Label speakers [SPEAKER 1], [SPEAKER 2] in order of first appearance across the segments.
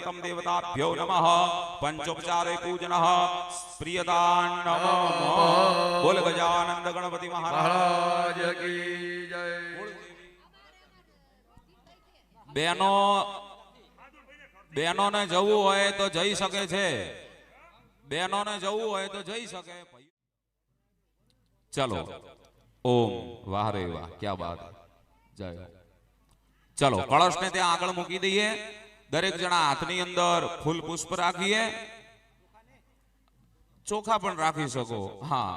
[SPEAKER 1] पर्यंतम देवताभ्यो नमः पंचोपचारे पूजनः प्रियदान नमः बोल गजानंद गणपति महाराज की जय। बहनों ने जवू होय तो जई सके छे, बहनों ने जवू होय तो जई सके। चलो ओम वाह रे वाह क्या बात है जय। चलो कलश ने ત્યાં આગળ મૂકી દઈએ, દરેક જણા હાથની અંદર ફૂલ પુષ્પ રાખીએ, ચોખા પણ રાખી શકો। હા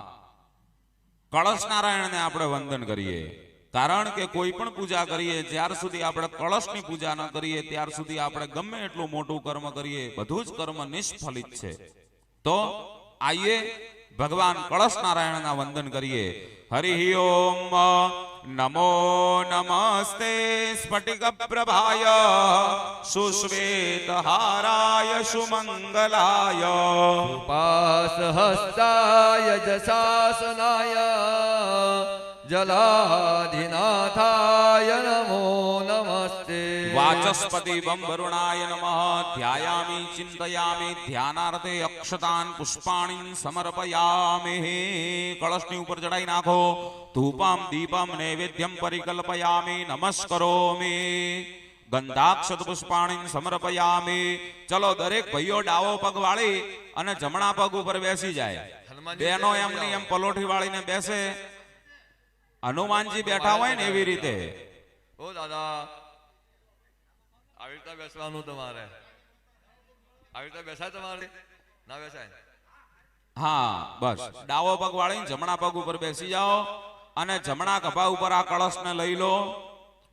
[SPEAKER 1] કળશ નારાયણને આપણે વંદન કરીએ, કારણ કે કોઈ પણ પૂજા કરીએ જ્યાર સુધી આપણે કળશની પૂજા ન કરીએ ત્યાર સુધી આપણે ગમે એટલું મોટું કર્મ કરીએ બધું જ કર્મ નિષ્ફલિત છે। તો આઈએ ભગવાન કળશ નારાયણના વંદન કરીએ। હરિ ઓમ નમો નમસ્તે સ્ફટિક પ્રભાય સુશ્વેત હારાય સુમંગલાય
[SPEAKER 2] ઉપાસ હસ્તાય જશાસનાય જલાધિનાથાય નમો નમસ્તે।
[SPEAKER 1] વાચસ્પતિ બમ વરુણાય નમઃ ધ્યાયામિ ચિંતયામિ ધ્યાનાર્થે અક્ષતાન પુષ્પાણિ સમર્પયામિ। કળશની ઉપર ચડાઈ નાખો, ધૂપમ દીપમ નૈવેદ્યમ પરિકલ્પયામિ નમસ્કરોમિ ગંધાક્ષત પુષ્પાણિ સમર્પયામિ। ચલો દરેક ભાઈઓ ડાવો પગ વાળી અને જમણા પગ ઉપર બેસી જાય, બેનો એમની એમ પલોઠી વાળીને બેસે, હનુમાનજી બેઠા હોય ને એવી રીતે।
[SPEAKER 2] ઓ દાદા આવી રીતે બેસવાનું તમારે, આવી રીતે બેસાય તમારે ના બેસાય?
[SPEAKER 1] હા બસ ડાવો પગ વાળીને જમણા પગ ઉપર બેસી જાઓ અને જમણા ખભા ઉપર આ કળશને લઈ લો।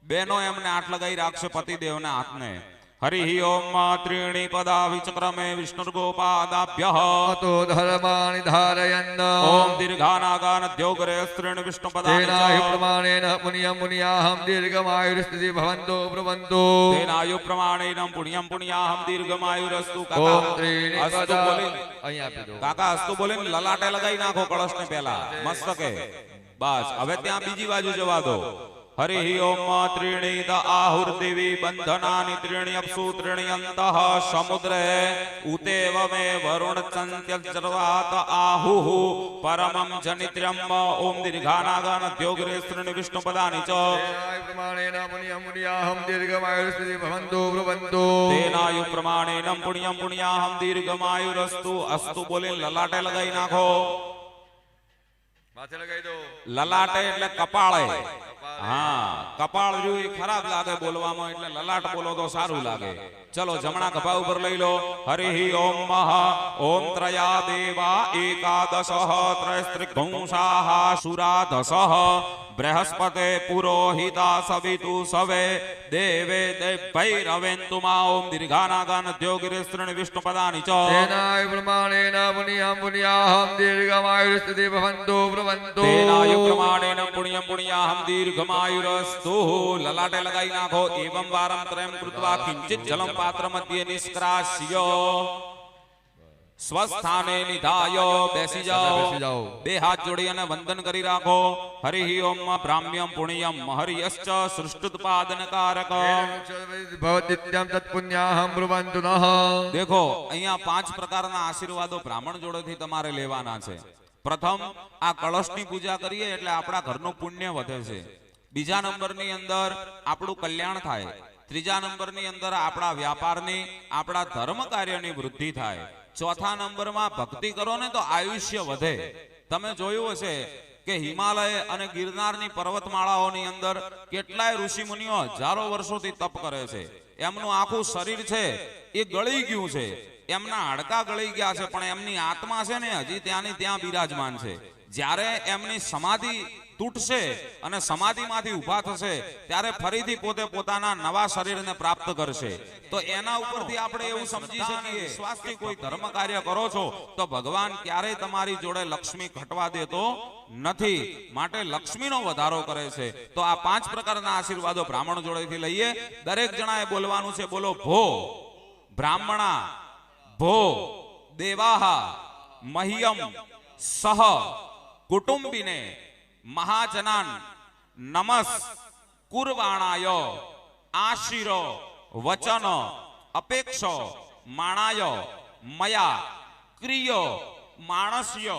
[SPEAKER 1] બેનો એમને હાથ લગાઈ રાખશે પતિદેવના હાથને। હરિ ઓમ ત્રીણી પદા વિચક્રમે વિષ્ણુર્ગોપાદાભ્યઃ
[SPEAKER 2] તો ધર્માણિ ધારયન્ન
[SPEAKER 1] ઓમ દીર્ઘાનાગાનદ્યોગરે સ્ત્રીણ વિષ્ણુપદાનિ
[SPEAKER 2] તેનાયુ પ્રમાણેન પુણ્યં પુણ્યાહમ દીર્ઘમાયુર્સ્તિતિ ભવન્તો પ્રવન્તો
[SPEAKER 1] તેનાયુ પ્રમાણેન પુણ્યં પુણ્યાહમ દીર્ઘમાયુરસ્તુ।
[SPEAKER 2] ઓમ
[SPEAKER 1] કાકા
[SPEAKER 2] ત્રીણી
[SPEAKER 1] અસ્તુ
[SPEAKER 2] પદા
[SPEAKER 1] બોલી,
[SPEAKER 2] અહીંયા આપી દો
[SPEAKER 1] કાકા અસ્તુ બોલીને લલાટે લગાઈ નાખો કળશને પહેલા મસ્તકે। બસ હવે ત્યાં બીજી બાજુ જવા દો। હરિ ઓમ ત્રીણી દ આહુર્દેવી બંધનાનિ ત્રીણી અપ્સુ ત્રીણી અંતઃ સમુદ્રે ઉતેવ મે વરુણ ચંત્યર્વાત આહુઃ પરમં જનિત્ર્યમ ઓમ દીર્ઘાનાગાનદ્યોગરે સ્ત્રીણી વિષ્ણુપદાનિ ચ
[SPEAKER 2] તેનાયુ પ્રમાણેન પુણ્યં પુણ્યાહમ દીર્ઘમાયુર્સ્તિતિ ભવન્તો પ્રવન્તો
[SPEAKER 1] તેનાયુ પ્રમાણેન પુણ્યં પુણ્યાહમ દીર્ઘમાયુરસ્તુ। અસ્તુ બોલીને લલાટે લગાઈ નાખો।
[SPEAKER 2] માથે લગાઈ દો,
[SPEAKER 1] લલાટે એટલે કપાળે। હા કપાળ જોઈ ખરાબ લાગે બોલવામાં, એટલે લલાટ બોલો તો સારું લાગે। ચલો જમણા ખભા ઉપર લઈ લો। હરિ ઓમ ઓમ ત્રયા દેવા એકાદશ ત્રયસ્ત્રિગુંસાઃ સુરાધસઃ બૃહસ્પતે પુરોહિતા સવિતુ સવે દેવે દેવૈરવેન્તુ મા ઓમ દીર્ઘાનાગાનદ્યોગિરે સ્ત્રીણી વિષ્ણુપદાનિ ચ
[SPEAKER 2] તેનાયુ પ્રમાણેન પુણ્યં પુણ્યાહમ દીર્ઘમાયુર્સ્તિતિ ભવન્તો પ્રવન્તો
[SPEAKER 1] તેનાયુ પ્રમાણેન પુણ્યં પુણ્યાહમ દીર્ઘમાયુરસ્તુ। લલાટે લગાઈ નાખો। એવં વારમ ત્રયં કૃત્વા કિંચિત જલમ પાત્ર મધ્યે નિષ્ક્રાસ્ય સ્વસ્થાને નિધાય બેસી જાઓ। બે હાથ જોડી અને વંદન કરી રાખો। હરિ ઓમ બ્રાહ્મ્યં પુણ્યં હરિયશ્ચ સૃષ્ટુત્પાદનકારક।
[SPEAKER 2] ભવદિત્યં તત્પુણ્યાહમ બ્રુવન્તુ નઃ।
[SPEAKER 1] દેખો અહીંયા 5 પ્રકારના આશીર્વાદો બ્રાહ્મણ જોડેથી તમારે લેવાના છે। પ્રથમ આ કળશની પૂજા કરીએ એટલે આપણા ઘરનું પુણ્ય વધે છે। બીજા નંબરની અંદર આપણું કલ્યાણ થાય। ત્રીજા નંબરની અંદર આપણા વ્યાપારની આપણા ધર્મ કાર્યની વૃદ્ધિ થાય। ચોથા નંબરમાં ભક્તિ કરો ને તો આયુષ્ય વધે। તમે જોયું હશે કે હિમાલય અને ગિરનારની પર્વતમાળાઓની અંદર કેટલાય ઋષિ મુનિઓ હજારો વર્ષોથી તપ કરે છે। એમનું આખું શરીર છે એ ગળી ગયું છે, એમના હાડકા ગળી ગયા છે, પણ એમની આત્મા છે ને હજી ત્યાંની ત્યાં બિરાજમાન છે। જ્યારે એમની સમાધિ તૂટશે અને સમાધિમાંથી ઊભા થશે ત્યારે ફરીથી પોતે પોતાના નવા શરીરને પ્રાપ્ત કરશે। તો એના ઉપરથી આપણે એવું સમજી શકીએ વિશ્વાસથી કોઈ ધર્મ કાર્ય કરો છો તો ભગવાન ક્યારેય તમારી જોડે લક્ષ્મી ઘટવા દેતો નથી, માટે લક્ષ્મીનો વધારો કરે છે। તો આ 5 પ્રકારના આશીર્વાદો બ્રાહ્મણ જોડેથી લઈએ। દરેક જણાએ બોલવાનું છે। બોલો ભો બ્રાહ્મણા ભો દેવાહ મહ્યમ સહ કુટુંબિને મહાજનાન નમસ કુર્વાણાય આશીરો વચન અપેક્ષ માણાય મયા ક્રિય માણસ્ય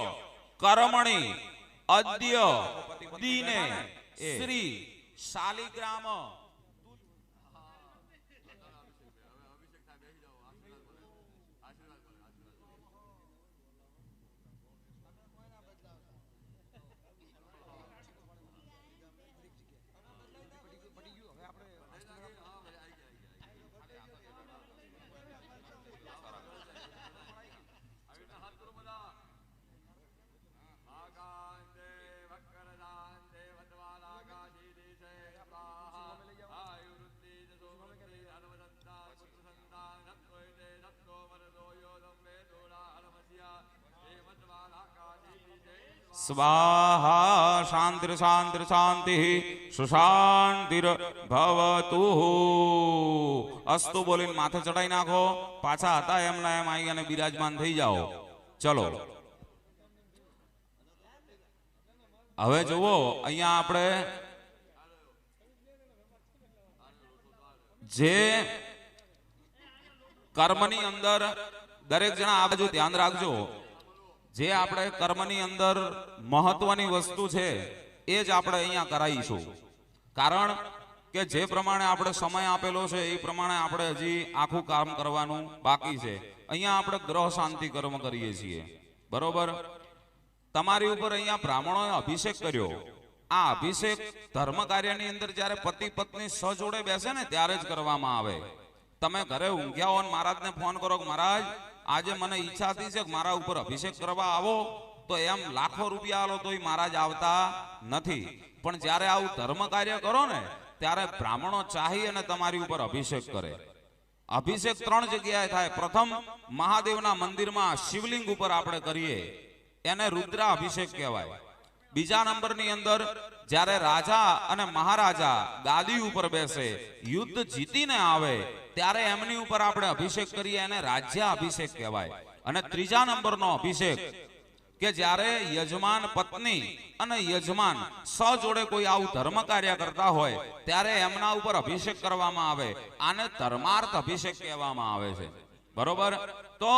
[SPEAKER 1] કર્મણી અદ્ય દિને શ્રી શાલિગ્રામ સ્વાહા શાંતિર શાંતિર શાંતિ સુશાંતિર ભવતુ અસ્તુ બોલીને માથે ચડાઈ નાખો. પાછા હતા એમના એમ આવી અને બિરાજમાન થઈ જાઓ. ચલો હવે જુઓ અહીંયા આપણે જે કર્મની અંદર દરેક જણા આ બાજુ ધ્યાન રાખજો. જે આપણે કર્મની અંદર મહત્વની વસ્તુ છે એ જ આપણે અહીંયા કરાવીશું. કારણ કે જે પ્રમાણે આપણે સમય આપેલો છે એ પ્રમાણે આપણે હજી આખું કામ કરવાનું બાકી છે. અહીંયા આપણે ગ્રહ શાંતિ કર્મ કરીએ છીએ, બરોબર. તમારી ઉપર અહીંયા બ્રાહ્મણોએ અભિષેક કર્યો. આ અભિષેક ધર્મ કાર્યની અંદર જ્યારે પતિ પત્ની સજોડે બેસે ને ત્યારે જ કરવામાં આવે. તમે ઘરે ઊંઘ્યા હો ને મહારાજને ફોન કરો કે મહારાજ આજે મને ઈચ્છા થઈ છે કે મારા ઉપર અભિષેક કરવા આવો, તો એમ લાખો રૂપિયા આલો તોય મહારાજ આવતા નથી. પણ જ્યારે આવું ધર્મ કાર્ય કરો ને ત્યારે બ્રાહ્મણો ચાહી અને તમારી ઉપર અભિષેક કરે. અભિષેક 3 જગ્યાએ થાય. પ્રથમ મહાદેવના મંદિરમાં શિવલિંગ ઉપર આપણે કરીએ, એને રુદ્રા અભિષેક કહેવાય. બીજા નંબરની અંદર જ્યારે રાજા અને મહારાજા ગાદી ઉપર બેસે, યુદ્ધ જીતીને આવે ત્યારે એમની ઉપર આપણે અભિષેક કરીએ, એને રાજ્ય અભિષેક કહેવાય. અને ત્રીજા નંબરનો અભિષેક કે જ્યારે યજમાન પત્ની અને યજમાન સજોડે કોઈ આવું ધર્મ કાર્ય કરતા હોય ત્યારે એમના ઉપર અભિષેક કરવામાં આવે. આને ધર્માર્થ અભિષેક કહેવામાં આવે છે, બરોબર. તો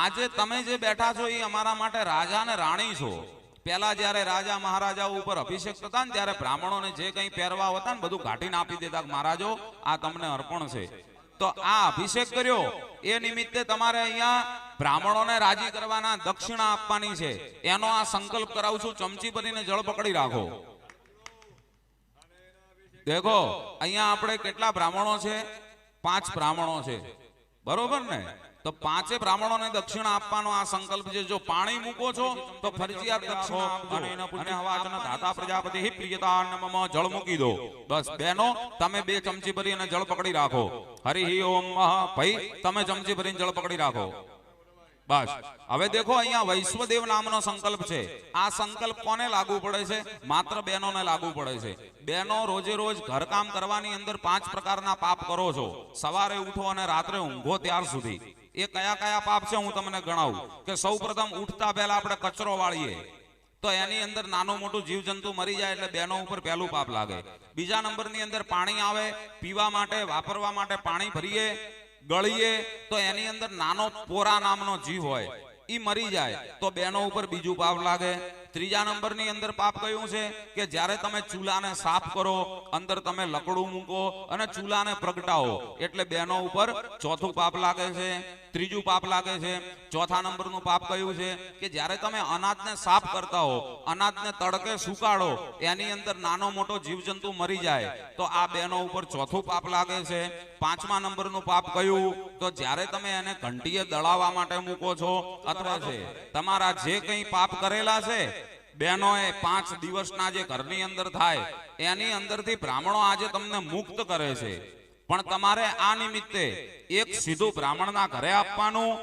[SPEAKER 1] આજે તમે જે બેઠા છો એ અમારા માટે રાજા અને રાણી છો. પેલા જ્યારે રાજા મહારાજાઓ ઉપર અભિષેક થતા ને ત્યારે બ્રાહ્મણોને જે કંઈ પહેરવા હતા ને બધું ઘાટીને આપી દેતા કે મહારાજો આ તમને અર્પણ છે. તો આ અભિષેક કર્યો એ નિમિત્તે તમારે અહીંયા બ્રાહ્મણોને રાજી કરવાના, દક્ષિણા આપવાની છે. એનો આ સંકલ્પ કરાવું છું. ચમચી ભરીને જળ પકડી રાખો. દેખો અહીંયા આપણે કેટલા બ્રાહ્મણો છે? 5 બ્રાહ્મણો છે, બરોબર ને. તો 5 બ્રાહ્મણોને દક્ષિણા આપવાનો આ સંકલ્પ છે. જો પાણી મૂકો છો તો ફરજિયાત દક્ષિણા આપજો. અને પુણ્ય હવાચન દાતા પ્રજાપતિ હિ પ્રિયતા નમઃ જળ મૂકી દો. બસ બહેનો તમે 2 ચમચી ભરી અને જળ પકડી રાખો. હરિ ઓમ ભાઈ તમે ચમચી ભરીને જળ પકડી રાખો. બસ હવે દેખો અહીંયા વૈશ્વદેવ નામનો સંકલ્પ છે. આ સંકલ્પ કોને લાગુ પડે છે? માત્ર બહેનોને લાગુ પડે છે. બહેનો રોજે રોજ ઘરકામ કરવાની અંદર 5 પ્રકારના પાપ કરો છો. સવારે ઉઠો અને રાત્રે ઊંઘો ત્યાર સુધી. એ કયા કયા પાપ છે હું તમને ગણાવું. કે સૌ પ્રથમ ઉઠતા પહેલા આપણે કચરો વાળીએ તો એની અંદર નાનું મોટું જીવજંતુ મરી જાય એટલે બહેનો ઉપર પહેલું પાપ લાગે. બીજા નંબરની અંદર પાણી આવે, પીવા માટે વાપરવા માટે પાણી ભરીએ, ગળીએ તો એની અંદર નાનો પોરા નામનો જીવ હોય ઈ મરી જાય તો બહેનો ઉપર બીજું પાપ લાગે. ત્રીજા નંબરની અંદર પાપ કયું છે? કે જ્યારે તમે ચૂલાને સાફ કરો, અંદર તમે લકડું મૂકો અને ચૂલાને પ્રગટાવો એટલે બહેનો ઉપર ચોથું પાપ લાગે છે, ત્રીજું પાપ લાગે છે. ચોથા નંબરનું પાપ કયું છે? કે જ્યારે તમે અનાજને સાફ કરતા હો, અનાજને તડકે સુકાડો, એની અંદર નાનો મોટો જીવજંતુ મરી જાય તો આ બહેનો ઉપર ચોથું પાપ લાગે છે. પાંચમા નંબરનું પાપ કયું? તો જ્યારે તમે એને ઘંટીએ દળાવવા માટે મૂકો છો અથવા છે તમારા જે કંઈ પાપ કરેલા છે બહેનોએ 5 દિવસના જે ઘરની અંદર થાય એની અંદરથી બ્રાહ્મણો આજે તમને મુક્ત કરે છે. પણ તમારે આ નિમિત્તે એક સીધું બ્રાહ્મણના ઘરે આપવાનું,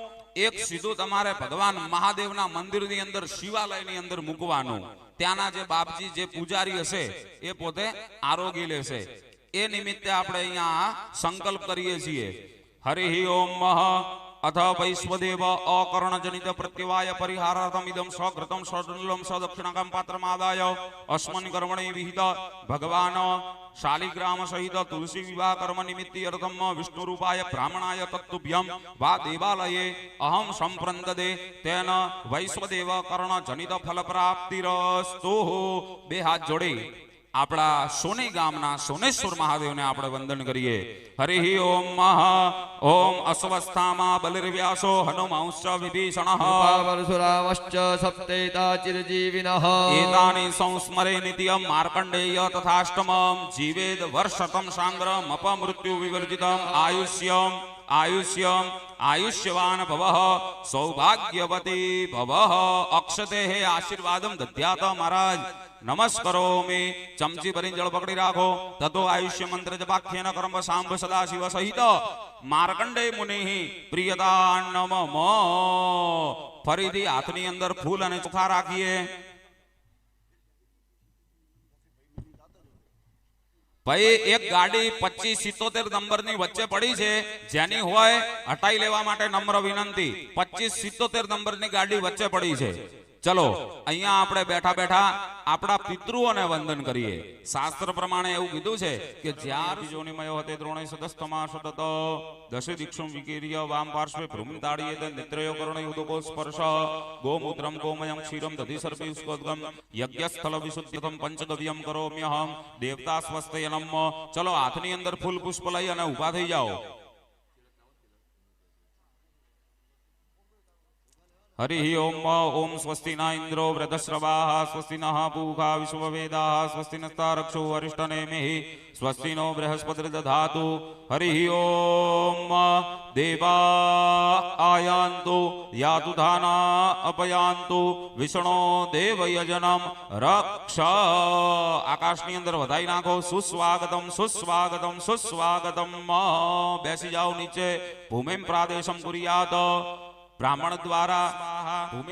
[SPEAKER 1] એક સીધું તમારે ભગવાન મહાદેવના મંદિરની અંદર શિવાલયની અંદર મૂકવાનું. ત્યાંના જે બાપજી જે પૂજારી હશે એ પોતે આરોગી લેશે. એ નિમિત્તે આપણે અહીંયા સંકલ્પ કરીએ છીએ. હરિ ઓમ अथ वैश्वदेव अकर्णजनित प्रत्यवाय परिहारार्थमिदं सकृतं सदृलं सदक्षिणकं पात्रमादाय अस्मन् कर्मणि विहित भगवान शालिग्राम सहित तुलसी विवाह कर्म निमित्ति अर्थम विष्णु रूपाय ब्राह्मणाय तत्तुभ्यं वा देवालये अहम संप्रन्ददे तेन वैश्वदेव कर्ण जनित फल प्राप्तिरस्तु। बे हाथ जोड़ी આપણા સોની ગામના સોનેશ્વર મહાદેવને આપણે વંદન કરીએ. હરિ ઓમ મહ ઓમ અસ્વસ્થામા બલિર્વ્યાસો હનુમાંશ્ચ વિભીષણઃ
[SPEAKER 2] પરશુરામશ્ચ સપ્તેતા ચિરજીવિનઃ
[SPEAKER 1] એતાનિ સંસ્મરે નિત્યમ માર્કંડેય તથાષ્ટમમ જીવેદ વર્ષતમ સાંગ્રમ અપમૃત્યુ વિવર્જિતમ આયુષ્યમ आयुष्यम आयुष्यवान भवः सौभाग्यवती भवः। अक्षते हे आशीर्वादम दद्यात महाराज नमस्करोमि। चमची भरी जल पकड़ी राखो। ततो आयुष्य मंत्र जपाख्येन कर्म सांब सदा शिव सहित मार्कंडे मुनि प्रियतान्नम। फरीथी हाथनी अंदर फूल अने चोखा राखीए। भाई एक गाड़ी 2577 नंबर नी वच्चे पड़ी छे जेनी होय हटाई लेवा माटे नम्र विनंती। 2577 नंबर नी गाड़ी वच्चे पड़ी छे। चलो अहींया आपणे बैठा बैठा आपड़ा पितृओने वंदन करिए। शास्त्र प्रमाणे एवुं कीधुं छे के ज्यार जोनिमयो हते द्रोणे सदस्तमा सदत दशे दीक्षुं विकीर्य वाम पार्श्वे भ्रूमिताड़ियेत नेत्रयो करुणयो उदको स्पर्श गोमूत्रं गोमयं क्षीरं दधि सर्पे उस्कोद्गम यज्ञस्थल विशुद्धितम पंचगव्यम करोम्यहम देवता स्वस्ते नमः। चलो हाथनी अंदर फूल पुष्प लई अने ऊभा थई जाओ। हरि ओम ओम स्वस्ति न इंद्रो वृद्धश्रवाः स्वस्ति नः पूषा विश्ववेदाः स्वस्ति नस्तारक्षो अरिष्टनेमिः स्वस्ति नो बृहस्पतिर्दधातु। हरि ओम देवा आयान्तु यातु धाना अपयान्तु विष्णो देवयजनम रक्ष। आकाशनी अंदर वधाई नाखो। सुस्वागतम सुस्वागतम सुस्वागतम। बेसी जाओ नीचे। भूमिं प्रादेशं कुर्यात् ब्राह्मण द्वारा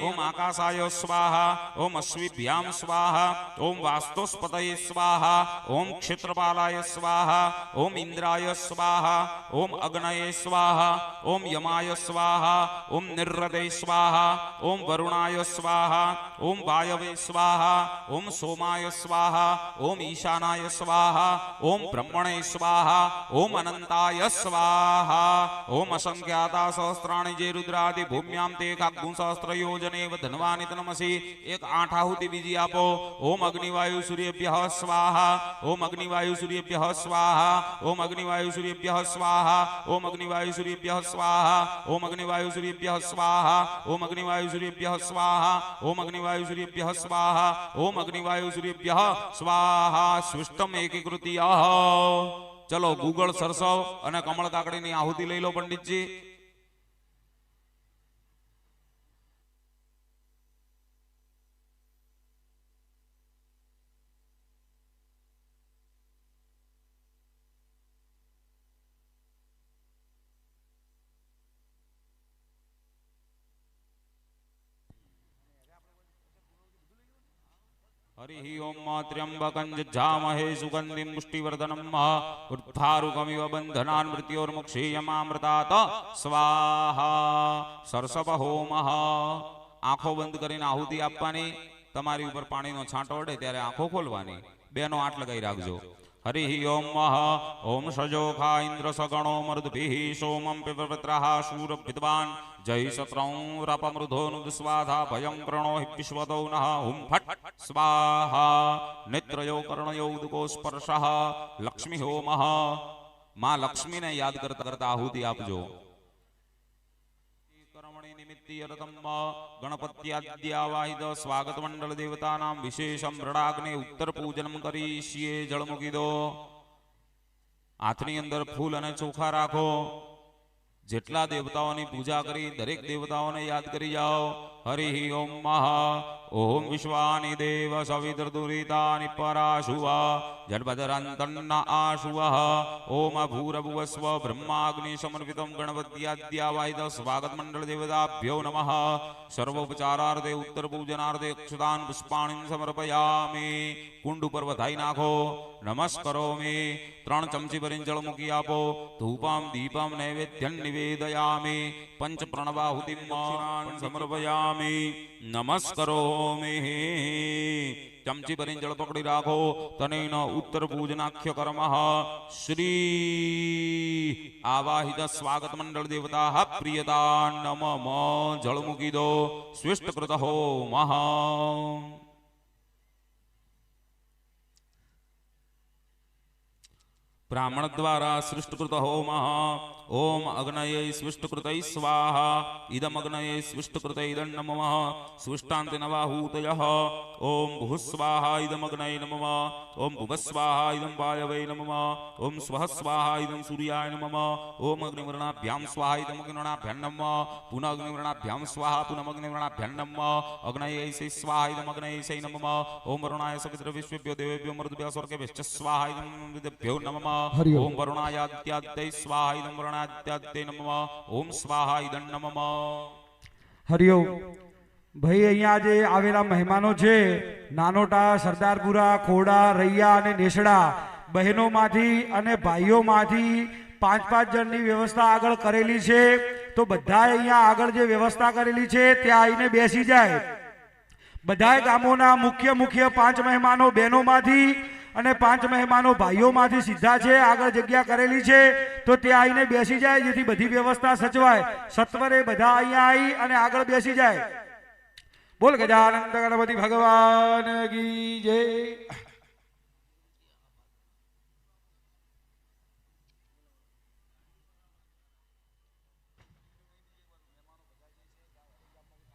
[SPEAKER 1] ओम आकाशाय स्वाहा ओम अश्विभ्यां स्वाहा ओम वास्तुस्पतये स्वाहा ओम क्षेत्रपालाय स्वाहा ओम इंद्राय स्वाहा ओम अग्नये स्वाहा ओम यमाय स्वाहा ओम निर्रदे स्वाहा ओम वरुणाय स्वाहा ओम वायवे स्वाहा ओम सोमाय स्वाहा ओम ईशानाय स्वाहा ओम ब्रह्मणे स्वाहा ओम अनंताय स्वाहा ओम असंख्याता सहस्राणि जे रुद्रादि भूम्यां ते काग्गुं सहस्रयोजनेव धन्वानि तनमसि। एक 8 आहुति बीजी आपो। ओम अग्निवायु सूर्यभ्यः स्वाहा ओम अग्निवायु सूर्यभ्यः स्वाहा ओम अग्निवायु सूर्यभ्यः स्वाहा ओम अग्निवायु सूर्यभ्यः स्वाहा ओम अग्निवायु सूर्यभ्यः स्वाहा ओम अग्निवायु सूर्यभ्यः स्वाहा ओम अग्निवायु सूर्यभ्यः स्वाहा ओम अग्निवायु सूर्यभ्यः स्वाहा। सृष्टम एकीकृत्याः। चलो गूगल सरसव अने कमल काकड़ीनी आहुति लई लो पंडित जी। हरि ओम त्र्यंबकं जज्जामहे सुगंधिं पुष्टिवर्धनम् उद्धारुकमिव बन्धनान् मृत्योर्मुक्षीयमामृतात् स्वाहा। सरसव होमः। आंखो बंद करीने आहुति आपवानी। तमारी उपर पाणीनो छांटो अडे त्यारे आंखो खोलवानी। बेनो आट लगाई राखजो। हरि ओम ओम सजोखा इंद्र सगणो मरुद्भिः सोमं पिबवत्रः शूरविद्वान् जय सत्रं रपमृधोनुस्वाधा भयं प्रणो हि विश्वतो नः हुं फट् स्वाहा। नेत्रयो कर्णयो उदको स्पर्शः लक्ष्मी होमः। मां लक्ष्मी ने याद करता करता आहुति आपजो। गणपत्याद्यावाहित स्वागत मंडल देवतानां विशेषं मृडाग्ने उत्तर पूजनम करीष्ये। जल मूकी दो। हाथनी अंदर फूल अने चोखा राखो। जेटला देवताओनी पूजा करी दरेक देवताओने याद करी जाओ। हरि ओम ओम विश्वानि देव सवितुर्दुरितानि पराशुवा जन्मदरन्तन्न आशुवः ओम भूरभुवस्व ब्रह्माग्नि समर्पितं गणपत्याद्यावाहित स्वागत मंडल देवताभ्यो नमः। सर्वोपचारार्थे उत्तर पूजनार्थे अक्षतान् पुष्पाणि समर्पयामि। कुंड पर वधाई नाखो। નમસ્કરોમિ 3 ચમચી ભરીને જળ મૂકી આપો ધૂપમ દીપમ નૈવેદ્યં નિવેદયામિ પંચ પ્રણવાહુતિમ સમર્પયામિ નમસ્કરોમિ ચમચી ભરીને જળ પકડી રાખો તનેન ઉત્તર પૂજનાખ્ય કર્મ શ્રી આવાહિત સ્વાગત મંડળ દેવતા પ્રિયતા નમઃ જળ મૂકી દો સ્વિષ્ટકૃત હોમ બ્રાહ્મણ દ્વારા સૃષ્ટકૃત હોમ ઓમ અગ્નયે સ્વિષ્ટકૃતૈ સ્વાહા ઇદમ અગ્નયે સ્વિષ્ટકૃતૈ ઇદં નમઃ સ્વિષ્ટાન્તે નવાહૂતયઃ ઓમ ભૂસ્વાહા ઇદમ અગ્નયે નમઃ ઓમ ભુવસ્વાહા ઇદમ વાયવે નમઃ ઓમ સ્વઃ સ્વાહા ઇદમ સૂર્યાય નમઃ ઓમ અગ્નિવર્ણાભ્યામ સ્વાહા ઇદમ અગ્નિવર્ણાભ્યામ નમઃ પુનઃ અગ્નિવર્ણાભ્યામ સ્વાહા પુનઃ અગ્નિવર્ણાભ્યામ નમઃ અગ્નયે સ્વાહા ઇદમ અગ્નયે નમઃ ઓમ વરુણાય સવિત્ર વિશ્વેભ્યો દેવેભ્યો મરુદ્ભ્યો સ્વર્ગેભ્યશ્ચ સ્વાહા ઇદમ વિદ્ભ્યો નમઃ ઓમ વરુણાયાદ્યાદ્यै સ્વાહા ઇદમ વરુણાદ્યાદ્यै નમઃ ઓમ સ્વાહા ઇદં નમઃ
[SPEAKER 3] હરિઓમ ભાઈ અહીંયા જે આવેલા મહેમાનો છે નાનોટા સરદારપુરા ખોડા રૈયા અને નેસડા બહેનોમાંથી અને ભાઈઓમાંથી 5-5 જણની વ્યવસ્થા આગળ કરેલી છે તો બધા અહીંયા આગળ જે વ્યવસ્થા કરેલી છે ત્યાં આવીને બેસી જાય બધા ગામોના મુખ્ય 5 મહેમાનો બહેનોમાંથી અને 5 મહેમાનો ભાઈઓમાંથી સીધા છે આગળ જગ્યા કરેલી છે તો ત્યાં આવીને બેસી જાય જેથી બધી વ્યવસ્થા સચવાય સત્વરે બધા અહીંયા આવી અને આગળ બેસી જાય બોલ ગજાનંદ ગણપતિ ભગવાન કી જય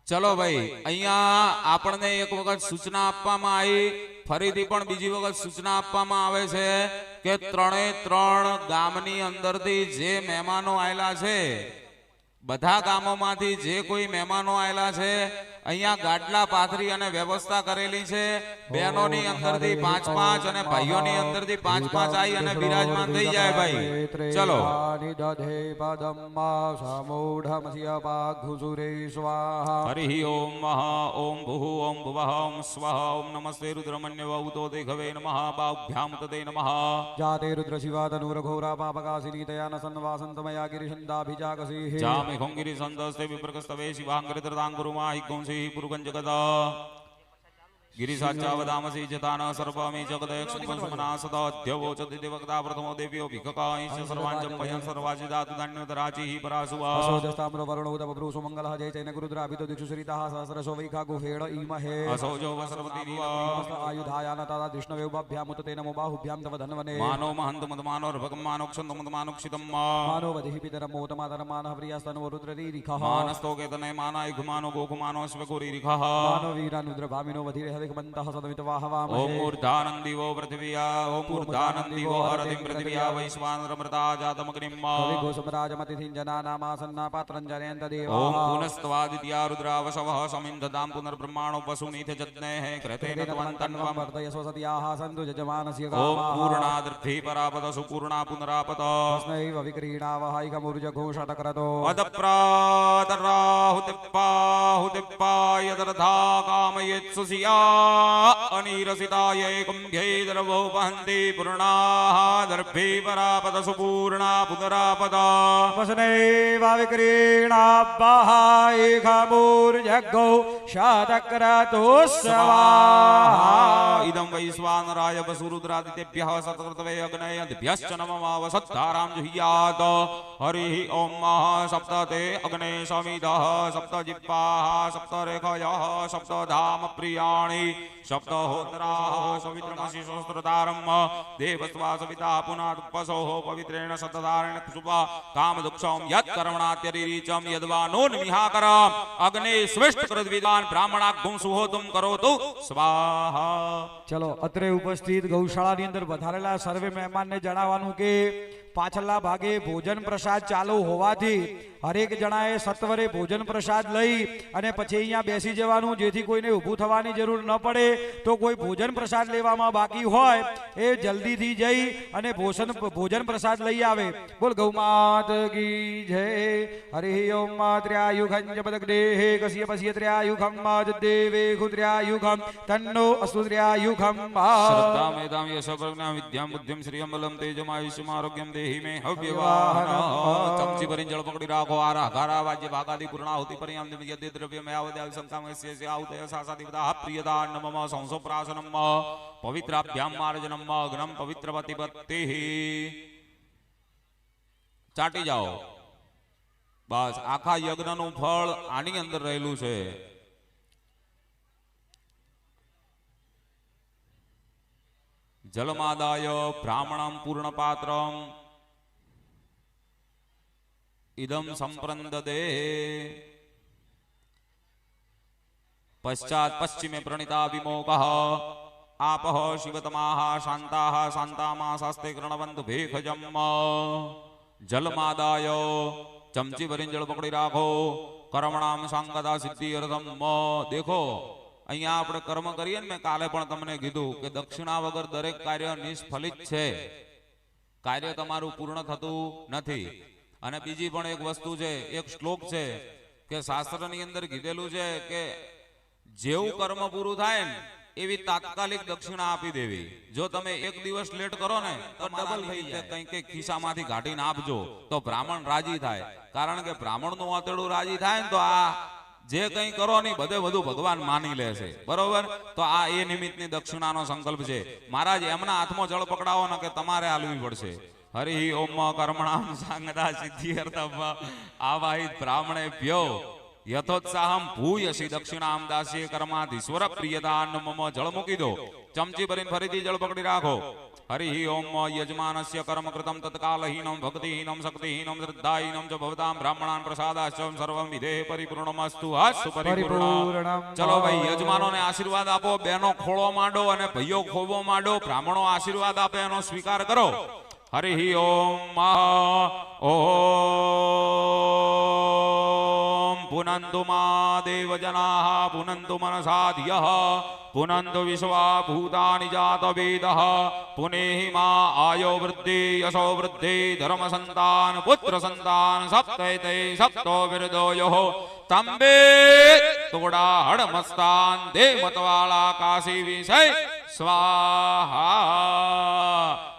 [SPEAKER 1] ચલો ભાઈ અહીંયા આપણને એક વખત સૂચના આપવામાં આવી ફરીથી પણ બીજી વખત સૂચના આપવામાં આવે છે કે 3 ગામની અંદરથી જે મહેમાનો આવેલા છે બધા ગામોમાંથી જે કોઈ મહેમાનો આવેલા છે અહીંયા ગાડલા પાથરી અને વ્યવસ્થા કરેલી છે બહેનોની અંદરથી 5-5 અને ભાઈઓની અંદરથી 5-5 આવી અને બિરાજમાન થઈ જાય ભાઈ ચલો હરિ ઓમ ઓમ ભુઃ ઓમ ભુવઃ ઓમ સ્વઃ ઓમ નમસ્તે રુદ્રમન્યવૌતો દેખવે નમઃ બાભ્યામ તદે નમઃ
[SPEAKER 3] જાતે રુદ્ર શિવાતનુરઘોરા પાપકાસિની તયાન સન્વાસંતમયા ગિરિશંદાભિજાકસી
[SPEAKER 1] જામે ખોંગિરી સંદસ્તે વિપ્રકસ્તવે શિવાંગરિતરતાં ગુરુમાહિ કૌંસી પુરુગં જગત गिरिसाचावदामसी जतान सर्वमे जगदयक्षुमना सदा अध्यवोचति देवकता प्रथमो देव्यो भिक्खकांश्च सर्वाञ्चं भयं सर्वाजिदातु धान्योदराचिः परासुवा
[SPEAKER 3] असोजस्ताम्रो वरुणो उदपब्रूसु मंगलः जय चैन गुरुद्राभितो दिक्षु श्रीताः सहस्रशो वैखा गुहेड इमहे
[SPEAKER 1] असोजो वसर्वति
[SPEAKER 3] आयुधायान तदा कृष्णवेवभ्यामुत तेन मो बाहुभ्यां तव धन्वने
[SPEAKER 1] मानो महन्त मदमानोर्भगं मानोक्षन्त मदमानुक्षितं
[SPEAKER 3] मानो वदिहि पितरं मोतमातरमानः प्रियास्तनो रुद्ररीरिखः
[SPEAKER 1] मानस्तोकेतने मानाय घुमानो गोकुमानो स्वगुरीरिखः
[SPEAKER 3] मानो वीरानुद्रभामिनो वधिरे हविकमन्तः सदमितवाहवामहे
[SPEAKER 1] ओम ऊर्ध्वानन्दिवो पृथिव्या ओम ऊर्ध्वानन्दिवो हरतिं पृथिव्या वैश्वानरमृता जातमग्निं
[SPEAKER 3] घोषमराजमतिथिं जनानामासन्ना पात्रं जनयन्त देवाः
[SPEAKER 1] ओम पुनस्त्वादित्या रुद्रावशवः समिन्धतां पुनर्ब्रह्माणो वसुनीथ जज्ञेः कृतेन त्वन्तन्वं
[SPEAKER 3] वर्धयसो सत्याः सन्तु यजमानस्य
[SPEAKER 1] ओम
[SPEAKER 3] गावाः
[SPEAKER 1] पूर्णादृद्धि परापद सुपूर्णा पुनरापद
[SPEAKER 3] तस्मैव विक्रीणावहाइकमुर्जघोषतक्रतो
[SPEAKER 1] अदप्रातराहुतिप्पाहुतिप्पायदर्धा कामयेत्सुसिया अनिरसिताय कुम्भ्यैर्दर्भो वहन्ति पूर्णाः दर्भे परापद सुपूर्णा पुनरापद
[SPEAKER 3] तस्मैव विक्रीणावहाइकमुर्जघो शतक्रतो स्वाहा
[SPEAKER 1] इदं वैश्वानराय वसुरुद्रादितेभ्यः सत्कृतवे अग्नयेभ्यश्च नममावसत्तारां जुह्यात् हरिः ॐ सप्तते अग्ने समिधः सप्तजिह्वाः सप्तरेखयः सप्तधाम प्रियाणि सप्तहोत्राः सवित्रमसि सहस्रतारं देवस्वा सविता पुनरुपसोः पवित्रेण सतधारेण शुभा कामदुक्षं यत्कर्मणात्यरिरीचं यद्वा नोन्मिहाकरम् अग्ने स्विष्टकृतविद्वान् ब्राह्मणाग्गुं सुहोतुं करोतु स्वाहा
[SPEAKER 3] चलो અત્રે ઉપસ્થિત ગૌશાળાની અંદર વધારેલા સર્વે મહેમાનને જણાવવાનું કે પાછળના ભાગે ભોજન પ્રસાદ ચાલુ હોવાથી હરેક જણાએ સત્વરે ભોજન પ્રસાદ લઈ અને પછી અહીંયા બેસી જવાનું, જેથી કોઈને ઊભું થવાની જરૂર ન પડે. તો કોઈ ભોજન પ્રસાદ લેવામાં બાકી હોય એ જલ્દીથી જઈ અને ભોજન પ્રસાદ લઈ આવે. બોલ ગૌ માત કી જય. હરિ ઓમ ત્ર્યાયુગં જપદગ્નેહે કસ્ય પશ્ય ત્ર્યાયુગં દેવે ત્ર્યાયુગં તન્નો અસ્તુ ત્ર્યાયુગં.
[SPEAKER 1] શ્રદ્ધા મેધામ યશ પ્રજ્ઞા વિદ્યામ બુદ્ધિમ શ્રિયમ બલમ તેજમ આયુષ્યમ આરોગ્યમ દેહી મે હવ્યવાહન. ચમચી ભરીને જળ પકડી રાખો. આરા ઘારા વાજ્ય ભાગાદી પૂર્ણાહુતિ પર્યામ યદ્ય દ્રવ્ય મે આવદ્ય સંકામસ્ય આઉતય સાસાદી વિદા પ્રિયદા નમઃ સંસો પ્રાસનમ પવિત્રાભ્યામ માર્જનમ અગ્નમ પવિત્રવતી પત્તિઃ. ચાટી જાઓ. બસ આખા યજ્ઞનું ફળ આની અંદર રહેલું છે. જલમાદાય બ્રાહ્મણમ પૂર્ણપાત્રમ ઇદમ સંપ્રંદદે. પશ્ચાત પશ્ચિમે પ્રણિતા વિમોકઃ આપઃ શિવતમાઃ શાંતાઃ શાંતામા શાસ્તે કૃણવંતુ ભેખજમ. જલમાદાય ચમચી ભરીને જળ પકડી રાખો. કર્મણામ સાંગતા સિદ્ધિ અર્થમ. દેખો અહીંયા આપણે કર્મ કરીએ ને, મેં કાલે પણ તમને કીધું કે દક્ષિણા વગર દરેક કાર્ય નિષ્ફલિત છે. કાર્ય તમારું પૂર્ણ થતું નથી. અને બીજી પણ એક વસ્તુ છે, એક શ્લોક છે કે શાસ્ત્રની અંદર કીધેલું છે કે જેવું કર્મ પૂરું થાય ને એવી તાત્કાલિક દક્ષિણા આપી દેવી. જો તમે એક દિવસ લેટ કરો ને તો ડબલ થઈ જાય. કંઈક ખિસ્સામાંથી કાઢીને આપજો તો બ્રાહ્મણ રાજી થાય. કારણ કે બ્રાહ્મણનું આંતરડું રાજી થાય ને તો આ જે કંઈ કરો ને બધે બધું ભગવાન માની લે છે. બરોબર? તો આ એ નિમિત્તની દક્ષિણાનો સંકલ્પ છે. મહારાજ એમના હાથમાં જળ પકડાવો ને કે તમારે હાલવી પડશે. હરિ ઓમ કર્મણામ સાંગતા સિદ્ધિ અર્થમ આવાહિત બ્રાહ્મણેભ્યો યથોત્સાહમ ભૂયસી દક્ષિણામ દાસ્ય કર્માધીશ્વર પ્રિયદાન મમ. જળ મૂકી દો. ચમચી ભરીને ફરીથી જળ પકડી રાખો. હરિ ઓમ યજમાનસ્ય કર્મ કૃતમ તત્કાલહીનમ ભક્તિહીનમ શક્તિહીનમ શ્રદ્ધાહીનમ ચ ભવતામ બ્રાહ્મણાન પ્રસાદાશ્ચમ સર્વમ વિધે પરિપૂર્ણમસ્તુ. અસ્તુ પરિપૂર્ણ. ચલો ભાઈ, યજમાનોને આશીર્વાદ આપો. બહેનો ખોળો માંડો અને ભાઈઓ ખોવો માંડો. બ્રાહ્મણો આશીર્વાદ આપે એનો સ્વીકાર કરો. હરિ ઓમ ઓમ પુનંતુ મા દેવજનાઃ પુનંતુ મનસાધ્યઃ પુનંતુ વિશ્વા ભૂતાનિ જાત વેદઃ પુનેહિ મા આયો વૃદ્ધિ યશો વૃદ્ધિ ધર્મ સંતાન પુત્ર સંતાન સપ્તૈતે સપ્તો વિરદોયો તંબે તોડા હડમસ્તાન દે મતવાળા કાશી વિષય સ્વાહા.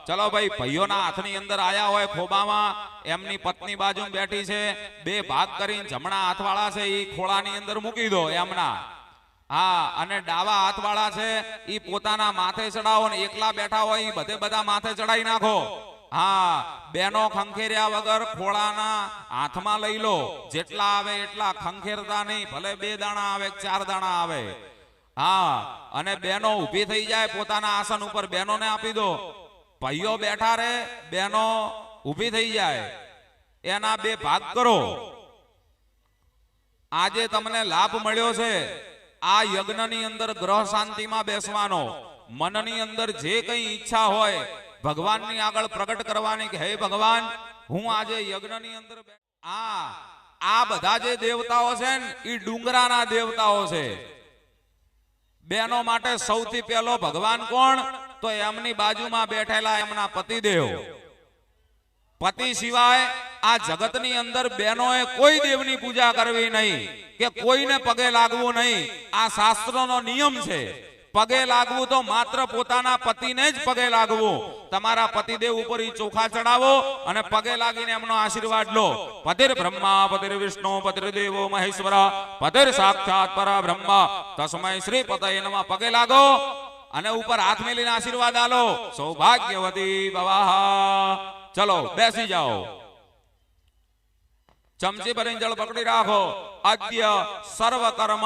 [SPEAKER 1] ચલો ભાઈ, ભાઈઓના હાથની અંદર આયા હોય ખોબામાં, એમની પત્ની બાજુ બેઠી છે, બે ભાગ કરીને જમણા હાથવાળા છે એ ખોળાની અંદર મૂકી દો એમના. હા, અને ડાવા હાથવાળા છે એ પોતાના માથે ચડાવો ને એકલા બેઠા હોય એ બધે બધા માથે ચડાવી નાખો. હા, બેનો ખંખેર્યા વગર ખોળાના હાથમાં લઈ લો. જેટલા આવે એટલા ખંખેરતા નહીં, ભલે 2 દાણા આવે 4 દાણા આવે. હા, અને બેનો ઊભી થઈ જાય પોતાના આસન ઉપર, બેનોને આપી દો. ભાઈઓ બેઠા રહે, બેનો ઊભી થઈ જાય, એના 2 ભાગ કરો. આજે તમને લાભ મળ્યો છે આ યજ્ઞની અંદર ગ્રહ શાંતિમાં બેસવાનો. મનની અંદર જે કંઈ ઈચ્છા હોય ભગવાનની આગળ પ્રગટ કરવાની કે હે ભગવાન, હું આજે યજ્ઞની અંદર આ બધા જે દેવતાઓ છે ને એ ડુંગરાના દેવતાઓ છે. બેનો માટે સૌથી પહેલો ભગવાન કોણ? તો એમની બાજુમાં બેઠેલા એમના પતિદેવ. પતિ સિવાય આ જગતની અંદર બહેનોએ કોઈ દેવની પૂજા કરવી નહીં કે કોઈને પગે લાગવું નહીં. આ શાસ્ત્રનો નિયમ છે. પગે લાગવું તો માત્ર પોતાના પતિને જ પગે લાગવું. તમારા પતિદેવ ઉપર ચોખા ચડાવો અને પગે લાગીને એમનો આશીર્વાદ લો. પતિર બ્રહ્મા પતિર વિષ્ણુ પતિર દેવો મહેશ્વર પતિર સાક્ષાત પરબ્રહ્મ તસ્મૈ શ્રી પતયે નમઃ. પગે લાગો અને ઉપર હાથ મેલીને આશીર્વાદ આલો. સૌભાગ્યવતી ભવાહ. ચલો બેસી જાઓ. ચમચી ભરીને જળ પકડી રાખો. અદ્ય સર્વ કર્મ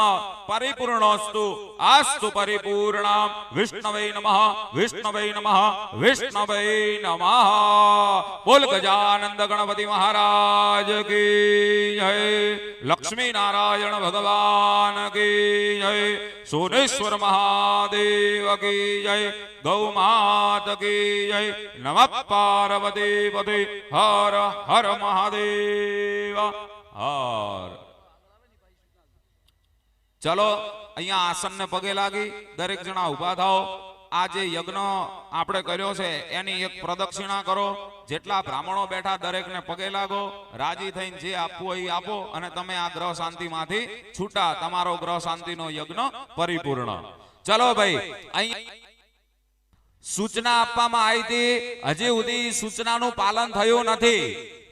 [SPEAKER 1] પરિપૂર્ણોસ્તુ આસ્તુ પરિપૂર્ણમ વિષ્ણવે નમઃ વિષ્ણવે નમઃ વિષ્ણવે નમઃ. બોલ ગજાનંદ ગણપતિ મહારાજ કી જય. લક્ષ્મી નારાયણ ભગવાન કી જય. સોનેશ્વર મહાદેવ કી જય. ગૌ માત કી જય. નમઃ પાર્વતી પતે. હર હર મહાદેવ હર. ચલો અહીંયા આસન ને પગે લાગી દરેક જણા ઉભા થાઓ. આ જે યજ્ઞ આપણે કર્યો છે એની એક પ્રદક્ષિણા કરો. જેટલા બ્રાહ્મણો બેઠા દરેકને પગે લાગો. રાજી થઈને જે આપવું હોય એ આપો અને તમે આ ગ્રહ શાંતિમાંથી છૂટા. તમારો ગ્રહ શાંતિનો યજ્ઞ પરિપૂર્ણ. ચલો ભાઈ, અહીં સૂચના આપવામાં આવી હતી, હજી સુધી સૂચનાનું પાલન થયું નથી.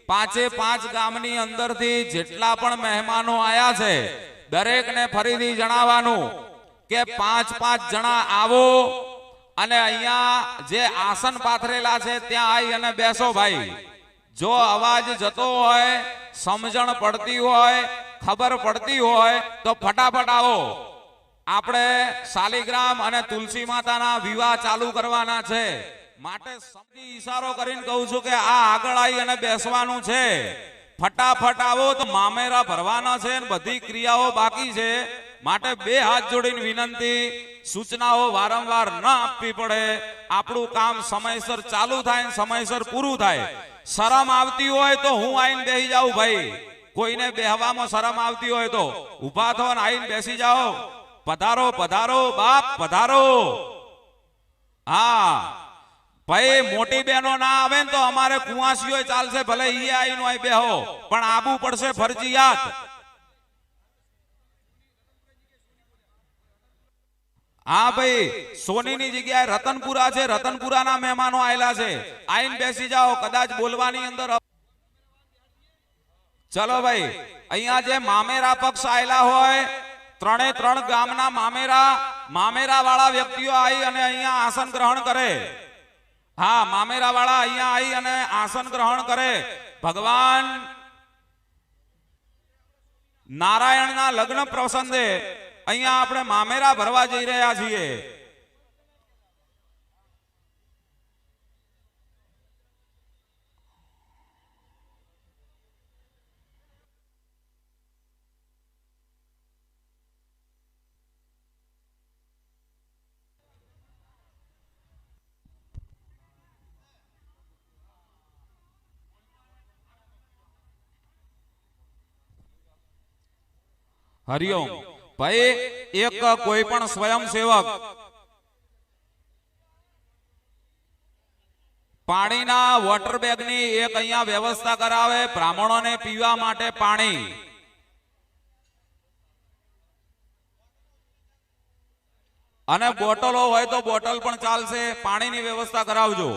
[SPEAKER 1] 5 ગામની અંદરથી જેટલા પણ મહેમાનો આયા છે દરેકને ફરીથી જણાવવાનું કે 5 જણા આવો અને અહીંયા જે આસન પાથરેલા છે ત્યાં આવી અને બેસો ભાઈ. જો અવાજ જતો હોય, સમજણ પડતી હોય, ખબર પડતી હોય તો ફટાફટ આવો. આપણે શાલિગ્રામ અને તુલસી માતાના વિવાહ ચાલુ કરવાના છે માટે સમજી ઈશારો કરીને કહું છું કે આ આગળ આવી અને બેસવાનું છે. ફટાફટ આવો તો મામેરા ભરવાના છે અને બધી ક્રિયાઓ બાકી છે. માટે 2 હાથ જોડીને વિનંતી, સૂચનાઓ વારંવાર ન આપવી પડે. આપણું કામ સમયસર ચાલુ થાય ને સમયસર પૂરું થાય. શરમ આવતી હોય તો હું આવીને બેસી જાઉં ભાઈ. કોઈને બેહવામાં શરમ આવતી હોય તો ઊભા થો અને આવીને બેસી જાઓ. પધારો પધારો બાપ પધારો. હા ભાઈ, મોટી બહેનો ના આવે ને તો અમારે કુંવાસીઓ ચાલશે, ભલે ઈ આવીને અહીં બેહો, પણ આબુ પડશે ફરજિયાત. હા ભાઈ, સોનીની જગ્યાએ રતનપુરા છે, રતનપુરાના મહેમાનો આયેલા છે, આઈને બેસી જાઓ. કદાચ બોલવાની અંદર ચલો ભાઈ, અહીંયા જે મામેરા પક્ષ આયેલા હોય 3 ગામના મામેરા વાળા વ્યક્તિઓ આવી અને અહીંયા આસન ગ્રહણ કરે. હા, મામેરા વાળા અહીંયા આવી અને આસન ગ્રહણ કરે. ભગવાન નારાયણના લગ્ન પ્રસંગે અહીંયા આપણે મામેરા ભરવા જઈ રહ્યા છીએ. હરિઓમ ભાઈ, એક કોઈ પણ સ્વયંસેવક પાણીના વોટર બેગની એક અહીંયા વ્યવસ્થા કરાવે. બ્રાહ્મણોને પીવા માટે પાણી. અને બોટલો હોય તો બોટલ પણ ચાલશે. પાણીની વ્યવસ્થા કરાવજો.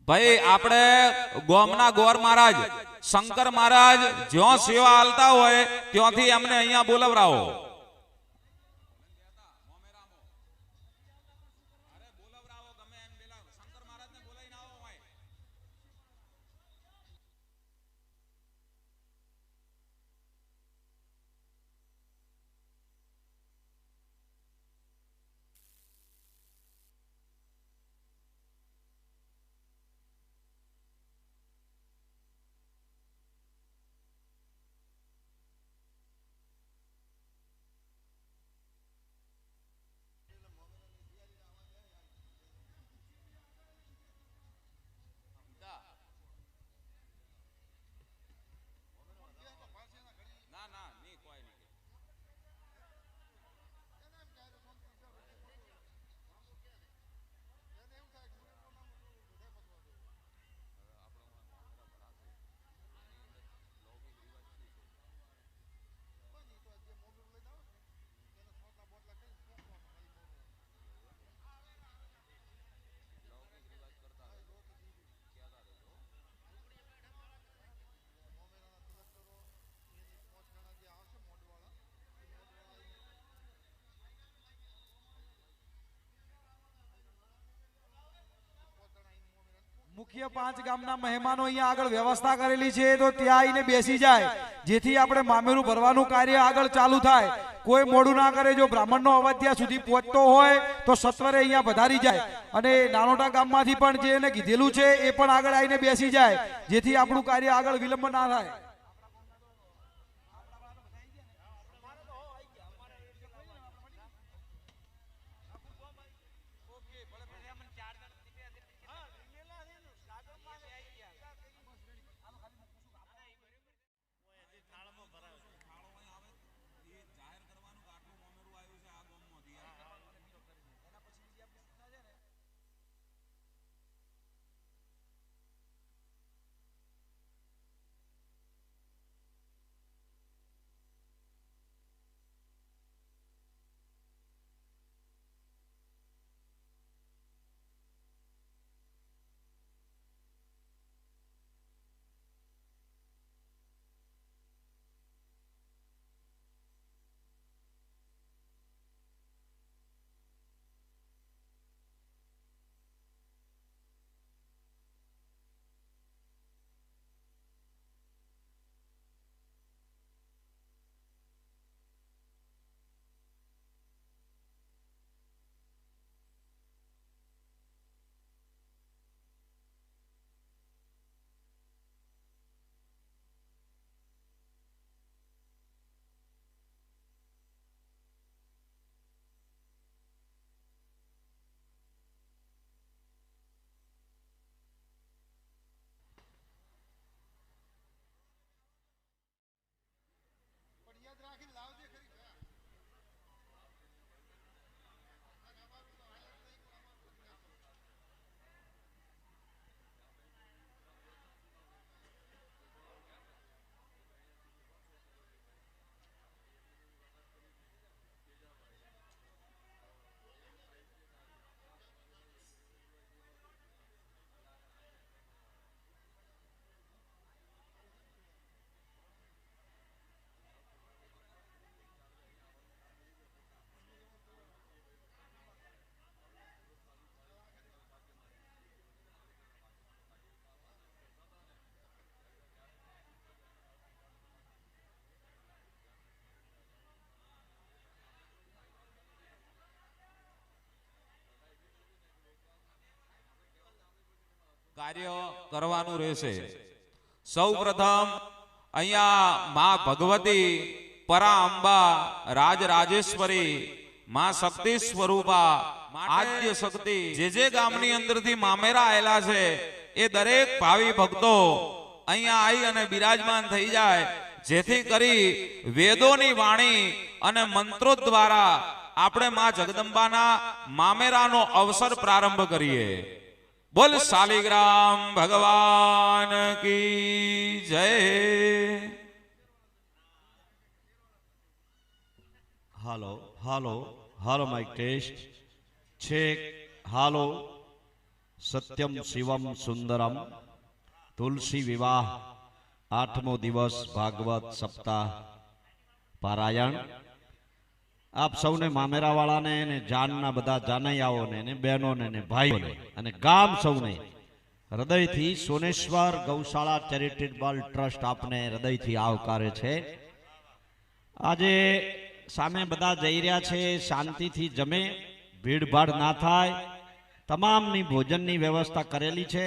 [SPEAKER 1] ભાઈ, આપણે ગોમના ગોર મહારાજ શંકર મહારાજ જ્યાં સેવા આલતા હોય ત્યાંથી અમને અહીંયા બોલાવરાવો.
[SPEAKER 3] મુખ્ય 5 ગામના મહેમાનો અહીંયા આગળ વ્યવસ્થા કરેલી છે, તો ત્યાં આવીને બેસી જાય, જેથી આપણે મામેરું ભરવાનું કાર્ય આગળ ચાલુ થાય. કોઈ મોડું ના કરે. જો બ્રાહ્મણનો અવાજ ત્યાં સુધી પહોંચતો હોય તો સત્વરે અહીંયા પધારી જાય. અને નાનોટા ગામમાંથી પણ જે એને કીધેલું છે એ પણ આગળ આવીને બેસી જાય, જેથી આપણું કાર્ય આગળ વિલંબ ના થાય.
[SPEAKER 1] કાર્ય કરવાનું રહેશે. સૌ પ્રથમ અહીંયા માં ભગવતી, પરા અંબા, રાજરાજેશ્વરી, માં શક્તિ સ્વરૂપા, આદ્ય શક્તિ, જે ગામની અંદરથી મામેરા આયેલા છે એ દરેક ભાવિ ભક્તો અહીંયા આવી અને બિરાજમાન થઈ જાય, જેથી કરી વેદોની વાણી અને મંત્રો દ્વારા આપણે માં જગદંબાના મામેરાનો અવસર પ્રારંભ કરીએ. બોલ શાલિગ્રામ ભગવાન કી જય.
[SPEAKER 4] હાલો હાલો હાલો માઇક ટેસ્ટ છેક. હાલો. સત્યમ શિવમ સુંદરમ. તુલસી વિવાહ 8મો દિવસ ભાગવત સપ્તાહ પારાયણ. આપ સૌને મામેરા વાળાને ને જાનના બધા જાનૈયાઓને ને બહેનોને ને ભાઈઓને અને ગામ સૌને હૃદયથી સોનેશ્વર ગૌશાળા ચેરિટેબલ ટ્રસ્ટ આપને હૃદયથી આવકારે છે. આજે સામે બધા જઈ રહ્યા છે, શાંતિથી જમે, ભીડભાડ ના થાય. તમામની ભોજનની વ્યવસ્થા કરેલી છે.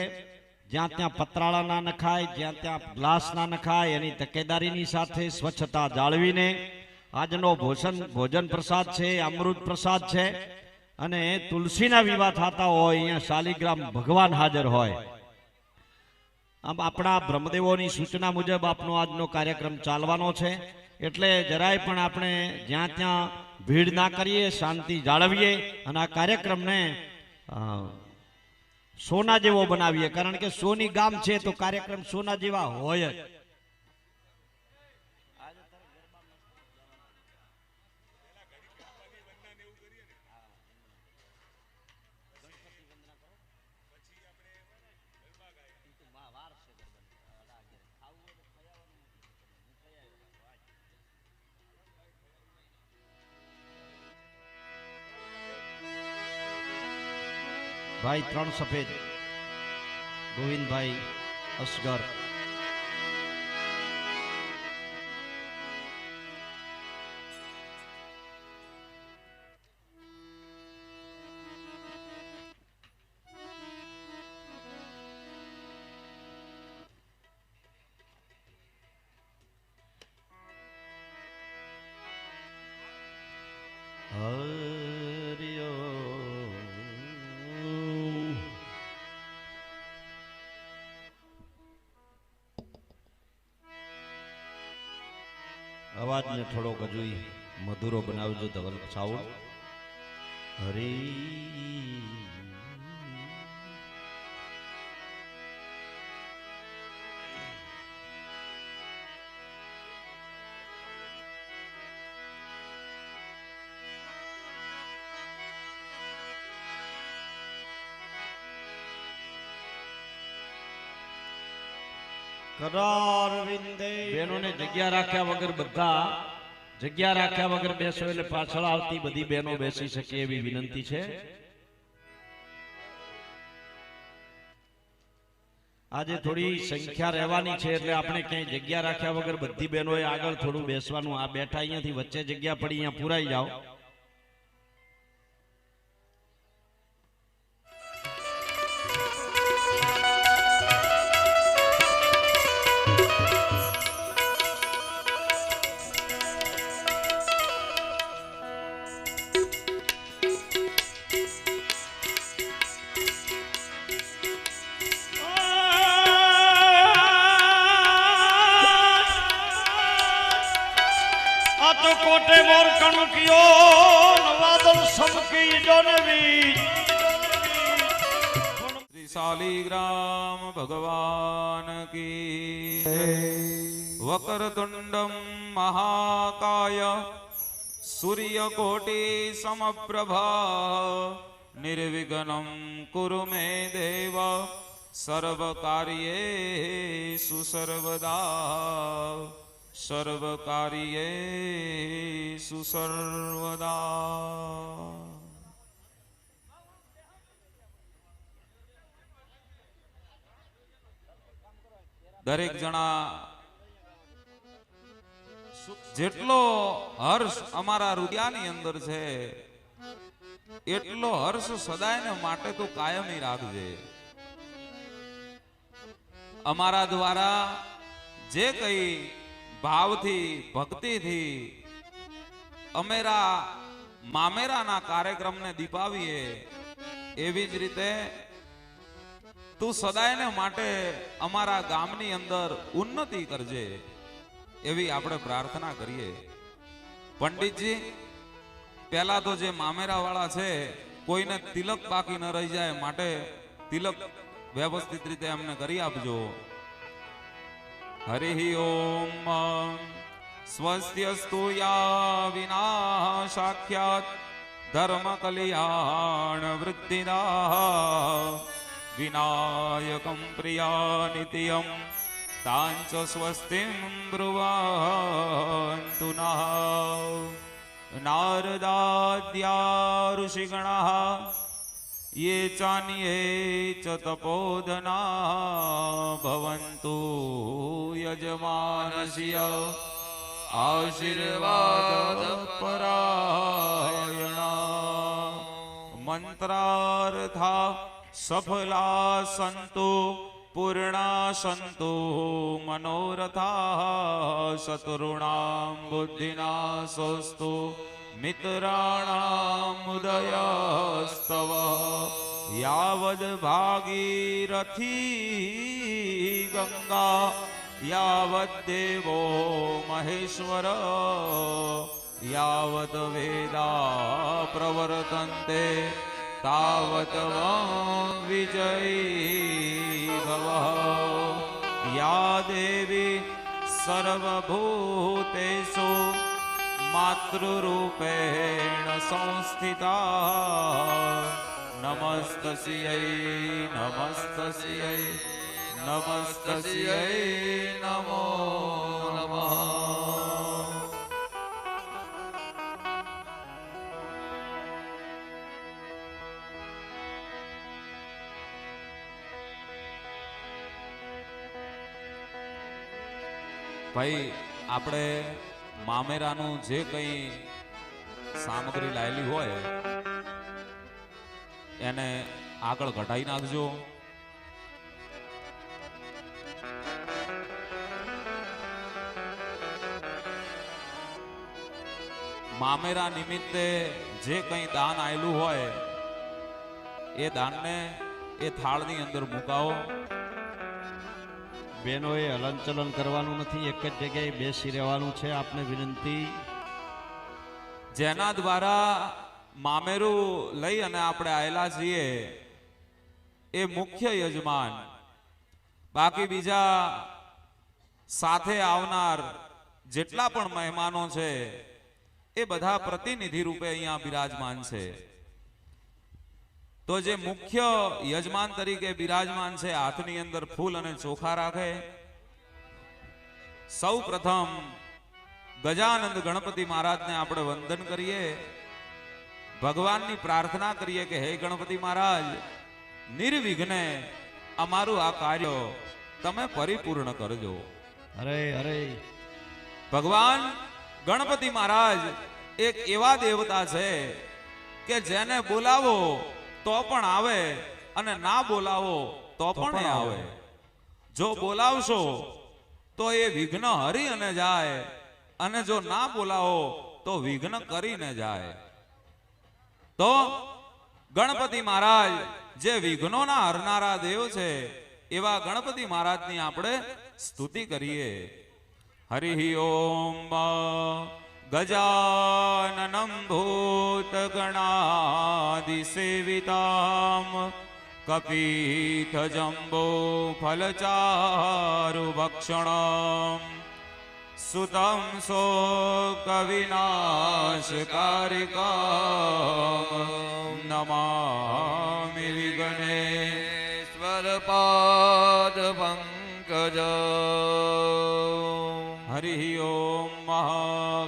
[SPEAKER 4] જ્યાં ત્યાં પતરાળા ના નખાય, જ્યાં ત્યાં ગ્લાસ ના નખાય, એની તકેદારીની સાથે સ્વચ્છતા જાળવીને આજનો ભોજન પ્રસાદ છે, અમૃત પ્રસાદ છે. અને તુલસીના વિવાહ થતા હોય, અહીંયા શાલિગ્રામ ભગવાન હાજર હોય. આમ આપણા બ્રહ્મદેવોની સૂચના મુજબ આપનો આજનો કાર્યક્રમ ચાલવાનો છે. એટલે જરાય પણ આપણે જ્યાં ત્યાં ભીડ ના કરીએ, શાંતિ જાળવીએ અને આ કાર્યક્રમને સોના જેવો બનાવીએ. કારણ કે સોની ગામ છે તો કાર્યક્રમ સોના જેવા હોય જ. ભાઈ 3 સફેદ ગોવિંદભાઈ અસગર, હરિ અવાજને થોડોક હજુ મધુરો બનાવજો ધવલ સાઉન્ડ. હરી કરાર વિંદે. બહેનોને જગ્યા રાખ્યા વગર બધા જગ્યા રાખ્યા વગર બેસો એટલે પાછળ આવતી બધી બહેનો બેસી શકે એવી વિનંતી છે. આજે થોડી સંખ્યા રહેવાની છે એટલે આપણે ક્યાંય જગ્યા રાખ્યા વગર બધી બહેનોએ આગળ થોડું બેસવાનું. આ બેઠા અહીંયાથી વચ્ચે જગ્યા પડી અહીંયા પુરાઈ જાઓ. કોટે મોર કણકિયો નવાદલ સમકી જોનવી.
[SPEAKER 1] શ્રી શાલિગ્રામ ભગવાન કી વક્રતુંડમ મહાકાય સૂર્યકોટિ સમપ્રભા નિર્વિઘ્નમ કુરુ મે દેવ સર્વ કાર્યેષુ સર્વદા સર્વ કાર્યેષુ સર્વદા. દરેક જણા જેટલો હર્ષ અમારા હૃદયની અંદર છે એટલો હર્ષ સદાયને માટે તો કાયમી રાખજે. અમારા દ્વારા જે કઈ ભાવથી ભક્તિથી અમેરા મામેરાના કાર્યક્રમને દીપાવીએ એવી જ રીતે તું સદાયને માટે અમારા ગામની અંદર ઉન્નતિ કરજે એવી આપણે પ્રાર્થના કરીએ. પંડિતજી, પહેલા તો જે મામેરા વાળા છે કોઈને તિલક બાકી ન રહી જાય માટે તિલક વ્યવસ્થિત રીતે અમને કરી આપજો. હરિ ઓમ. સ્વસ્ત્યસ્તુ યા વિનાશાખ્યાત ધર્મ કલ્યાણ વૃદ્ધિદા વિનાયકમ પ્રિયા નિત્યમ તાંચ સ્વસ્તિમ બ્રુવન્તુ નઃ. નારદાદ્યા ઋષિગણાઃ ये चान्ये च तपोधना भवन्तु यजमानस्य आशीर्वाद परायणा. मंत्रार्था सफला संतु पूर्णा संतु मनोरथा शत्रुणां बुद्धिना सोस्तु मित्राणां उदयस्तव. यावद् भागीरथी गंगा यावद् देवो महेश्वर यावत् वेदा प्रवर्तन्ते तावत् विजयी भवः. या देवी सर्वभूतेषु मातृरूपेण संस्थिता नमस्तस्यै नमस्तस्यै नमस्तस्यै नमो नमः. ભાઈ આપણે મામેરાનું જે કંઈ સામગ્રી લાયેલી હોય એને આગળ ઘટાઈ નાખજો. મામેરા નિમિત્તે જે કંઈ દાન આયેલું હોય એ દાનને એ થાળની અંદર મુકાવો.
[SPEAKER 4] બહેનોએ હલનચલન કરવાનું નથી, એક જ જગ્યાએ બેસી રહેવાનું છે. આપને વિનંતી.
[SPEAKER 1] જેના દ્વારા મામેરું લઈ અને આપણે આયેલા છીએ એ મુખ્ય યજમાન, બાકી બીજા સાથે આવનાર જેટલા પણ મહેમાનો છે એ બધા પ્રતિનિધિ રૂપે અહીંયા બિરાજમાન છે. તો જે મુખ્ય યજમાન તરીકે બિરાજમાન છે હાથની અંદર ફૂલ અને ચોખા રાખે. સૌ પ્રથમ ગજાનંદ ગણપતિ મહારાજને આપણે વંદન કરીએ, ભગવાનની પ્રાર્થના કરીએ કે હે ગણપતિ મહારાજ, નિર્વિઘ્ને અમારું આ કાર્ય તમે પરિપૂર્ણ કરજો.
[SPEAKER 4] અરે અરે
[SPEAKER 1] ભગવાન ગણપતિ મહારાજ એક એવા દેવતા છે કે જેને બોલાવો તો પણ આવે અને ના બોલાવો તો પણ આવે. જો બોલાવશો તો એ વિઘ્ન હરી અને જાય, અને જો ના બોલાવો તો વિઘ્ન કરીને જાય. તો ગણપતિ મહારાજ જે વિઘ્નોના હરનારા દેવ છે એવા ગણપતિ મહારાજની આપણે સ્તુતિ કરીએ. હરિ ઓમ ગજાનનમ ભૂત ગણાદિસેવિતામ કપીથ જંબો ફલચારુ ભક્ષણમ સુતમ શોક વિનાશકારિકામ નમામિ વિઘ્નેશ્વર
[SPEAKER 2] પાદ પંકજ.
[SPEAKER 1] હરિ ઓમ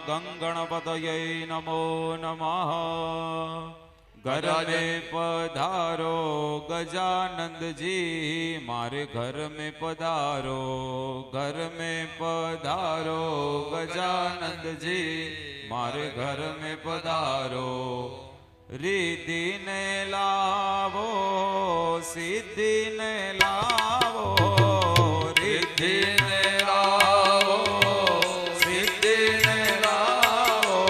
[SPEAKER 1] ગંગણપતયે નમો નમઃ. ઘર में पधारो गजानंद जी, मारे घर में पधारो, घर में पधारो गजानंद जी, मारे घर में पधारो. रिद्धि ने लावो सिद्धि ने लावो, रिद्धि ने लावो सिद्धि ने लावो,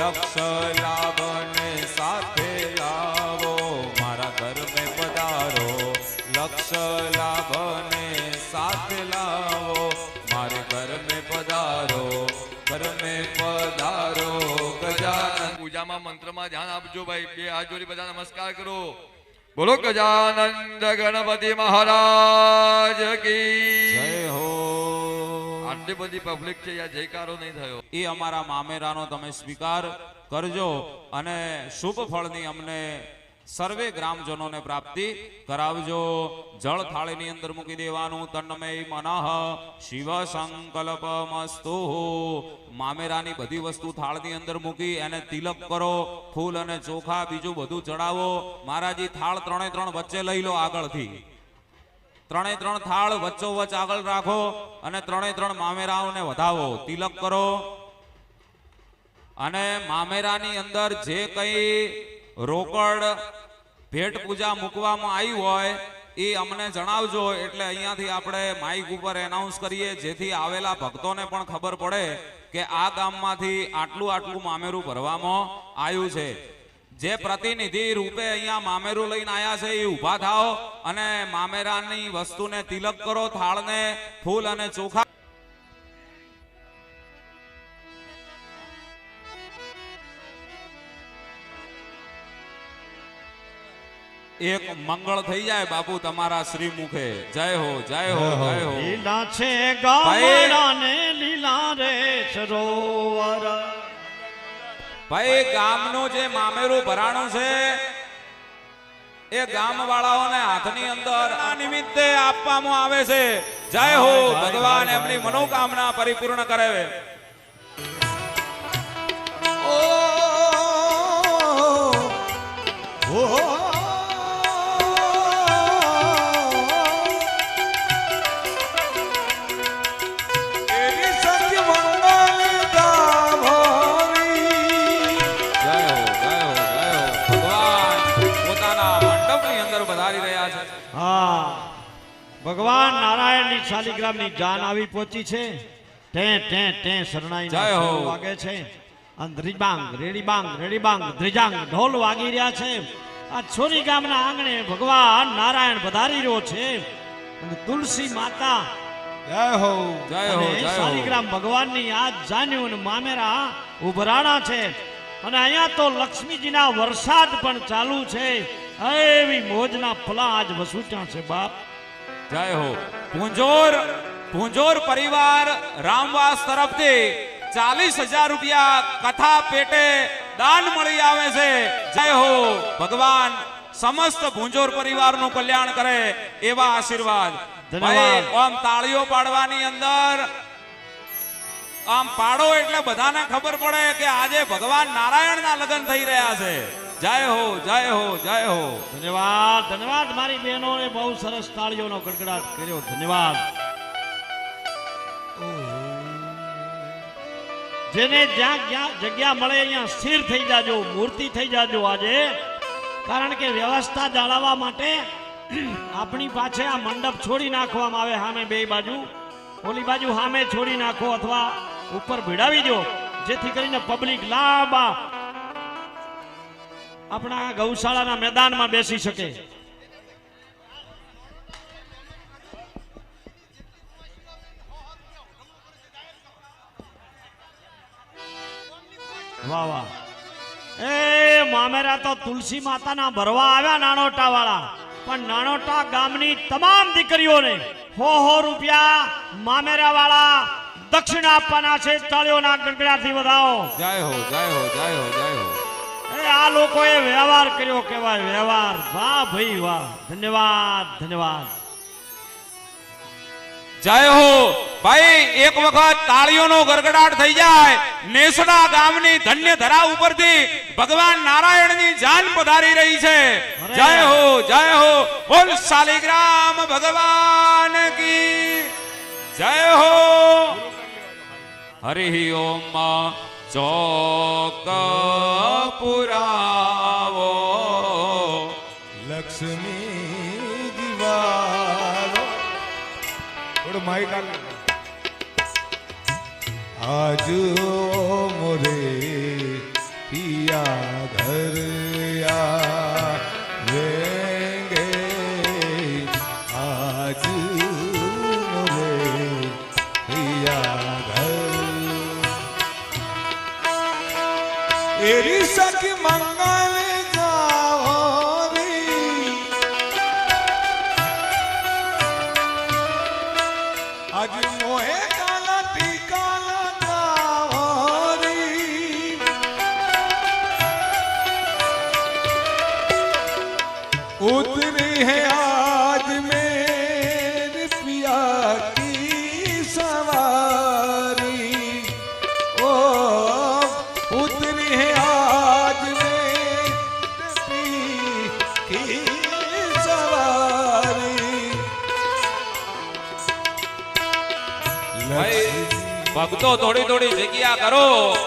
[SPEAKER 1] लक्ष लाभ ने साथे लावो, मारा घर में पधारो. लक्ष लाभ ने साथ लावो, मारे घर में पधारो, घर में पधारो गजानन.
[SPEAKER 2] પૂજામાં મંત્રમાં ધ્યાન આપજો ભાઈ. બે હાથ જોડી બધા નમસ્કાર કરો. બોલો ગજાનંદ ગણપતિ મહારાજ કી
[SPEAKER 1] જય હો.
[SPEAKER 2] આટલી બધી પબ્લિક છે, યા જયકારો નહીં થયો.
[SPEAKER 1] એ અમારા મામેરાનો તમે સ્વીકાર કરજો અને શુભ ફળની અમને સર્વે ગ્રામજનોને પ્રાપ્તિ કરાવજો. જળ થાળીની અંદર મૂકી દેવાનું. તન્મય મનઃ શિવ સંકલ્પમસ્તુ. મામેરાની બધી વસ્તુ થાળની અંદર મૂકી એને તિલક કરો. ફૂલ અને ચોખા બીજું બધું ચડાવો. મહારાજી થાળ 3 વચ્ચે લઈ લો. આગળથી 3 થાળ વચ્ચોવચ આગળ રાખો અને 3 મામેરાઓને વધાવો, તિલક કરો. અને મામેરાની અંદર જે કંઈ રોકડ ભેટ પૂજા મૂકવામાં આવી હોય એ અમને જણાવજો, એટલે અહીંયાથી આપણે માઇક ઉપર એનાઉન્સ કરીએ, જેથી આવેલા ભક્તોને પણ ખબર પડે કે આ ગામમાંથી આટલું મામેરું ભરવામાં આવ્યું છે. જે પ્રતિનિધિ રૂપે અહીંયા મામેરું લઈને આવ્યા છે એ ઊભા થાઓ અને મામેરાની વસ્તુને તિલક કરો. થાળને ફૂલ અને ચોખા એક મંગળ થઈ જાય બાપુ તમારા શ્રી મુખે. જય હો જય હો જય હો.
[SPEAKER 4] લીલા છે ગામડાને લીલા રે સરોવર.
[SPEAKER 1] ભાઈ ગામનું જે મામેરું ભરાણું છે એ ગામ વાળાઓને હાથની અંદર આ નિમિત્તે આપવામાં આવે છે. જય હો. ભગવાન એમની મનોકામના પરિપૂર્ણ કરે.
[SPEAKER 3] એવી
[SPEAKER 4] ભગવાન નારાયણની શાલિગ્રામની જાન આવી પહોંચી છે. ટે ટે ટે શરણાઈના
[SPEAKER 1] જય હો.
[SPEAKER 4] ઢોલ વાગે છે. અને ધ્રીબાંગ રેડીબાંગ ધ્રીજાંગ ઢોલ વાગી રહ્યા છે. આ છોરી ગામના આંગણે ભગવાન નારાયણ પધારી રહ્યો છે. અને તુલસી માતા
[SPEAKER 3] જય હો.
[SPEAKER 1] જય હો,
[SPEAKER 4] અને
[SPEAKER 1] જય હો.
[SPEAKER 4] શાલિગ્રામ ભગવાનની આ જાન્યુ અને મામેરા ઉભરાણા છે. અને અહીંયા તો લક્ષ્મીજીના વરસાદ પણ ચાલુ છે. એવી મોજના ફલા આજ વસૂટ્યા છે બાપ.
[SPEAKER 1] જય હો. પૂંજોર પરિવાર રામવાસ તરફથી 40,000 રૂપિયા કથા પેટે દાન મળી આવે છે. જય હો. ભગવાન સમસ્ત ભુંજોર પરિવારનું કલ્યાણ કરે એવા આશીર્વાદ.
[SPEAKER 4] ધન્યવાદ.
[SPEAKER 1] ભાઈ, આમ તાળીઓ પાડવાની અંદર આમ પાડો એટલે બધાને ખબર પડે કે આજે ભગવાન નારાયણના લગ્ન થઈ રહ્યા છે. જય હો, જય હો, જય હો.
[SPEAKER 4] ધન્યવાદ ધન્યવાદ મારી બહેનોએ બહુ સરસ તાળીઓનો ગડગડાટ કર્યો. ધન્યવાદ. જેને જ્યાં જ્યાં જગ્યા મળે અહીંયા સ્થિર થઈ જાજો, મૂર્તિ થઈ જાજો આજે. કારણ કે વ્યવસ્થા જાળવવા માટે આપણી પાસે આ મંડપ છોડી નાખવામાં આવે. સામે બે બાજુ, ઓલી બાજુ સામે છોડી નાખો અથવા ઉપર ભીડાવી દો, જેથી કરીને પબ્લિક લાંબા આપણા ગૌશાળાના મેદાનમાં બેસી શકે. વાહ વાહ. એ મામેરા તો તુલસી માતાના ભરવા આવ્યા નાનોટા વાળા. પણ નાનોટા ગામની તમામ દીકરીઓને 100 રૂપિયા મામેરા વાળા દક્ષિણા આપવાના છે. તાળીઓના ગડગડાટથી વધાવો.
[SPEAKER 1] જય હો, જય હો, જય હો, જય હો.
[SPEAKER 4] આ લોકોએ વ્યવહાર કર્યો કહેવાય. વ્યવહાર. વાહ ભાઈ વાહ. ધન્યવાદ ધન્યવાદ.
[SPEAKER 1] જય હો. ભાઈ, એક વખત તાળીઓનો ગરગડાટ થઈ જાય. નેસડા ગામની ધન્ય ધરા ઉપરથી ભગવાન નારાયણની જાન પધારી રહી છે. જય હો, જય હો. બોલ શાલિગ્રામ ભગવાન કી જય હો. હરિ ઓમ. ચોક પુરાવો
[SPEAKER 5] લક્ષ્મી દિવાલો થોડું માઈક આજ મોરે પિયા ઘર આવેંગે આજ મોરે પિયા ઘર એરી સખી મંગલ ગાવરી આજ મોહે કાલા ટીકાલા ગાવરી ઉતરી है आज मेरे पिया की सवारी ओ उतरी है आज मेरे की सवारी
[SPEAKER 1] ભાઈ, ભક્તો થોડી થોડી જગ્યા કરો.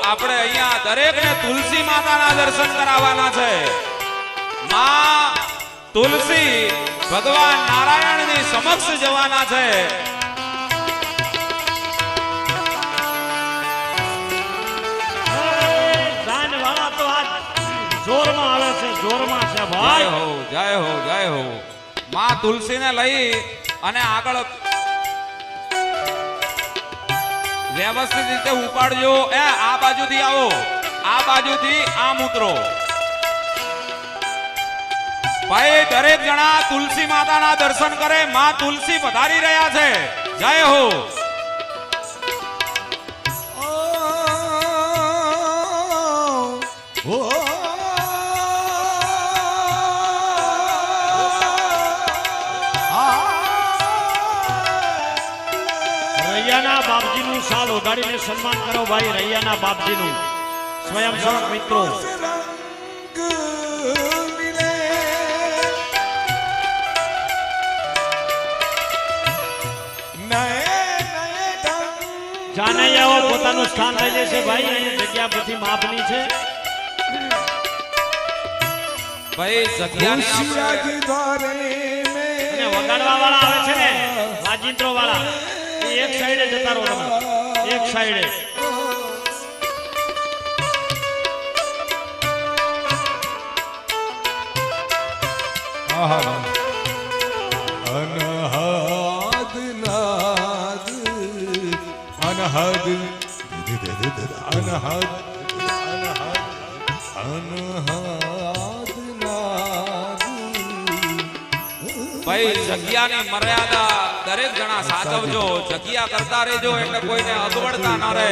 [SPEAKER 1] આપણે અહીંયા દરેકને તુલસી માતાના દર્શન કરાવવાના છે. માં તુલસી ભગવાન નારાયણની સમક્ષ જવાના છે.
[SPEAKER 4] જાન વાળા તો આજ જોરમાં આવે છે. જોરમાં છે
[SPEAKER 1] જય
[SPEAKER 4] ભાઈ.
[SPEAKER 1] હો, જય હો, જય હો. માં તુલસીને લઈ અને આગળ વ્યવસ્થિત રીતે ઉપાડજો. આ બાજુથી આવો, આ બાજુથી આમ ઉતરો. ભાઈ, દરેક જણા તુલસી માતાના દર્શન કરે. માં તુલસી પધારી રહ્યા છે. જય હો.
[SPEAKER 4] રૈયાના બાપજીનું શાલ ઓઢાડીને સન્માન કરો ભાઈ. રૈયાના બાપજીનું સ્વયંસેવક મિત્રો. જાનૈયાઓ પોતાનું સ્થાન લઈ લેશે ભાઈ. અહીં જગ્યા બધી માપની છે.
[SPEAKER 1] ભાઈ, જગ્યાને આપણે
[SPEAKER 4] અને વગાડવા વાળા આવે છે ને વાજિંત્રો વાળા એક સાઈડે જતા રહો તમે, એક સાઈડે.
[SPEAKER 5] અનહદ નાદ અનહદ અનહદ અનહદ નાદ.
[SPEAKER 1] ભાઈ જગ્યાની મર્યાદા દરેક જણા સાચવજો, જગ્યા કરતા રહેજો એટલે કોઈને અગવડતા ન રહે.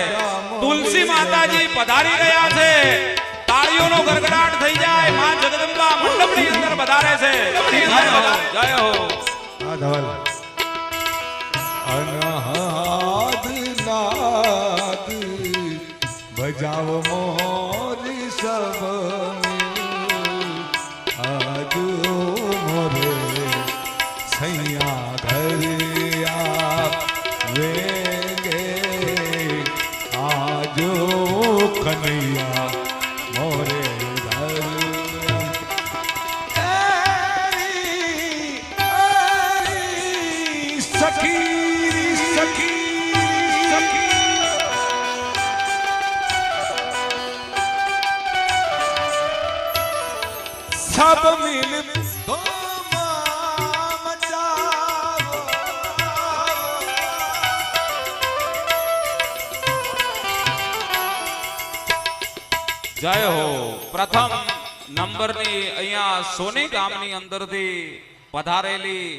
[SPEAKER 1] તુલસી માતાજી પધારી રહ્યા છે, તાળીઓનો ગડગડાટ થઈ જાય. માં જગદંબા મંડપની અંદર પધારે છે. જય હો, જય હો.
[SPEAKER 5] આ ધવલ અનહદ નાદ બજાવ મોરી સબ આજો મોરે સૈયા ઘરિયા વેગે આજો કનૈયા મોરે સખી સખી સખી સબ મિલ તો મચાવો.
[SPEAKER 1] જય હો. પ્રથમ નંબરની અહીંયા સોની ગામની અંદરથી પધારેલી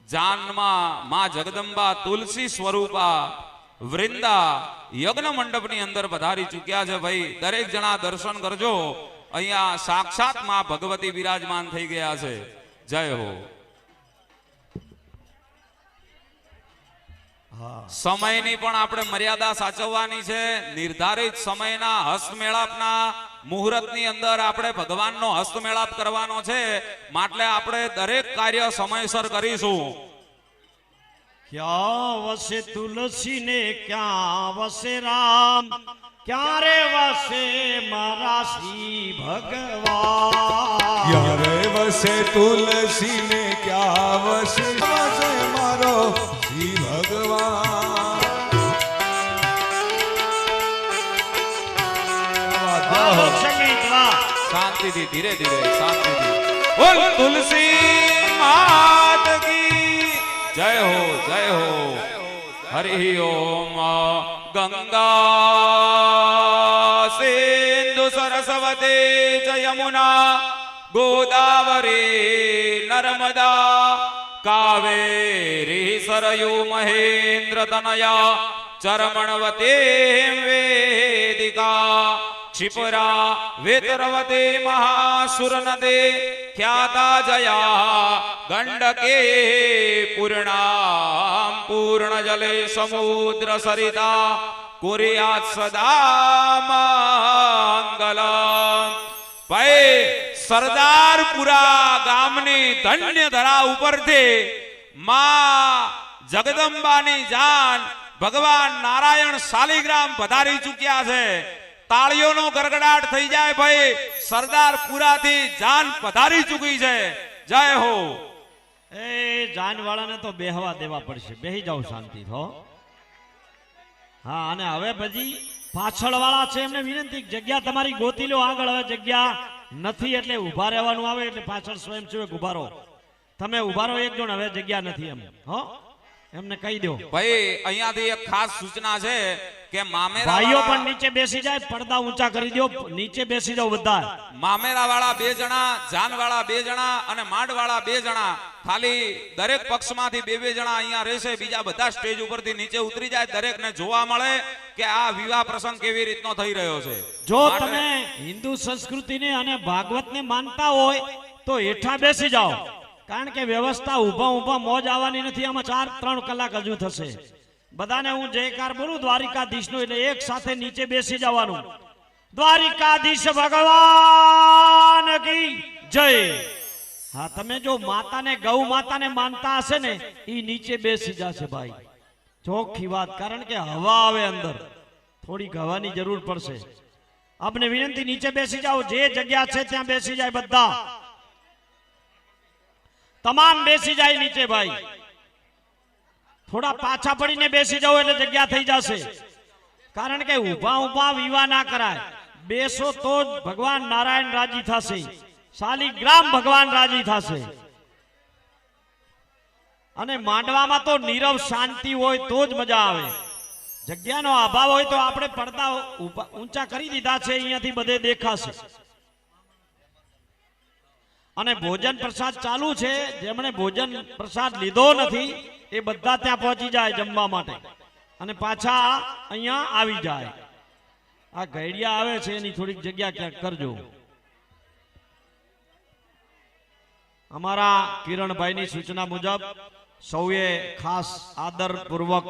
[SPEAKER 1] જાનમાં માં જગદંબા તુલસી સ્વરૂપા વૃંદા યજ્ઞ મંડપની અંદર પધારી ચૂક્યા છે. ભાઈ દરેક જણા દર્શન કરજો. અહીંયા સાક્ષાત માં ભગવતી બિરાજમાન થઈ ગયા છે. જય હો. સમયની પણ આપણે મર્યાદા સાચવવાની છે. નિર્ધારિત સમયના હસ્તમેળાપના મુહૂર્તની અંદર આપણે ભગવાનનો હસ્તમેળાપ કરવાનો છે. માટે આપણે દરેક કાર્ય સમયસર કરીશું.
[SPEAKER 4] ક્યાં વસે તુલસી ને ક્યાં વસે રામ, ક્યારે વસે મારા શ્રી ભગવાન.
[SPEAKER 5] ક્યારે વસે તુલસી ને ક્યાં વસે વસે મારો શ્રી ભગવાન.
[SPEAKER 4] વાહ, સંગીત વાહ.
[SPEAKER 1] શાંતિથી, ધીરે ધીરે, શાંતિથી. બોલ તુલસી માત કી જય હો, જય હો. હરિ ઓમ. ગંગા સિંધુ સરસ્વતી ચ યમુના ગોદાવરી નર્મદા કાવેરી સરયુ મહેન્દ્ર તનયા ચરમણવતી વેદિકા क्षिपरा वेतरवते महासुर नदे ख्याता जया गंडके पूर्णाम पूर्ण जले समुद्र सरिता कुर्यात् सदा मंगलम। भाई सरदारपुरा गामनी धन्य धरा उपरथी मां जगदंबानी जान भगवान नारायण शालिग्राम पधारी चुक्या छे। ताळीओनो गरगडाट थई जाए भाई सरदारपुरा थी जान पधारी चुकी छे। जय हो।
[SPEAKER 4] ए जान वाला ने तो बेहवा देवा पड़शे, बेही जाओ शांति थो। हाँ अने हवे પછી પાછળ વાળા છે એમને વિનંતી જગ્યા તમારી ગોતી લો આગળ। હવે જગ્યા નથી એટલે ઊભા રહેવાનું આવે એટલે પાછળ સ્વયંસેવક ઊભા રહો। તમે ઊભા રહો એક જણ, હવે જગ્યા નથી એમ હો એમને કહી દો।
[SPEAKER 1] ભાઈ અહીંયાથી એક ખાસ સૂચના છે કે મામેરા
[SPEAKER 4] ભાઈઓ પણ નીચે બેસી જાય, પડદા ઊંચા કરી દો, નીચે બેસી જાઓ બધા।
[SPEAKER 1] મામેરા વાળા 2 જણા, જાન વાળા 2 જણા અને માડ વાળા 2 જણા, ખાલી દરેક પક્ષમાંથી 2-2 જણા અહીંયા રહેશે। બીજા બધા સ્ટેજ ઉપરથી નીચે ઉતરી જાય, દરેકને જોવા મળે કે આ વિવાહ પ્રસંગ કેવી રીતનો થઈ રહ્યો છે।
[SPEAKER 4] જો તમે હિન્દુ સંસ્કૃતિને અને ભાગવતને માનતા હોય તો હેઠા બેસી જાઓ, કારણ કે વ્યવસ્થા ઊભા ઊભા મોજ આવવાની નથી। આમાં 4-3 કલાક હજુ થશે। બધાને હું જયકાર બોલું દ્વારિકાધીશનો એટલે એક સાથે નીચે બેસી જવાનું। દ્વારિકાધીશ ભગવાન કી જય। હા તમે જો માતાને ગૌ માતાને માનતા હશે ને એ નીચે બેસી જશે ભાઈ, ચોખ્ખી વાત, કારણ કે હવા આવે અંદર, થોડીક હવાની જરૂર પડશે। આપને વિનંતી નીચે બેસી જાઓ, જે જગ્યા છે ત્યાં બેસી જાય, બધા તમામ બેસી જાય નીચે भाई। થોડા પાછા પડીને બેસી જાઓ એટલે જગ્યા થઈ જશે. કારણ કે ઊભા ઊભા વિવાહ ના કરાય. બેસો તો જ ભગવાન નારાયણ રાજી થશે, શાલિગ્રામ ભગવાન રાજી થશે. અને માંડવામાં તો નીરવ શાંતિ હોય તો જ મજા આવે. જગ્યાનો અભાવ હોય તો આપણે પડદા ઊંચા કરી દીધા છે, અહીંયાથી બધે દેખાશે. અને ભોજન પ્રસાદ ચાલુ છે. જેમણે ભોજન પ્રસાદ લીધો નથી એ બધા ત્યાં પહોંચી જાય જમવા માટે અને પાછા અહીંયા આવી જાય. આ ગઈડિયા આવે છે એની થોડીક જગ્યા ક્યાંક કરજો. અમારા કિરણભાઈની સૂચના મુજબ સૌએ ખાસ આદરપૂર્વક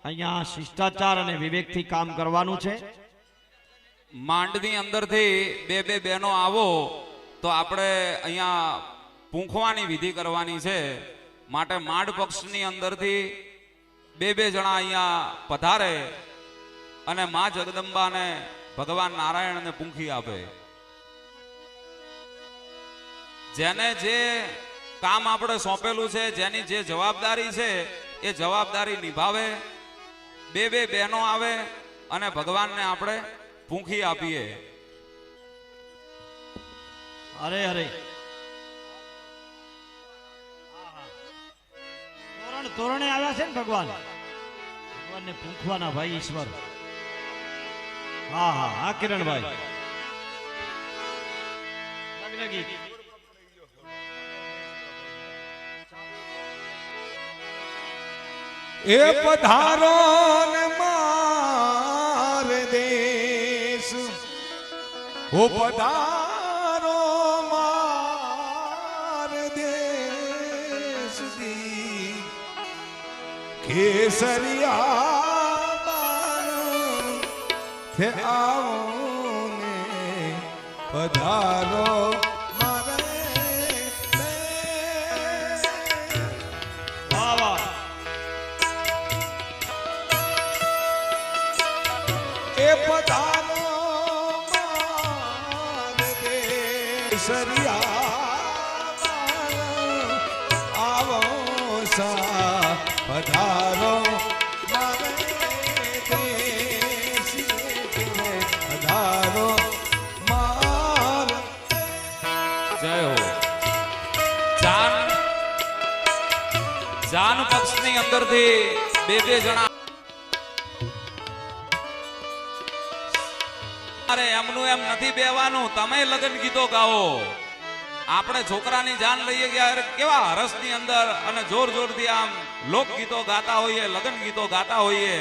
[SPEAKER 4] અહીંયા શિષ્ટાચાર અને વિવેકથી કામ કરવાનું છે.
[SPEAKER 1] માંડની અંદરથી બે બે બહેનો આવો તો આપણે અહીંયા પૂંખવાની વિધિ કરવાની છે. માટે માંડ પક્ષની અંદરથી બે બે જણા અહીંયા પધારે અને માં જગદંબાને ભગવાન નારાયણને પૂંખી આપે. જેને જે કામ આપણે સોંપેલું છે, જેની જે જવાબદારી છે એ જવાબદારી નિભાવે. બે બે બહેનો આવે અને ભગવાનને આપણે પૂંખી આપીએ.
[SPEAKER 4] અરે અરે તોરણે આવ્યા છે ને ભગવાન. ભગવાનને પૂંખવાના ભાઈ ઈશ્વર. હા હા હા કિરણભાઈ લગ્ન ગીત.
[SPEAKER 5] એ પધારો ને માર દેશ, ઓ પધારો માર દેશ દી કેસરિયા બાનો થે આવો ને પધારો મારે દેશ.
[SPEAKER 4] વાહ વાહ.
[SPEAKER 5] એ પધારો માર દેશરિયા આવો સા પધારો મારે દેશ પધારો માર.
[SPEAKER 1] જય હો. જાન પક્ષની અંદરથી બે બે જણા અરે એમનું એમ નથી બેવાનું. તમે લગ્ન ગીતો ગાઓ. આપણે છોકરાની જાન લઈએ ગયા કેવા હરસની અંદર અને જોર જોરથી આમ લોકગીતો ગાતા હોઈએ, લગ્ન ગીતો ગાતા હોઈએ,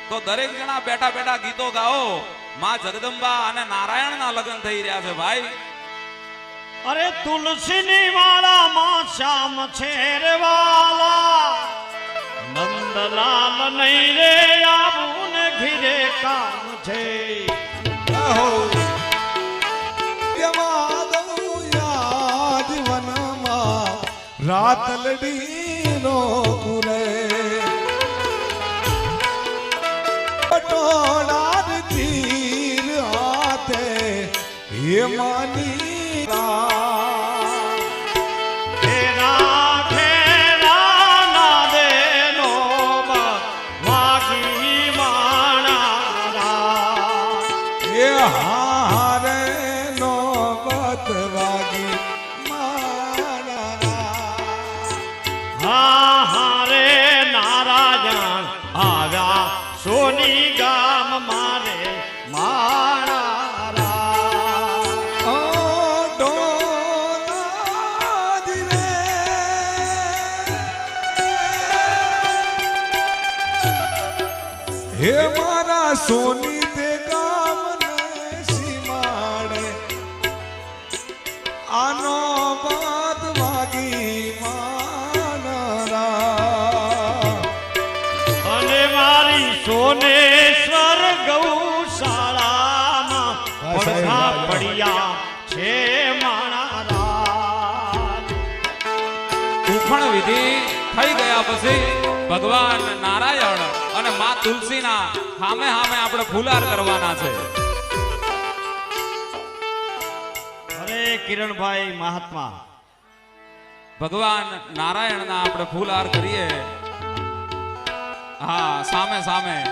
[SPEAKER 1] તો દરેક જણા બેઠા બેઠા ગીતો ગાઓ. માં જગદંબા અને નારાયણના લગ્ન થઈ રહ્યા છે ભાઈ.
[SPEAKER 4] અરે તુલસીની વાળામાં શ્યામ છે રે વાલા, નંદલાલ નહીં રે આવું ને ઘીરે કામ છે.
[SPEAKER 5] રાત લડીનો કુરે પટોળાર તીર હાથે એ માની
[SPEAKER 4] ખેરા ખેરા ના દેનો વાગી માણા
[SPEAKER 5] એ હારે નો બત વાગી
[SPEAKER 4] હારે નારાયણ આવ્યા સોની ગામ મારે મારા.
[SPEAKER 5] હે મારા સોની તે ગામ ને સીમાડે આનો બાદ વાગી
[SPEAKER 4] અને મારી સોનેશ્વર ગૌશાળામાં પડઘા પડ્યા છે માણા.
[SPEAKER 1] પૂંખણ વિધિ થઈ ગયા પછી ભગવાન નારાયણ અને માં તુલસીના સામે સામે આપણે ફુલાર કરવાના છે.
[SPEAKER 4] અરે કિરણભાઈ મહાત્મા,
[SPEAKER 1] ભગવાન નારાયણના આપણે ફૂલહાર કરીએ હા સામે સામે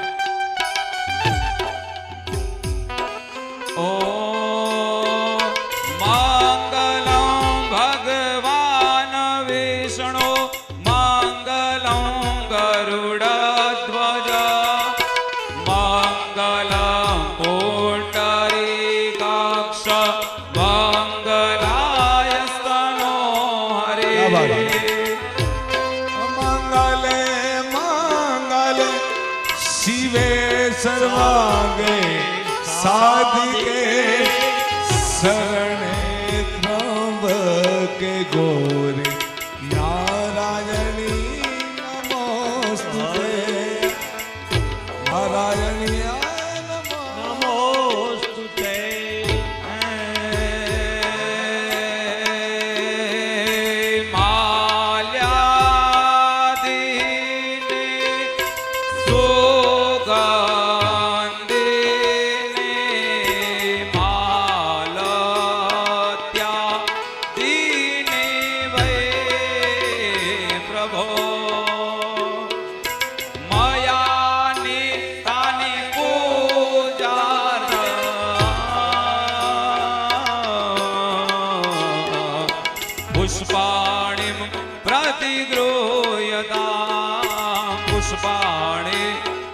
[SPEAKER 1] ઓ મંગલમ ભગવાન વિષ્ણુ મંગલમ ગરુડધ્વજ મંગલમ પુંડરીકાક્ષ મંગલાય સ્તનો હરે
[SPEAKER 5] મંગલે મંગલે શિવે સર્વાંગે સાધિકે શરણે ત્રંબકે ગૌરી નારાયણી નમોસ્તુતે નારાયણી
[SPEAKER 4] નમોસ્તુતે
[SPEAKER 1] પુષ્પાણિમ પ્રતિગૃહ્યતા પુષ્પાણિ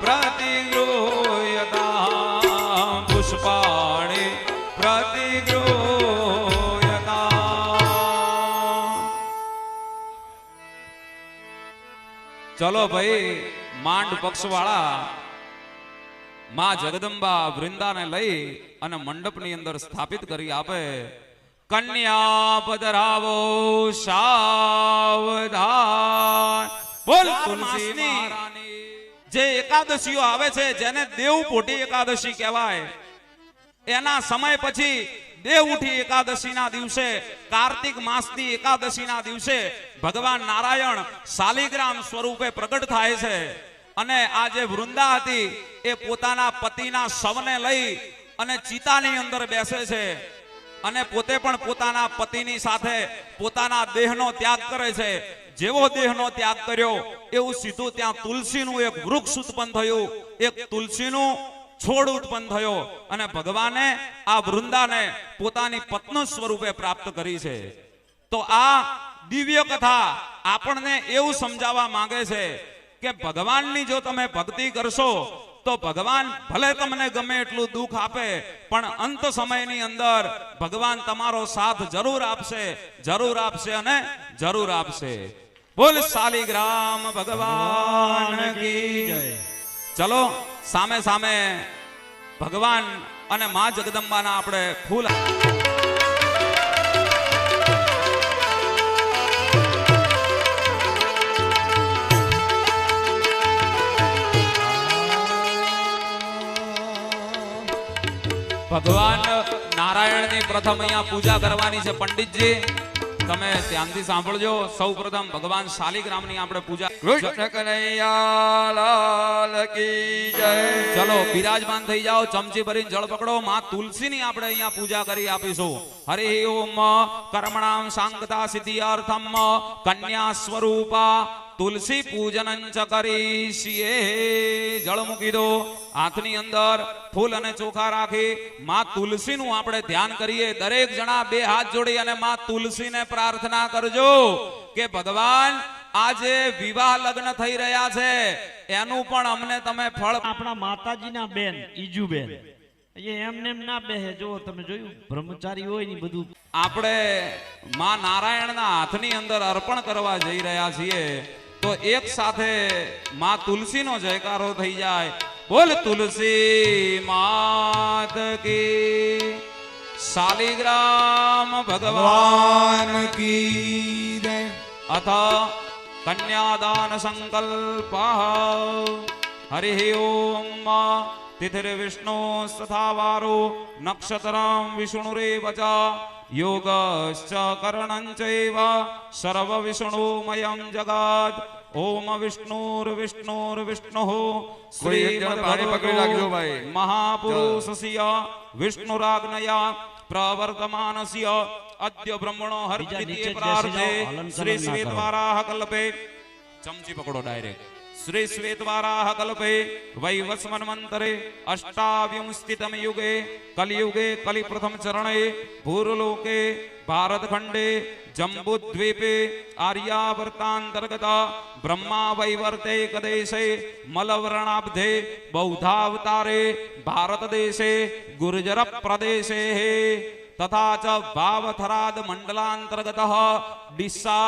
[SPEAKER 1] પ્રતિગૃહ્યતા પુષ્પાણિ પ્રતિગૃહ્યતા. ચલો ભાઈ માંડ પક્ષ વાળા માં જગદંબા વૃંદાને લઈ અને મંડપની અંદર સ્થાપિત કરી આપે. કન્યા પધરાવો સાવધાન. બોલ તુલસી મહારાણી. જે એકાદશીઓ આવે છે જેને દેવપોટી એકાદશી કહેવાય, એના સમય પછી દેવઉઠી એકાદશીના દિવસે કાર્તિક માસની એકાદશીના દિવસે ભગવાન નારાયણ શાલિગ્રામ સ્વરૂપે પ્રગટ થાય છે અને આ જે વૃંદા હતી એ પોતાના પતિના શવને લઈ અને ચિતાની અંદર બેસે છે અને પોતે પણ પોતાના પતિની સાથે પોતાના દેહનો ત્યાગ કરે છે. જેવો દેહનો ત્યાગ કર્યો એવું સીધું ત્યાં તુલસીનું એક વૃક્ષ ઉત્પન્ન થયું, એક તુલસીનું છોડ ઉત્પન્ન થયો અને ભગવાને આ વૃંદાને પોતાની પત્ની સ્વરૂપે પ્રાપ્ત કરી છે. તો આ દિવ્ય કથા આપણને એવું સમજાવવા માંગે છે કે ભગવાનની જો તમે ભક્તિ કરશો તો ભગવાન ભલે તમને ગમે એટલું દુઃખ આપે પણ અંત સમયની અંદર ભગવાન તમારો સાથ જરૂર આપશે, જરૂર આપશે અને જરૂર આપશે. બોલ શાલિગ્રામ ભગવાન કી જય. ચલો સામે સામે ભગવાન અને માં જગદંબાના આપણે ફૂલ ભગવાન નારાયણની પ્રથમ અહીંયા પૂજા કરવાની છે. પંડિતજી તમે ધ્યાનથી સાંભળજો. સૌ પ્રથમ ભગવાન શાલિગ્રામની આપણે પૂજા.
[SPEAKER 2] કૃષ્ણ કનૈયા લાલ કી જય.
[SPEAKER 1] ચલો બિરાજમાન થઈ જાઓ, ચમચી ભરીને જળ પકડો. માં તુલસીની આપણે અહીંયા પૂજા કરી આપીશું. હરિ ઓમ કર્મણામ સાંગતા સિદ્ધિયાર્થમ કન્યા સ્વરૂપા તુલસી પૂજન ચ કરીશીએ. જળ મૂકી દો. હાથની અંદર ફૂલ અને ચોખા રાખી માં તુલસીનું આપણે ધ્યાન કરીએ. દરેક જણા બે હાથ જોડી અને માં તુલસીને પ્રાર્થના કરજો કે ભગવાન આજે વિવાહ લગ્ન થઈ રહ્યા છે એનું પણ અમને તમે ફળ.
[SPEAKER 4] આપણા માતાજીના બેન ઈજુબેન એમને એમ ના બેહે. જો તમે જોયું બ્રહ્મચારી હોય ને બધું
[SPEAKER 1] આપણે માં નારાયણના હાથની અંદર અર્પણ કરવા જઈ રહ્યા છીએ તો એક સાથે માં તુલસીનો જયકારો થઈ જાય. બોલ તુલસી માત કી. શાલિગ્રામ ભગવાન
[SPEAKER 5] કી જય.
[SPEAKER 1] અથ કન્યાદાન સંકલ્પ. હરિ ઓમ તિથિર વિષ્ણુ તથા વારો નક્ષત્રમ વિષ્ણુરેવ ચ યોગશ્ચ કર્ણંચૈવ સર્વ વિષ્ણુમયં જગત. ઓમ વિષ્ણુર્વિષ્ણુર્વિષ્ણુઃ
[SPEAKER 2] કોઈ એક જણ પાણી પકડી રાખજો ભાઈ.
[SPEAKER 1] મહાપુરુષસ્ય વિષ્ણુરાજ્ઞયા પ્રવર્તમાનસ્ય અદ્ય બ્રહ્મણો હરિદ્વિતીય પ્રાર્થે શ્રી શ્વેતવારાહ કલ્પે. ચમચી પકડો ડાયરેક્ટ. श्री श्वेतवाराह कल्पे वैवस्वन्मन्त्रे अष्टाविंशतितमे युगे कलियुगे कलि प्रथम चरणे भूर्लोके भारतखंडे जम्बूद्वीपे आर्यावर्तांतर्गत ब्रह्मा वैवर्तेक देशे मलवर्णाब्धे बौद्धावतारे भारतदेशे गुर्जर प्रदेशे तथा च भावथराद मंडलांतर्गतः डिस्सा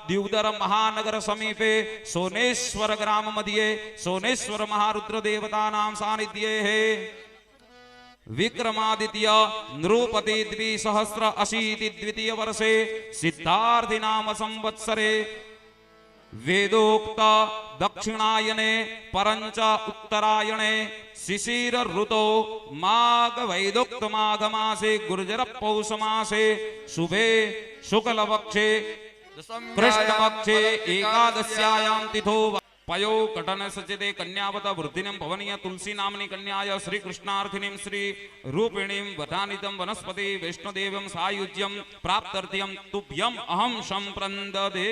[SPEAKER 1] द्युदर महानगर समीपे सोनेश्वर ग्राम मध्ये सोनेश्वर महारुद्र देवतानां सानिध्ये विक्रमादित्य नृपति द्विसहस्र 80 द्वितीय वर्षे सिद्धार्थी नाम संवत्सरे वेदोक्त दक्षिणायने परंच उत्तरायणे शिशिर ऋतो माघ वैदोक्त माघ मासे गुर्जर पौष मासे शुभे शुक्ल पक्षे कृष्ण पक्षे एकादश्यायां तिथो पयो कटन सचेते कन्यावत वृद्धिनं भवनीय तुलसी नामनी कन्याय श्री कृष्णार्थिनीं श्री रूपिणीं वधानितं वनस्पति वैष्णोदेवं सायुज्यं प्राप्त्यर्थं तुभ्यं अहं संप्रन्ददे।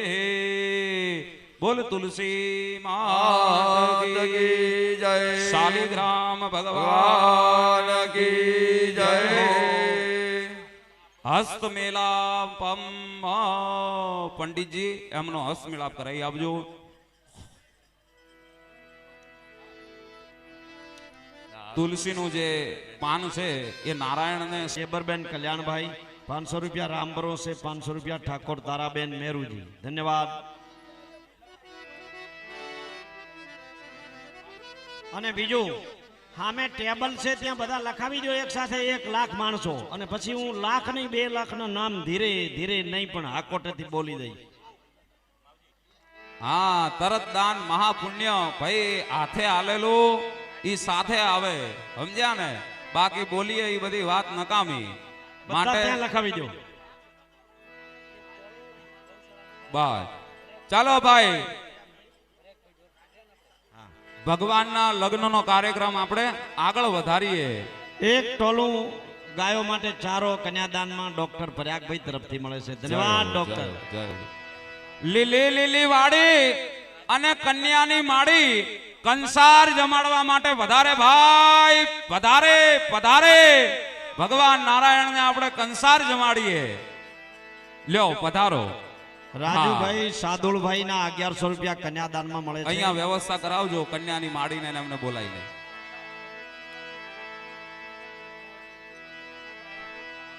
[SPEAKER 1] बोल तुलसी मात की
[SPEAKER 2] जय,
[SPEAKER 1] शालिग्राम भगवान की जय। हस्त मेलापम पंडित जी एमनो हस्त मेलाप कराई आपजो। तुलसी नु जे पान छे ये नारायण ने
[SPEAKER 4] सेबरबेन कल्याण भाई 500 रुपया रामबरो से 500 रुपया ठाकुर ताराबेन मेरू जी धन्यवाद। અને બીજું સામે ટેબલ છે ત્યાં બધા લખાવી દો એક સાથે 1 લાખ માણસો અને પછી હું લાખ નહીં 2 લાખના નામ ધીરે ધીરે નહીં પણ હાકોટેથી બોલી દઈ।
[SPEAKER 1] हाँ तरत दान महापुण्य भाई हाथे आलेलू ई साथे आवे समझ्या ने बाकी बोलिए ई बधी बात नकामी
[SPEAKER 4] બધા ત્યાં લખાવી દો।
[SPEAKER 1] बस चलो भाई भगवान ना लग्न नो कार्यक्रम आपणे आगळ वधारीए।
[SPEAKER 4] એક ટોલું ગાયો માટે ચારો કન્યાદાનમાં ડોક્ટર પ્રયાગભાઈ તરફથી મળે છે ધન્યવાદ ડોક્ટર।
[SPEAKER 1] લીલી લીલી વાડી અને કન્યાની માડી કંસાર જમાડવા માટે વધારે ભાઈ વધારે પધારે। ભગવાન નારાયણ ને આપણે કંસાર જમાડીએ લ્યો પધારો।
[SPEAKER 4] રાજુભાઈ સાદુલભાઈ ના 1100 રૂપિયા કન્યાદાનમાં મળે છે।
[SPEAKER 1] અહીંયા વ્યવસ્થા કરાવજો કન્યાની માડીને એમને બોલાવીને।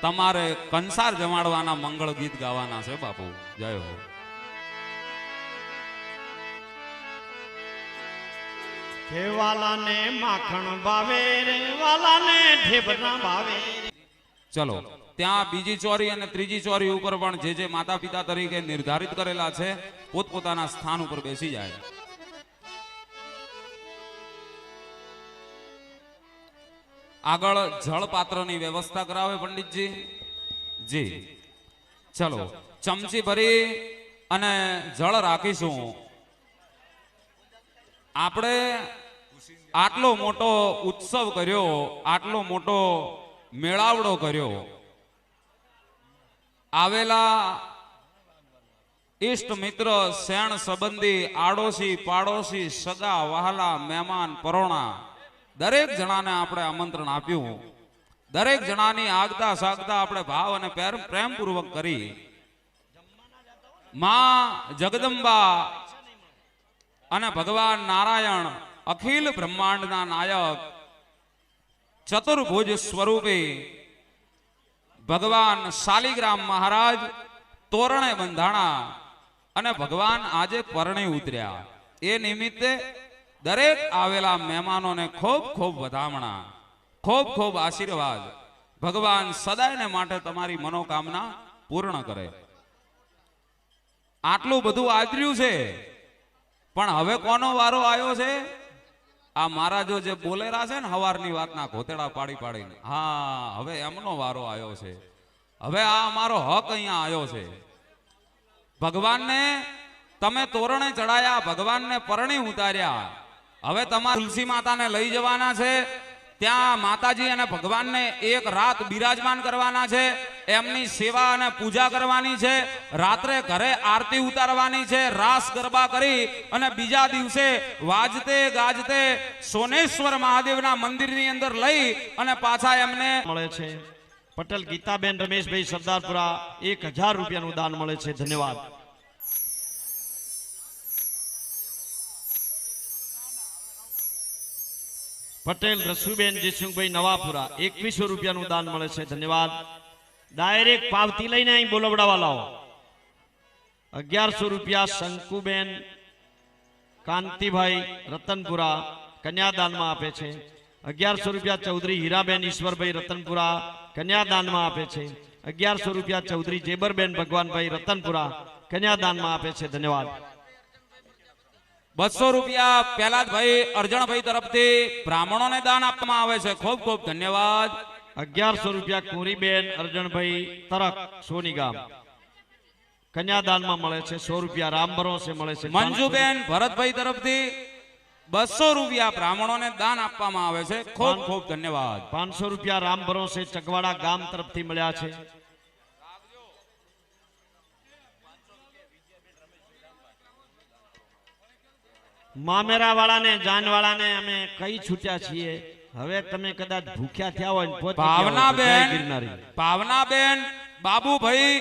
[SPEAKER 1] તમારે કંસાર જમાડવાના મંગળ ગીત ગાવાના છે બાપુ જય હો।
[SPEAKER 4] કે વાલાને માખણ ભાવે રે વાલાને ઢેબના ભાવે।
[SPEAKER 1] ચલો ત્યાં બીજી ચોરી અને ત્રીજી ચોરી ઉપર પણ જે માતા પિતા તરીકે નિર્ધારિત કરેલા છે પોતપોતાના સ્થાન ઉપર બેસી જાય। આગળ જળ પાત્રની વ્યવસ્થા કરાવે પંડિતજી જી। ચલો ચમચી ભરી અને જળ રાખીશું। આપણે આટલો મોટો ઉત્સવ કર્યો આટલો મોટો મેળાવડો કર્યો आवेला इष्ट मित्र सेण संबंधी आड़ोशी पाड़ोशी सगा वहाला मेहमान परोणा दरेक जणाने आपणे आमंत्रण आप्युं। दरेक जणानी आगता सागता आपणे भाव अने प्रेम पूर्वक करी। मां जगदंबा अने भगवान नारायण अखिल ब्रह्मांडना नायक चतुर्भुज स्वरूपे भगवान शालिग्राम महाराज तोरणे बंधाणा अने भगवान आजे परणे उतर्या। ए निमित्ते दरेक आवेला मेहमानों ने खूब खूब वधामणा खूब खूब आशीर्वाद। भगवान सदाय ने माटे तमारी मनोकामना पूर्ण करे। आटलू बधु आदर्यु छे पण हवे कोनो वारो आयो छे? आ महाराजो जे बोलेरा छे ने हवारनी वातना घोतेड़ा पाड़ी पाड़ीने हाँ हवे एमनो वारो आयो छे। हवे आ अमारो हक अहींया आयो छे। भगवान ने तमे तोरणे चढ़ाया भगवान ने परणी उतार्या। हवे तमारे तुलसी माता ने लई जवाना छे। त्यां माताजी अने भगवान ने एक रात बिराजमान करवाना छे। એમની સેવા અને પૂજા કરવાની છે, રાત્રે ઘરે આરતી ઉતારવાની છે, રાસ ગરબા કરી અને બીજા દિવસે વાજતે ગાજતે સોનેશ્વર મહાદેવના મંદિરની અંદર લઈ અને પાછા એમને
[SPEAKER 4] મળે છે. પટેલ ગીતાબેન રમેશભાઈ સરદારપુરા 1000 રૂપિયાનું દાન મળે છે. ધન્યવાદ. પટેલ રસુબેન જયસિંહભાઈ નવાપુરા 2100 રૂપિયાનું દાન મળે છે. ધન્યવાદ. ડાયરેક્ટ પાવતી લઈને અહીં બોલવડાવા લાવો. 1100 રૂપિયા શંકુબેન કાંતિભાઈ રતનપુરા કન્યાદાનમાં આપે છે. 1100 રૂપિયા ચૌધરી હીરાબેન ઈશ્વરભાઈ રતનપુરા કન્યાદાનમાં આપે છે. 1100 રૂપિયા ચૌધરી જેબરબેન ભગવાનભાઈ રતનપુરા કન્યાદાનમાં આપે છે. ધન્યવાદ.
[SPEAKER 1] 200 રૂપિયા પહેલાદભાઈ અરજણભાઈ તરફથી બ્રાહ્મણોને દાન આપવામાં આવે છે. ખૂબ ખૂબ ધન્યવાદ.
[SPEAKER 4] 1100 રૂપિયા કુરીબેન અરજણભાઈ તરક સોની ગામ કન્યાદાનમાં મળે છે. 100 રૂપિયા રામ ભરોસે મળે છે.
[SPEAKER 1] મંજુબેન ભરતભાઈ તરફથી 200 રૂપિયા બ્રાહ્મણોને દાન આપવામાં આવે છે. ખૂબ ખૂબ ધન્યવાદ.
[SPEAKER 4] 500 રૂપિયા રામ ભરોસે ચકવાડા ગામ તરફથી મળ્યા છે. મામેરા વાળાને જાન વાળાને અમે કઈ છૂટ્યા છીએ. હવે તમે કદાચ ભૂખ્યા થયા હોય ને પહોંચી ગયા હોય તો જય
[SPEAKER 1] ભાવનાબેન
[SPEAKER 4] ગિરનારી.
[SPEAKER 1] ભાવનાબેન બાબુભાઈ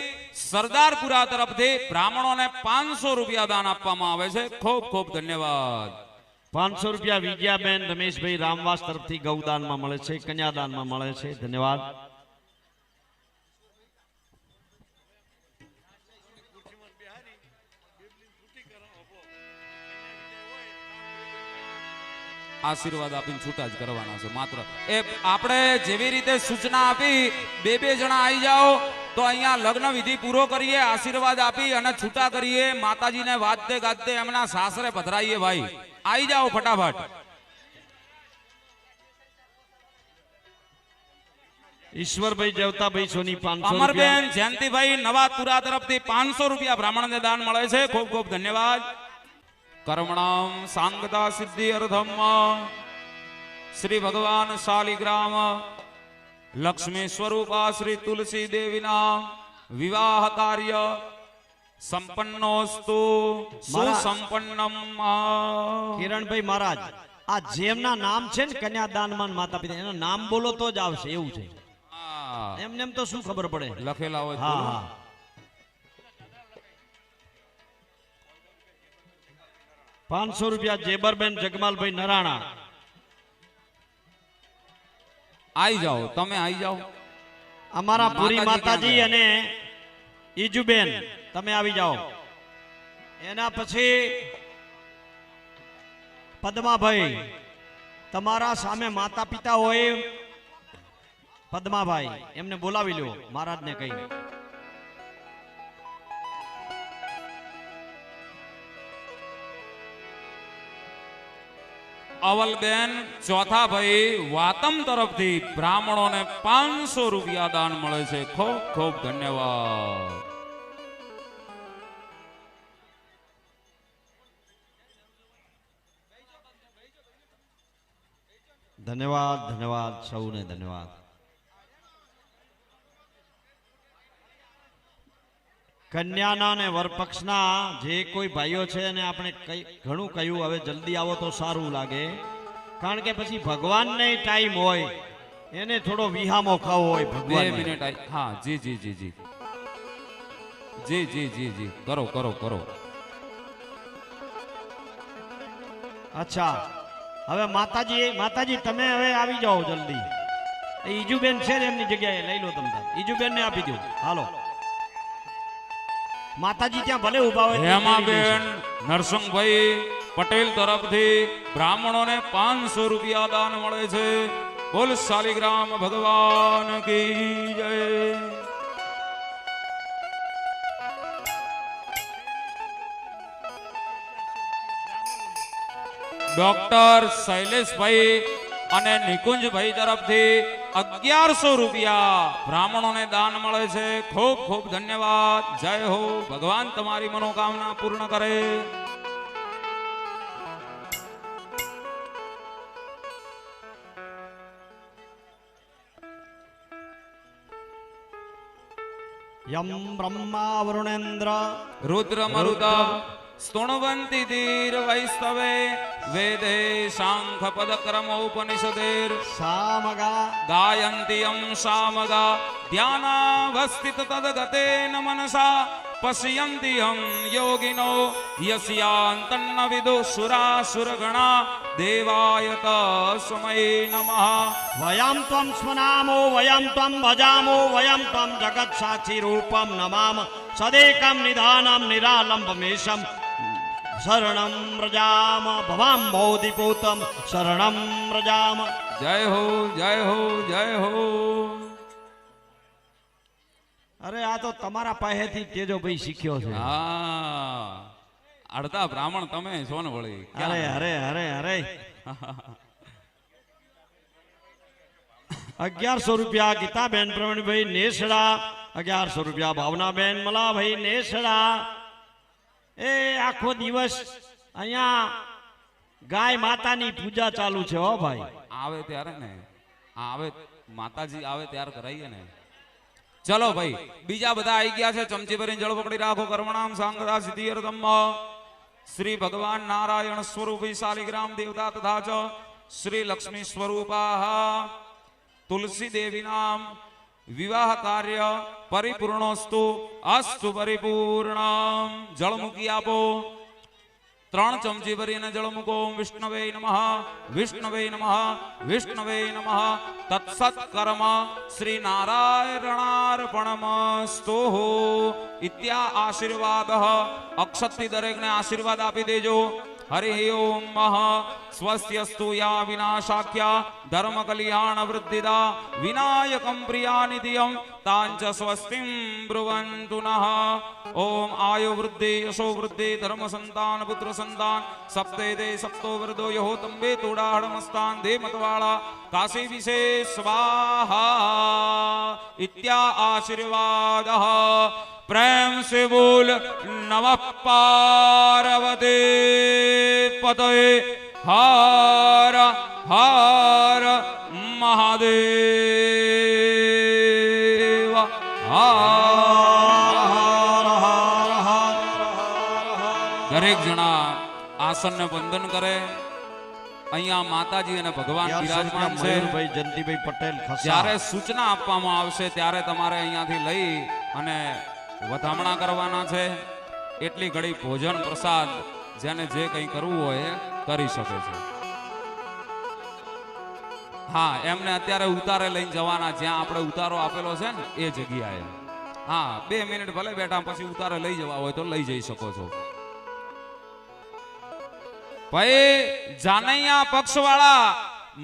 [SPEAKER 1] સરદારપુરા તરફથી બ્રાહ્મણોને 500 રૂપિયા દાન આપવામાં આવે છે. ખૂબ ખૂબ ધન્યવાદ.
[SPEAKER 4] 500 રૂપિયા વિજયાબેન રમેશભાઈ રામવાસ તરફથી ગૌદાનમાં મળે છે. કન્યાદાનમાં મળે છે. ધન્યવાદ.
[SPEAKER 1] આશીર્વાદ આપીને છૂટા જ કરવાના છે. માત્ર એ આપણે જેવી રીતે સૂચના આપી બે જણા આવી જાઓ તો અહીંયા લગ્ન વિધિ પૂરો કરીએ, આશીર્વાદ આપી અને છૂટા કરીએ. માતાજીને વાજતે ગાજતે એમના સાસરે પધરાઈએ. ભાઈ આવી જાઓ ફટાફટ.
[SPEAKER 4] ઈશ્વરભાઈ જવતાભાઈ સોની 500
[SPEAKER 1] અમરબેન
[SPEAKER 4] રૂપિયા.
[SPEAKER 1] જયંતિભાઈ નવાપુરા તરફથી 500 રૂપિયા બ્રાહ્મણને દાન મળે છે. ખૂબ ખૂબ ધન્યવાદ. કર્મણામ સાંગતા સિદ્ધિ અર્થમ શ્રી ભગવાન શાલિગ્રામ લક્ષ્મી સ્વરૂપા શ્રી તુલસી દેવીના વિવાહ કાર્ય સંપન્નોસ્તુ સુસંપન્નમ.
[SPEAKER 4] કિરણભાઈ મહારાજ, આ જેમના નામ છે ને કન્યાદાનમાં ને માતા પિતા એનું નામ બોલો તો જ આવશે એવું છે. એમને એમ તો શું ખબર પડે.
[SPEAKER 1] લખેલા હોય
[SPEAKER 4] હા
[SPEAKER 1] બોલો.
[SPEAKER 4] હા. 500 રૂપિયા જેબરબેન જગમાલભાઈ નરાણા.
[SPEAKER 1] આઈ જાઓ, તમે આઈ જાઓ.
[SPEAKER 4] અમારા પુરી
[SPEAKER 1] માતાજી
[SPEAKER 4] માતાજી અને ઈજુબેન તમે આવી જાઓ. એના પછી પદ્માભાઈ, તમારા સામે માતા પિતા હોય પદ્માભાઈ, એમને બોલાવી લ્યો મહારાજને કહીને.
[SPEAKER 1] અવલબેન ચોથા ભાઈ વાતમ તરફથી બ્રાહ્મણોને 500 રૂપિયા દાન મળે છે. ખૂબ ખૂબ ધન્યવાદ.
[SPEAKER 4] ધન્યવાદ ધન્યવાદ સૌને ધન્યવાદ. કન્યાના અને વરપક્ષના જે કોઈ ભાઈઓ છે એને આપણે ઘણું કહ્યું, હવે જલ્દી આવો તો સારું લાગે. કારણ કે પછી ભગવાનને ટાઈમ હોય, એને થોડો વિહામો ખાવો હોય
[SPEAKER 1] 2
[SPEAKER 4] ભગવાન.
[SPEAKER 1] મિનિટ હા જી જી જી જી જી જી જી જી કરો કરો કરો.
[SPEAKER 4] અચ્છા, હવે માતાજી તમે હવે આવી જાઓ જલ્દી. ઈજુબેન છે ને એમની જગ્યાએ લઈ લો તમે. ઈજુબેન ને આપી દો. હાલો માતાજી ત્યાં ભલે ઉભા હોય.
[SPEAKER 1] હેમાબેન નરસિંહભાઈ પટેલ તરફથી બ્રાહ્મણોને 500 રૂપિયા દાન મળે છે. બોલ શાલિગ્રામ ભગવાન કી જય. ડોક્ટર શૈલેષભાઈ અને નિકુંજભાઈ તરફથી 1100 રૂપિયા બ્રાહ્મણોને દાન મળે છે. ખૂબ ખૂબ ધન્યવાદ. જય હો. ભગવાન તમારી મનોકામના પૂર્ણ કરે.
[SPEAKER 4] યમ બ્રહ્મા વરુણેન્દ્ર
[SPEAKER 1] રુદ્ર મરુત स्तुण्वन्ति धीर वैस्तवे वेदे शांख पद क्रम उपनिषदेर
[SPEAKER 4] સામગા
[SPEAKER 1] गायन्ति यं सामगा ध्यानावस्थित तद्गतेन मनसा पश्यन्ति यं योगिनो यस्यान्तन्न विदुषुरासुरगणा देवाय तस्मै नमः
[SPEAKER 4] વયમ ત્વમ સ્મનામો વયમ ત્વમ ભજામો વયમ ત્વમ જગત સાક્ષી રૂપમ નમામ સદેકમ નિધાનમ નિરાલંબમેશમ શરણમ રજામ ભવામ બોધિપૂતમ શરણમ રજામ.
[SPEAKER 1] जय हो जय हो जय हो.
[SPEAKER 4] અરે આ તો તમારા પાસેથી તેજોભાઈ શીખ્યો છે.
[SPEAKER 1] હા અડધા બ્રાહ્મણ તમે છો ને વળી.
[SPEAKER 4] અરે અરે અરે અરે 1100 રૂપિયા ગીતાબેન પ્રવીણભાઈ નેસડા, 1100 રૂપિયા ભાવનાબેન મલાભાઈ નેસડા. એ આખો દિવસ અહીંયા ગાય માતાની પૂજા ચાલુ છે હો ભાઈ.
[SPEAKER 1] આવે ત્યારે ને આવે માતાજી આવે ત્યારે કરાઈએ ને. ચલો ભાઈ બીજા બધા આવી ગયા છે. ચમચી ભરીને જળ પકડી રાખો. કર્મણામ સાંગરા સિદ્ધિર્થમ શ્રી ભગવાન નારાયણ સ્વરૂપી શાલિગ્રામ દેવતા તથા ચ શ્રી લક્ષ્મી સ્વરૂપા તુલસી દેવી નામ વિવાહ કાર્ય પરિપૂર્ણોસ્તુ અસ્તુ પરિપૂર્ણમ. જળ મૂકી આપો. 3 ચમચી ભરીને જળ મૂકો. વિષ્ણવે નમઃ વિષ્ણવે નમઃ વિષ્ણવે નમઃ. તત્સત કર્મ શ્રી નારાયણાર્પણમસ્તુ ઇત્યા આશીર્વાદ. અક્ષતથી દરેકને આશીર્વાદ આપી દેજો. હરિ ઓમ સ્વસ્યસ્તુ યા વિનાશાખ્યા ધર્મ કલ્યાણ વૃદ્ધિદા વિનાયકમ પ્રિયાનિધિયમ તાંચ સ્વસ્તિમ બ્રુવન્તુ નઃ. ઓમ આયુ વૃદ્ધિ યશો વૃદ્ધિ ધર્મ સંતાન પુત્ર સંતાન સપ્તે દે સપ્તો વરદો યહો તંબે તોડાહળમસ્તાન દે મતવાળા કાશી વિશેષ સ્વાહા ઇત્યા આશીર્વાદ. प्रेम से बोल नमः पार्वती पतये हर हर महादेव. દરેક જણા આસનને વંદન કરે. અહીંયા માતાજી અને ભગવાન બિરાજમાન છે.
[SPEAKER 4] મયુરભાઈ જયંતિભાઈ પટેલ ખસા.
[SPEAKER 1] જ્યારે સૂચના આપવામાં આવશે ત્યારે તમારે અહીંયાથી લઈ અને વધામણા કરવાના છે. એટલી ઘડી ભોજન પ્રસાદ જેને જે કંઈ કરવું હોય એ કરી શકે છે. હા એમને અત્યારે ઉતારે લઈને જવાના જ્યાં આપણે ઉતારો આપેલો છે ને એ જગ્યાએ. હા 2 મિનિટ ભલે બેઠા પછી ઉતારે લઈ જવા હોય તો લઈ જઈ શકો છો. ભાઈ જાનૈયા પક્ષવાળા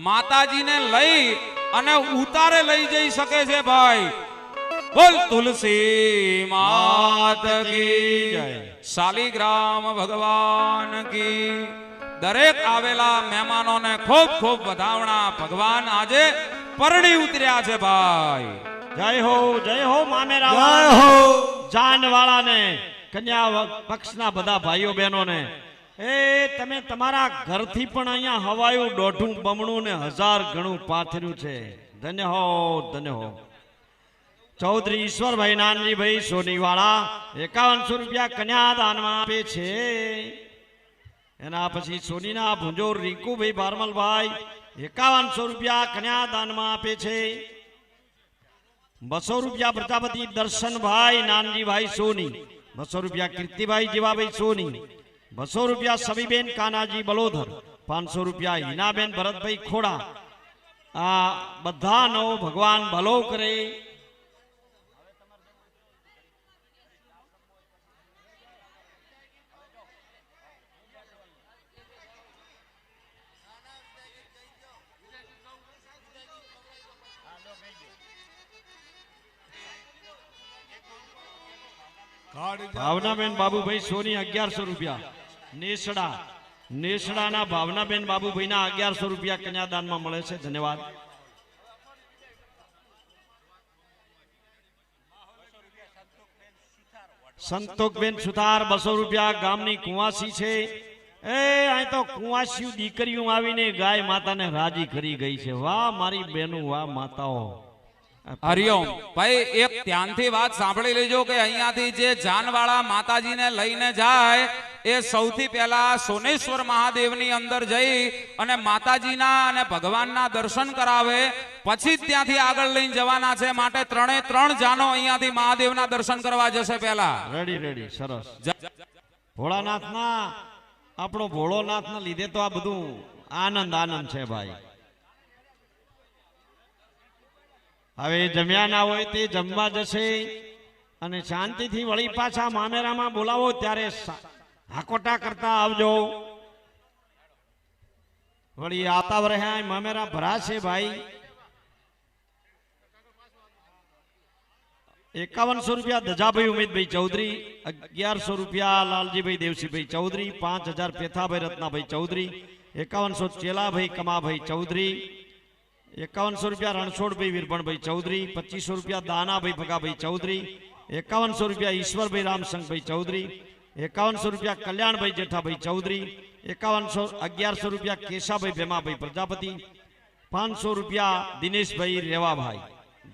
[SPEAKER 1] માતાજીને લઈ અને ઉતારે લઈ જઈ શકે છે. ભાઈ બોલ તુલસી માત કી જય. શાલિગ્રામ ભગવાન કી. દરેક આવેલા મહેમાનોને ખૂબ ખૂબ વધાવણા. ભગવાન આજે પરણી ઉતર્યા છે ભાઈ.
[SPEAKER 4] જય હો મામેરા
[SPEAKER 5] જય હો.
[SPEAKER 4] જાનવાળાને કન્યા પક્ષના બધા ભાઈઓ બહેનોને એ તમે તમારા ઘરથી પણ અહીંયા હવાયું દોઢું બમણું ને 1000 ગણું પાથર્યું છે. ધન્ય હો ધન્ય હો. ચૌધરી ઈશ્વરભાઈ નાનજીભાઈ સોનીવાળા 5100 રૂપિયા કન્યાદાનમાં આપે છે. એના પછી સોનીના ભુંજોર રીંકુભાઈ બારમલભાઈ 5100 રૂપિયા કન્યાદાનમાં આપે છે. 200 રૂપિયા પ્રજાપતિ દર્શનભાઈ નાનજીભાઈ સોની. 200 રૂપિયા કીર્તિભાઈ જીવાભાઈ સોની. 200 રૂપિયા સબીબેન કાનાજી બલોધર. 500 રૂપિયા હિનાબેન ભરતભાઈ ખોડા. આ બધાનો ભગવાન ભલો કરે. ભાવનાબેન બાબુભાઈ સોની 1100 રૂપિયા. નેસડાના ભાવનાબેન બાબુભાઈના 1100 રૂપિયા કન્યાદાનમાં મળે છે. ધન્યવાદ. સંતોકબેન સુથાર 200 રૂપિયા ગામની કુંવાસી છે. એ અહીં તો કુંવાસીઓ દીકરીઓ આવીને ગાય માતાને રાજી કરી ગઈ છે. વાહ મારી બહેનો વાહ માતાઓ.
[SPEAKER 1] હરિઓમ ભાઈ એક ધ્યાનથી વાત સાંભળી લેજો કે અહીંયાથી જે જાનવાળા માતાજીને લઈને જાય એ સૌથી પહેલા સોનેશ્વર મહાદેવની અંદર જઈ અને માતાજીના અને ભગવાનના દર્શન કરાવે, પછી જ ત્યાંથી આગળ લઈને જવાના છે. માટે 3 જાનો અહીંયાથી મહાદેવના દર્શન કરવા જશે. પહેલા
[SPEAKER 4] રેડી રેડી, સરસ. ભોળાનાથના, આપણો ભોળોનાથના લીધે તો આ બધું આનંદ આનંદ છે ભાઈ. હવે જમ્યા ના હોય તે જમવા જશે અને શાંતિથી વળી પાછા મામેરામાં બોલાવો ત્યારે હાકોટા કરતા આવજો. વળી આવતા રહ્યા મામેરા ભરાશે ભાઈ. 5100 રૂપિયા દજાભાઈ ઉમેદભાઈ ચૌધરી, 1100 રૂપિયા લાલજીભાઈ દેવસીભાઈ ચૌધરી, 5000 પેથાભાઈ રત્નાભાઈ ચૌધરી, 5100 ચેલાભાઈ કમાભાઈ ચૌધરી, 5100 રૂપિયા રણછોડભાઈ વીરભણભાઈ ચૌધરી, 2500 રૂપિયા દાનાભાઈ ભગાભાઈ ચૌધરી, 5100 રૂપિયા ઈશ્વરભાઈ રામસંગભાઈ ચૌધરી, 5100 રૂપિયા કલ્યાણભાઈ જેઠાભાઈ ચૌધરી, 1100 રૂપિયા કેશાભાઈ ભેમાભાઈ પ્રજાપતિ, 500 રૂપિયા દિનેશભાઈ રેવાભાઈ.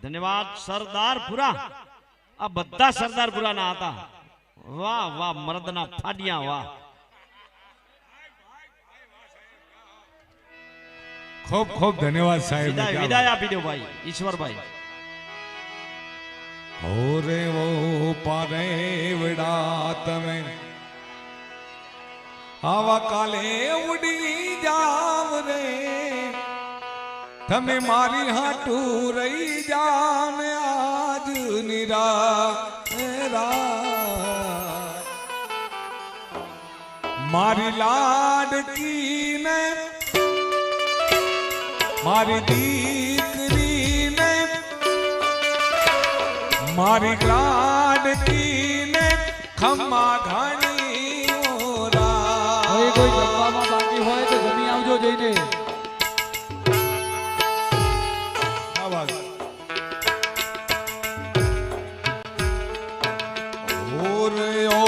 [SPEAKER 4] ધન્યવાદ. સરદારપુરા, આ બધા સરદારપુરાના હતા. વાહ વાહ, મર્દના ફાડિયા, વાહ.
[SPEAKER 5] ખૂબ ખૂબ ધન્યવાદ સાહેબ.
[SPEAKER 4] વિદાય આપી દો ભાઈ ઈશ્વરભાઈ.
[SPEAKER 5] ઓરે વો પારેવડા તમે આવા કાલે ઉડી જાવ રે, તમે મારી હાટું રહી જાવ ને આજ નિરા મારી લાડકી ને મારી દીકરીને મારી લાડકી ને ખમ્મા ઘણી ઓરા.
[SPEAKER 3] કોઈ જમવામાં બાકી હોય તો જમી આવજો જઈને.
[SPEAKER 5] ઓરે ઓ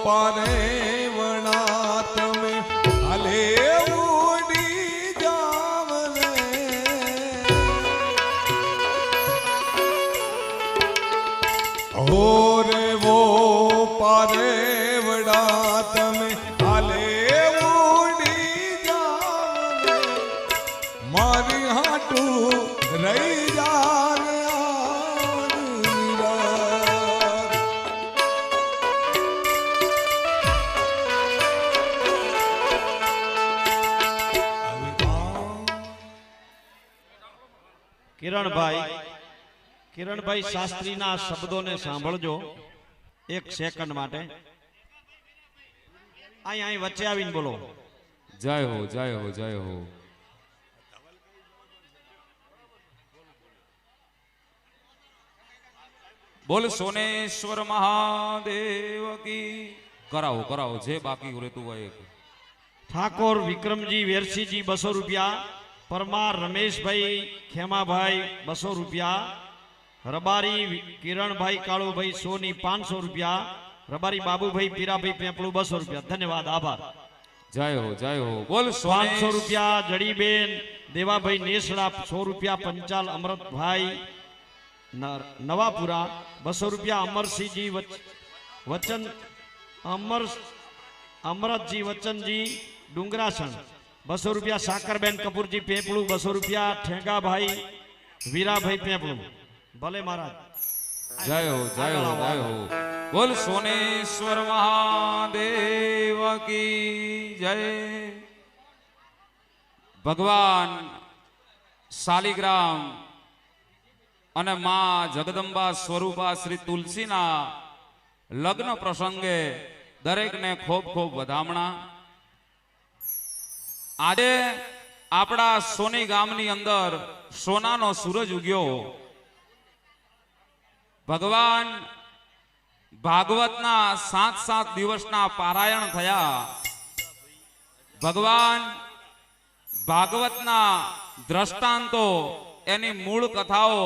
[SPEAKER 5] પારેવણા તમે હાલે ઓરે વો પારેવડા તમે હાલે ઉડી જાવ મારી હાટું રહી જાવ.
[SPEAKER 4] કિરણભાઈ શાસ્ત્રીના શબ્દોને સાંભળજો 1 સેકન્ડ માટે. અહીં વચ્ચે આવીને બોલો.
[SPEAKER 1] જય હો, જય હો, જય હો. બોલ સોનેશ્વર મહાદેવ કી. કરાવો કરાવો જે બાકી રહેતું હોય.
[SPEAKER 4] ઠાકોર વિક્રમજી વેરસીજી 200 રૂપિયા, પરમાર રમેશભાઈ ખેમાભાઈ 200 રૂપિયા, રબારી કિરણભાઈ કાળુભાઈ સોની 500 રૂપિયા, રબારી બાબુભાઈ પીરાભાઈ પેપળું 200 રૂપિયા. ધન્યવાદ, આભાર.
[SPEAKER 1] જય હો, જય હો. બોલ
[SPEAKER 4] 500 રૂપિયા જડીબેન દેવાભાઈ નેસડા, 100 રૂપિયા પંચાલ અમૃતભાઈ નવાપુરા, 200 રૂપિયા અમરસિંહજી વચન અમરતજી વચનજી ડુંગરાસણ, 200 રૂપિયા સાકરબેન કપૂરજી પેપળું, 200 રૂપિયા ઠેંગાભાઈ વીરાભાઈ પેપળું. ભલે મહારાજ.
[SPEAKER 1] જય હો, જય હો, જય હો. બોલ સોનેશ્વર મહાદેવ કી જય. ભગવાન શાલિગ્રામ અને માં જગદંબા સ્વરૂપા શ્રી તુલસીના લગ્ન પ્રસંગે દરેકને ખૂબ ખૂબ વધામણા. આજે આપણા સોની ગામની અંદર સોનાનો સૂરજ ઉગ્યો. ભગવાન ભાગવતના 7 દિવસના પારાયણ થયા. ભગવાન ભાગવતના દ્રષ્ટાંતો, એની મૂળ કથાઓ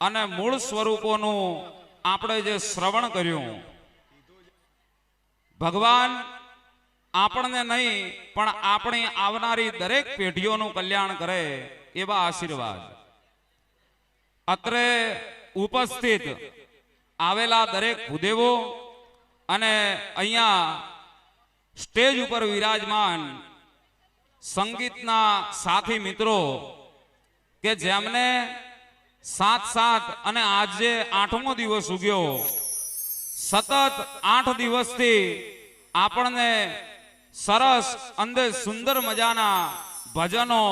[SPEAKER 1] અને મૂળ સ્વરૂપોનું આપણે જે શ્રવણ કર્યું, ભગવાન આપણને નહીં પણ આપણી આવનારી દરેક પેઢીઓનું કલ્યાણ કરે એવા આશીર્વાદ. અત્રે ઉપસ્થિત આવેલા દરેક ભૂદેવો અને અહીંયા સ્ટેજ ઉપર વિરાજમાન સંગીતના સાથી મિત્રો કે જેમને સાથ અને આજે 8મો દિવસ ઉગ્યો, સતત 8 દિવસથી આપણને સરસ અંદર સુંદર મજાના ભજનો,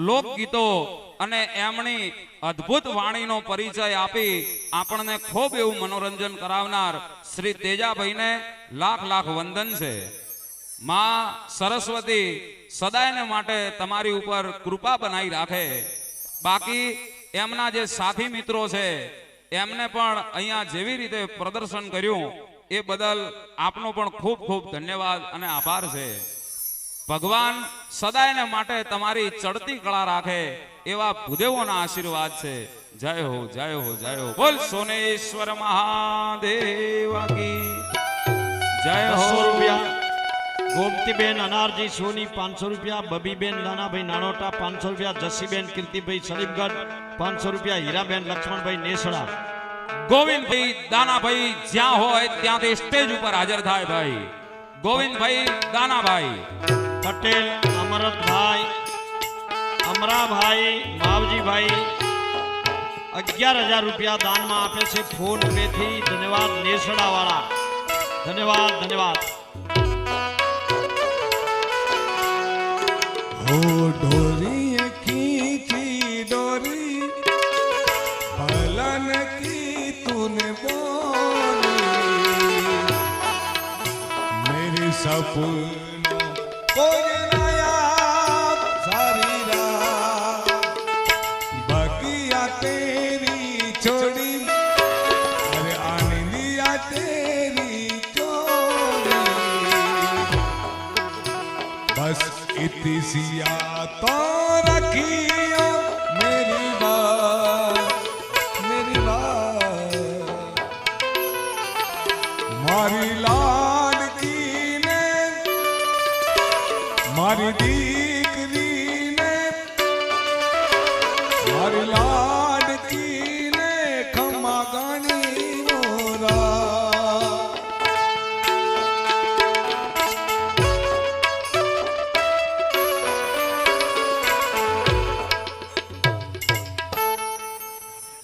[SPEAKER 1] લોકગીતો અને એમની અદ્ભુત વાણીનો પરિચય આપી આપણને ખૂબ એવું મનોરંજન કરાવનાર શ્રી તેજાભાઈને લાખ લાખ વંદન છે. માં સરસ્વતી સદાયને માટે તમારી ઉપર કૃપા બનાવી રાખે. બાકી એમના જે સાથી મિત્રો છે એમને પણ અહીંયા જેવી રીતે પ્રદર્શન કર્યું એ બદલ આપનો પણ ખૂબ ખૂબ ધન્યવાદ અને આભાર છે. ભગવાન સદાયને માટે તમારી ચડતી કળા રાખે એવા ભૂદેવોના આશીર્વાદ છે. જય હો, જય હો, જય હો. બોલ સોનેશ્વર મહાદેવ કી જય હો.
[SPEAKER 4] 200 રૂપિયા ગોમતીબેન અનારજી સોની 500 રૂપિયા, બબીબેન દાનાભાઈ નાનોટા 500 રૂપિયા, જસીબેન કીર્તિભાઈ સલીમગઢ 500 રૂપિયા, હીરાબેન લક્ષ્મણભાઈ નેસડા.
[SPEAKER 1] ગોવિંદભાઈ દાનાભાઈ જ્યાં હોય ત્યાંથી સ્ટેજ ઉપર હાજર થાય ભાઈ. ગોવિંદભાઈ દાનાભાઈ.
[SPEAKER 4] પટેલ અમરતભાઈ, અમરાભાઈ, માવજીભાઈ 11,000 રૂપિયા દાનમાં આપે છે ફોન પે થી. ધન્યવાદ નેસડા વાળા, ધન્યવાદ ધન્યવાદ.
[SPEAKER 5] हो डोरी खींची डोरी भलन की तूने बोली, मेरी सपना कोई नया सारी रात बगिया तेरी छोड़ी, अरे आनंदिया तेरी छोड़ी, बस इतनी सिया तो रखियो मेरी बात, मेरी बात मारी लाडकी ने मारी दीकरी ने, मारी लाडकी ने खमा गानी मोरा.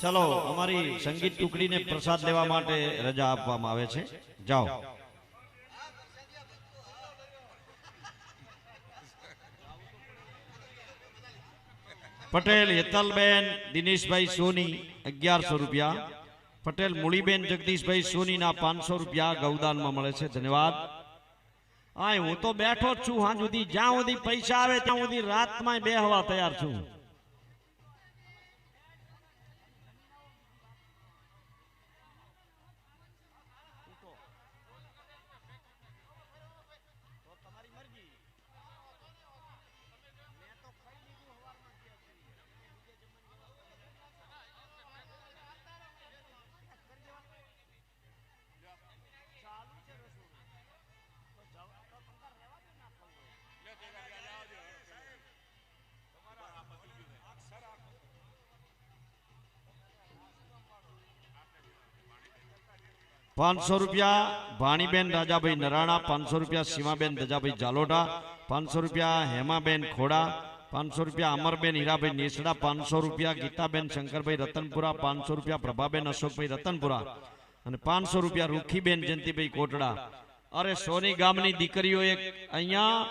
[SPEAKER 4] ચલો અમારી સંગીત ટુકડીને પ્રસાદ લેવા માટે રજા આપવામાં આવે છે. જાઓ. પટેલ હેતલબેન દિનેશભાઈ સોની 1100 રૂપિયા, પટેલ મુળીબેન જગદીશભાઈ સોનીના 500 રૂપિયા ગૌદાનમાં મળે છે. ધન્યવાદ. હા, હું તો બેઠો જ છું હાં સુધી, જ્યાં સુધી પૈસા આવે ત્યાં સુધી રાતમાં બેહવા તૈયાર છું. ₹500 ભાણીબેન રાજાભાઈ નરાણા, ₹500 સીમાબેન દજાભાઈ જાલોટા, ₹500 હેમાબેન ખોડા, ₹500 અમરબેન હીરાભાઈ નેસડા, ₹500 ગીતાબેન શંકરભાઈ રતનપુરા, ₹500 પ્રભાબેન અશોકભાઈ રતનપુરા અને ₹500 રૂખીબેન જયંતિભાઈ કોટડા. અરે સોની ગામની દીકરીઓ એક અહીંયા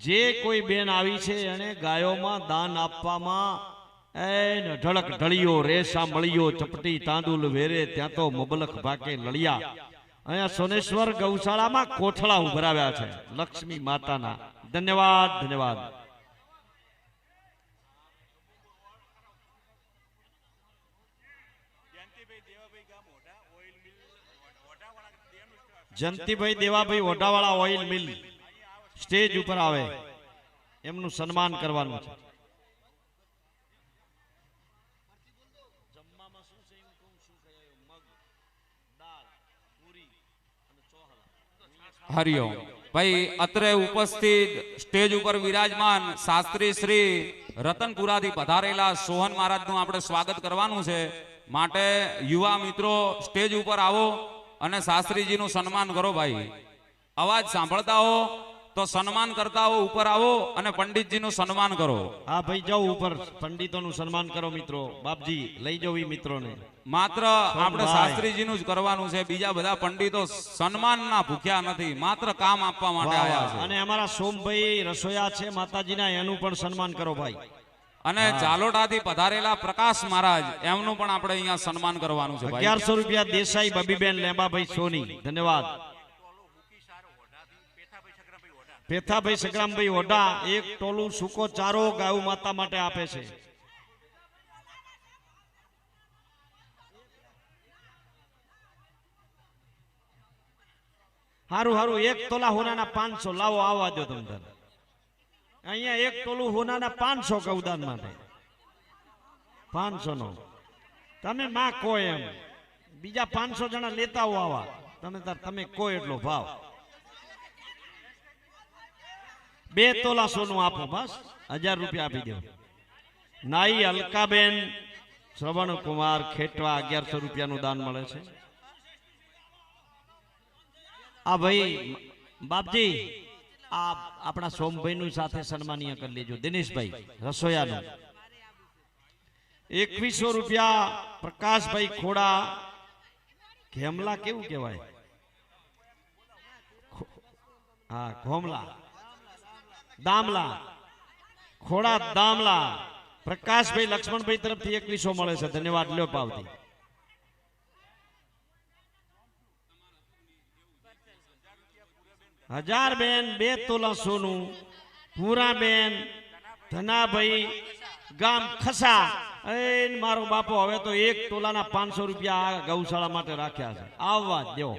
[SPEAKER 4] જે કોઈ બેન આવી છે એને ગાયોમાં દાન આપવામાં ઢળક ઢળિયો રેસા મળિયો ચપટી તાંદુલ વેરે ત્યાં તો મબલખ ભાકે લળિયા. અહીંયા સોનેશ્વર ગૌશાળામાં કોથળા ઉભરાવ્યા છે લક્ષ્મી માતાના. ધન્યવાદ ધન્યવાદ. Jayantibhai Devabhai ઓઢાવાળા oil mill stage ઉપર આવે, એમનું સન્માન કરવાનું છે.
[SPEAKER 1] હરિઓમ. ભાઈ અત્રે ઉપસ્થિત સ્ટેજ ઉપર વિરાજમાન શાસ્ત્રી શ્રી રતનપુરાથી પધારેલા સોહન મહારાજનું આપણે સ્વાગત કરવાનું છે. માટે યુવા મિત્રો સ્ટેજ ઉપર આવો અને શાસ્ત્રીજીનું સન્માન કરો ભાઈ. અવાજ સાંભળતા હો તો સન્માન કરતા હો, ઉપર આવો અને પંડિતજીનું સન્માન કરો.
[SPEAKER 4] હા ભાઈ જાઓ ઉપર, પંડિતોનું સન્માન કરો મિત્રો. બાપજી લઈ જાઓ ઈ મિત્રોને.
[SPEAKER 1] માત્ર આપણે શાસ્ત્રીજીનું જ કરવાનું છે. બીજા બધા પંડિતો સન્માનના ભૂખ્યા નથી, માત્ર કામ આપવા માટે આવ્યા છે.
[SPEAKER 4] અને અમારા સોમભાઈ રસોયા છે માતાજીના, એનું પણ સન્માન કરો ભાઈ.
[SPEAKER 1] અને ચાલોટાથી પધારેલા પ્રકાશ મહારાજ, એમનું પણ આપણે અહીંયા સન્માન કરવાનું છે ભાઈ.
[SPEAKER 4] 1100 રૂપિયા દેસાઈ બબીબેન લેંબાભાઈ સોની, ધન્યવાદ. પેથાભાઈ સગ્રામભાઈ ઓઢા એક ટોલું સૂકો ચારો ગાય માતા માટે આપે છે. હારું હારું, એક તોલા હોનાના 500 લાવો, આવવા દો તમને. અહીંયા એક તોલું હોનાના 500 ગૌદાન માટે, 500 નો તમે માં કો એમ. બીજા 500 જણા લેતા હો આવા, તમે કો એટલો ભાવ. 2 તોલા સોનું આપો, બસ 1000 રૂપિયા આપી દો. નાઈ અલકાબેન શ્રવણ કુમાર ખેટવા 1100 રૂપિયાનું દાન મળે છે. આ ભાઈ બાપજી, આ આપણા સોમભાઈ નું સાથે સન્માનીય કરી લેજો. દિનેશભાઈ રસોયાનું 2100 રૂપિયા. પ્રકાશભાઈ ખોડા, ઘેમલા કેવું કહેવાય? હા ઘોમલા, દામલા, ખોડા દામલા. પ્રકાશભાઈ લક્ષ્મણભાઈ તરફથી 2100 મળે છે, ધન્યવાદ. લ્યો પાવતી. હજાર બેન 2 તોલા સોનું. પૂરા બેન ધનાભાઈ ગામ ખસા, મારો બાપો હવે તો 1 તોલાના 500 રૂપિયા આ ગૌશાળા માટે રાખ્યા છે, આવવા દો.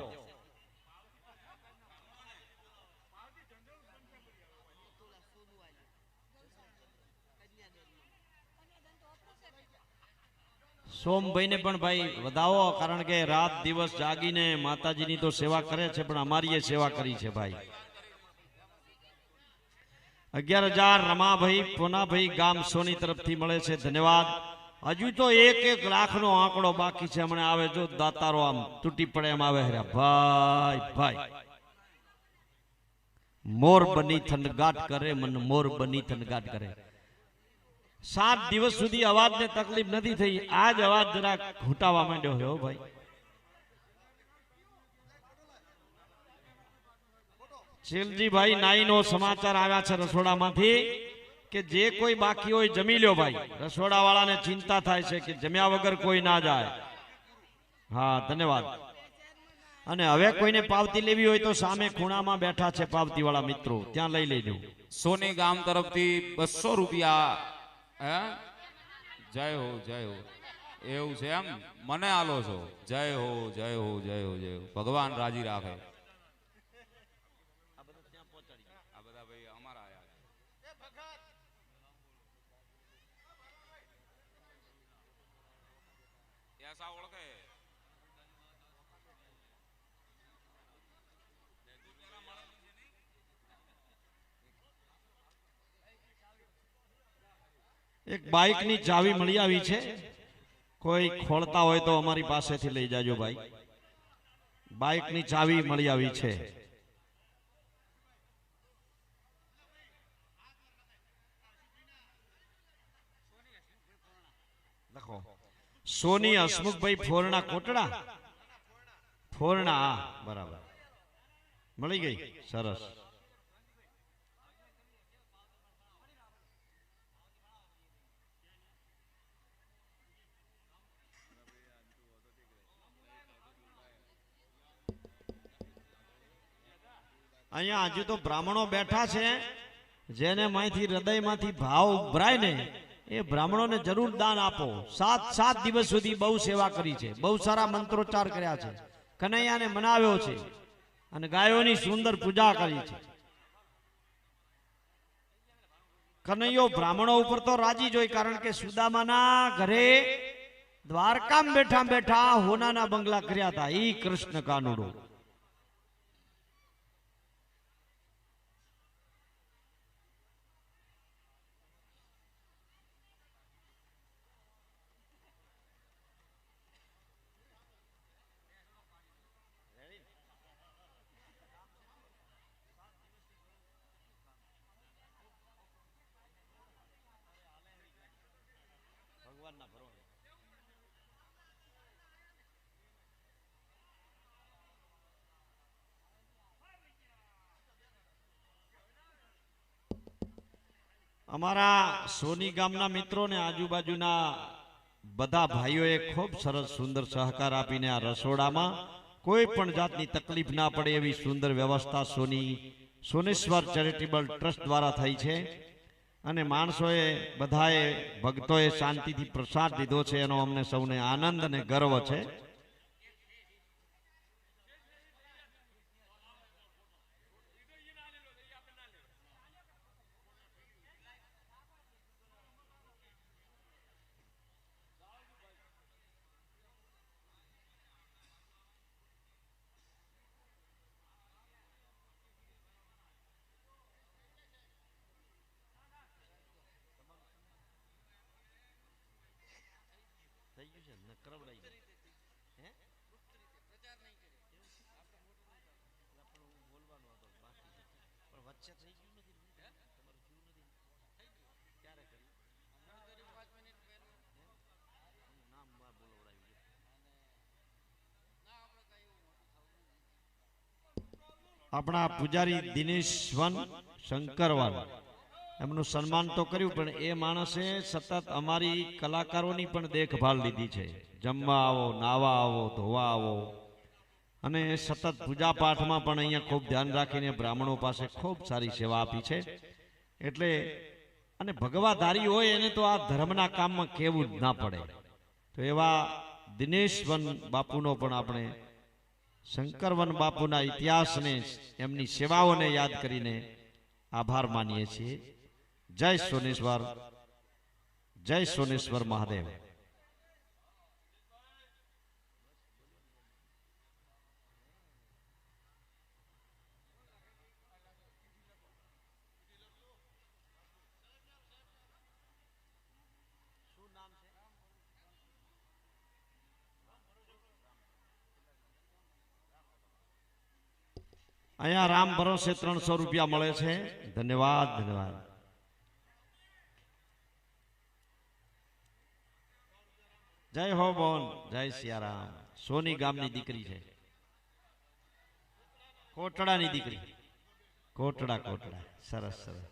[SPEAKER 4] સોમભાઈ ને પણ ભાઈ વધાવો, કારણ કે રાત દિવસ જાગીને માતાજીની તો સેવા કરે છે, પણ અમારી સેવા કરી છે ભાઈ. 11,000 રમાભાઈ પોનાભાઈ ગામ સોની તરફથી મળે છે, ધન્યવાદ. હજુ તો 1-1 લાખનો આંકડો બાકી છે. હમણાં આવે જો દાતારો આમ તૂટી પડે એમ આવે. ભાઈ ભાઈ મોર બની થનગાટ કરે, મન મોર બની થનગાટ કરે. 7 દિવસ સુધી અવાજને તકલીફ નથી થઈ, આજ અવાજ જરા ઘૂંટાવા માંડ્યો છે ભાઈ. શિવજીભાઈ નાઈનો સમાચાર આવ્યા છે રસોડામાંથી કે જે કોઈ બાકી હોય જમી લ્યો ભાઈ. રસોડા વાળાને ચિંતા થાય છે કે જમ્યા વગર કોઈ ના જાય. હા ધન્યવાદ. અને હવે કોઈને પાવતી લેવી હોય તો સામે ખૂણામાં બેઠા છે પાવતી વાળા મિત્રો, ત્યાં લઈ લેજો.
[SPEAKER 1] સોની ગામ તરફથી 200 રૂપિયા. હે જય હો જય હો, એવું છે એમ? મને આલો છો. જય હો જય હો જય હો જય હો, ભગવાન રાજી રાખે. આ બધા ભાઈ અમારા આયા એસા ઓળખે.
[SPEAKER 4] એક બાઇકની ચાવી મળી આવી છે, કોઈ ખોલતા હોય તો અમારી પાસેથી લઈ જાજો ભાઈ. બાઇકની ચાવી મળી આવી છે. લખો સોની હસમુખભાઈ ફોરણા કોટડા. ફોરણા બરાબર મળી ગઈ, સરસ. અહીંયા હજુ તો બ્રાહ્મણો બેઠા છે, જેને માંથી હૃદયમાંથી ભાવ ઉભરાય ને એ બ્રાહ્મણોને જરૂર દાન આપો. 7 દિવસ સુધી બહુ સેવા કરી છે, બહુ સારા મંત્રોચ્ચાર કર્યા છે, કનૈયાને મનાવ્યો છે અને ગાયોની સુંદર પૂજા કરી છે. કનૈયો બ્રાહ્મણો ઉપર તો રાજી જોઈ, કારણ કે સુદામાના ઘરે દ્વારકામાં બેઠા બેઠા હોનાના બંગલા કર્યા હતા. ઈ કૃષ્ણ કાનુડો. અમારા સોની ગામના મિત્રો ને આજુબાજુના બધા ભાઈઓએ ખૂબ સરસ સુંદર સહકાર આપીને આ રસોડામાં કોઈ પણ જાતની તકલીફ ના પડે એવી સુંદર વ્યવસ્થા સોનેશ્વર ચેરિટેબલ ટ્રસ્ટ દ્વારા થઈ છે અને માણસોએ બધાએ ભક્તોએ શાંતિથી પ્રસાદ લીધો છે એનો અમને સૌને આનંદ અને ગર્વ છે. આપણા પૂજારી દિનેશવન શંકરવાલ એમનું સન્માન તો કર્યું, પણ એ માણસે સતત અમારી કલાકારોની પણ દેખભાળ લીધી છે. જમવા આવો, નાવા આવો, ધોવા આવો અને સતત પૂજા પાઠમાં પણ અહીંયા ખૂબ ધ્યાન રાખીને બ્રાહ્મણો પાસે ખૂબ સારી સેવા આપી છે. એટલે અને ભગવાધારી હોય એને તો આ ધર્મના કામમાં કેવું જ ના પડે. તો એવા દિનેશવન બાપુનો પણ આપણે શંકરવન બાપુના ઇતિહાસને એમની સેવાઓને યાદ કરીને આભાર માનીએ છીએ. જય સોનેશ્વર, જય સોનેશ્વર મહાદેવ. અહીંયા રામ ભરોસે 300 રૂપિયા મળે છે. ધન્યવાદ, ધન્યવાદ. જય હો બોન, જય સિયારામ. સોની ગામની દીકરી છે, કોટડાની દીકરી. કોટડા, કોટડા. સરસ, સરસ.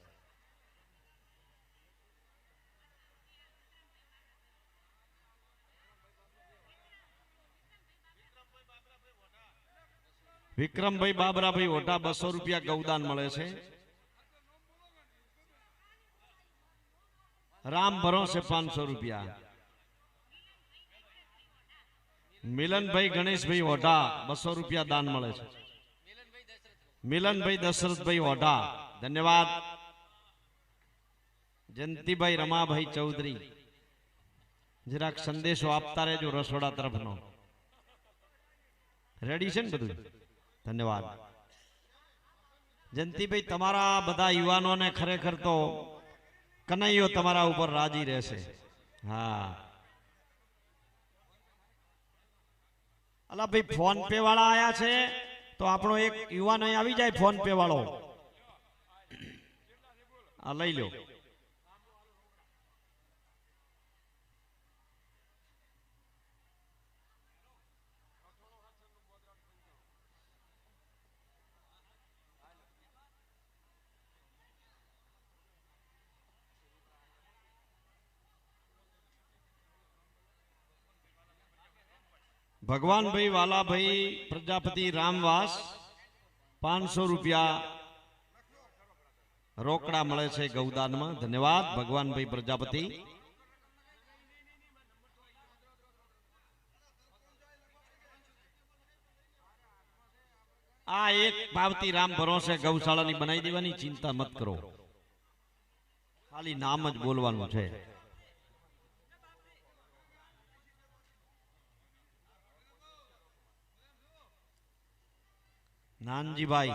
[SPEAKER 4] વિક્રમભાઈ બાબરાભાઈ ઓઢા 200 રૂપિયા ગૌદાન મળે છે. રામ ભરોસે 500 રૂપિયા. મિલનભાઈ ગણેશભાઈ ઓઢા 200 રૂપિયા દાન મળે છે. મિલનભાઈ દશરથભાઈ ઓઢા, ધન્યવાદ. જયંતિભાઈ રમાભાઈ ચૌધરી, જરાક સંદેશો આપતા રહેજો રસોડા તરફનો. રેડી છે ને બધું? ધન્યવાદ. જયંતિભાઈ, તમારા બધા યુવાનોને ખરેખર તો કનૈયો તમારા ઉપર રાજી રહેશે. હા, અલા ભાઈ, ફોન પે વાળા આયા છે તો આપણો એક યુવાન અહીં આવી જાય. ફોન પે વાળો આ લઈ લો. ભગવાનભાઈ વાલાભાઈ પ્રજાપતિ રામવાસ 500 રૂપિયા રોકડા મળે છે ગૌદાનમાં. ધન્યવાદ ભગવાનભાઈ પ્રજાપતિ. આ એક પાવતી રામ ભરોસે ગૌશાળાની બનાવી દેવાની, ચિંતા મત કરો, ખાલી નામ જ બોલવાનું છે. નાનજીભાઈ,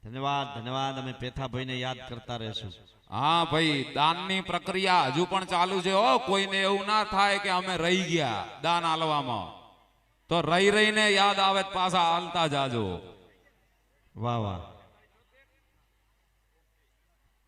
[SPEAKER 4] ધન્યવાદ, ધન્યવાદ. અમે પેથાભાઈને યાદ કરતા રહેશું.
[SPEAKER 1] હા ભાઈ, દાનની પ્રક્રિયા હજુ પણ ચાલુ છે. હો, કોઈને એવું ના થાય કે અમે રહી ગયા દાન આલવામાં. તો રહી રહીને યાદ આવે પાછા હાલતા જાજો.
[SPEAKER 4] વાહ વાહ.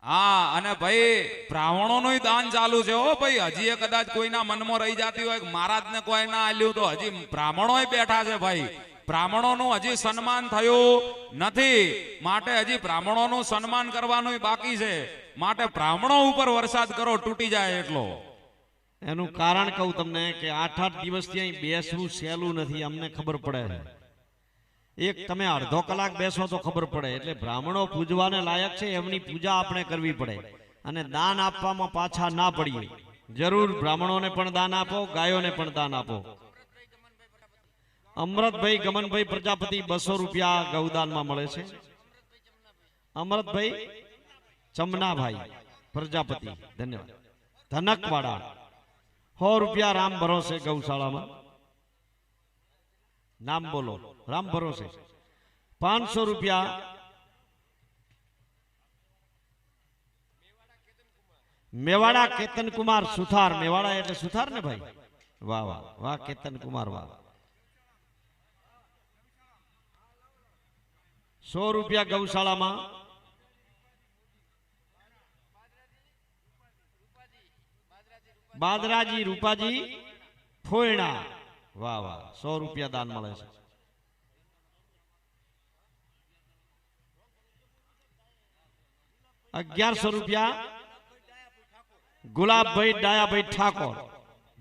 [SPEAKER 1] હા, અને ભાઈ બ્રાહ્મણોનું દાન ચાલુ છે. હો ભાઈ, હજી એ કદાચ કોઈના મનમાં રહી જતી હોય કે મહારાજને કોઈ ના આલ્યું, તો હજી બ્રાહ્મણો બેઠા છે ભાઈ. બ્રાહ્મણોનું હજી સન્માન થયું નથી, માટે હજી બ્રાહ્મણોનું સન્માન કરવાનું બાકી છે. માટે બ્રાહ્મણો ઉપર વરસાદ કરો તૂટી જાય એટલો.
[SPEAKER 4] એનું કારણ કહું તમને કે 8-8 દિવસથી અહીં બેસવું સહેલું નથી, અમને ખબર પડે છે. એક તમે અડધો કલાક બેસો તો ખબર પડે. એટલે બ્રાહ્મણો પૂજવાને લાયક છે, એમની પૂજા આપણે કરવી પડે. અને દાન આપવામાં પાછા ના પડીએ. જરૂર બ્રાહ્મણોને પણ દાન આપો, ગાયોને પણ દાન આપો. અમૃતભાઈ ગમનભાઈ પ્રજાપતિ 200 રૂપિયા ગૌદાનમાં મળે છે. અમૃતભાઈ ચમનાભાઈ પ્રજાપતિ ધન્યવાદ. ધનકવાડા 100 રૂપિયા રામ ભરોસે ગૌશાળામાં. નામ બોલો. રામ ભરોસે 500 રૂપિયા મેવાડા કેતન કુમાર સુથાર. મેવાડા એટલે સુથાર ને ભાઈ. વાહ વાહ વાહ કેતન કુમાર વાહ. 100 રૂપિયા ગૌશાળામાં. બાદરાજી રૂપાજી ફોયણા વાહ વાહ 100 રૂપિયા દાન મળે છે. ₹1100 ગુલાબભાઈ ડાયાભાઈ ઠાકોર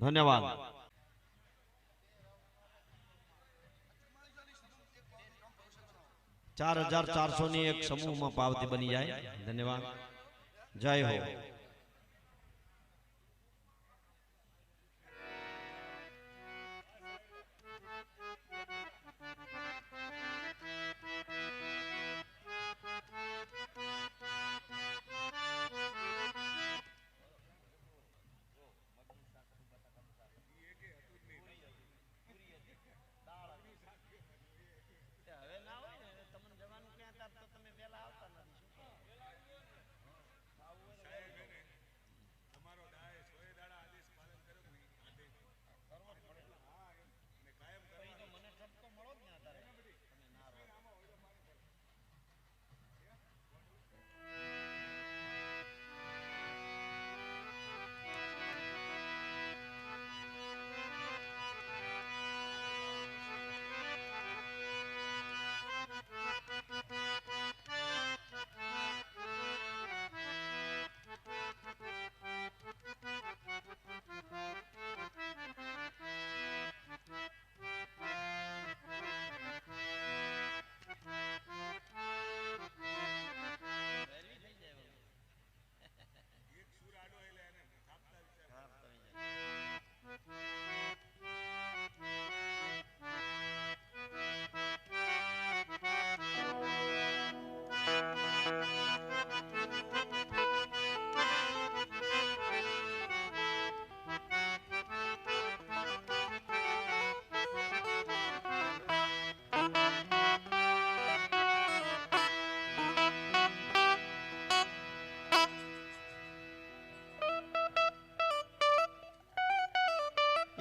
[SPEAKER 4] ધન્યવાદ. ₹4400 ની એક સમૂહમાં પાવતી બની જાય. ધન્યવાદ. જય હો.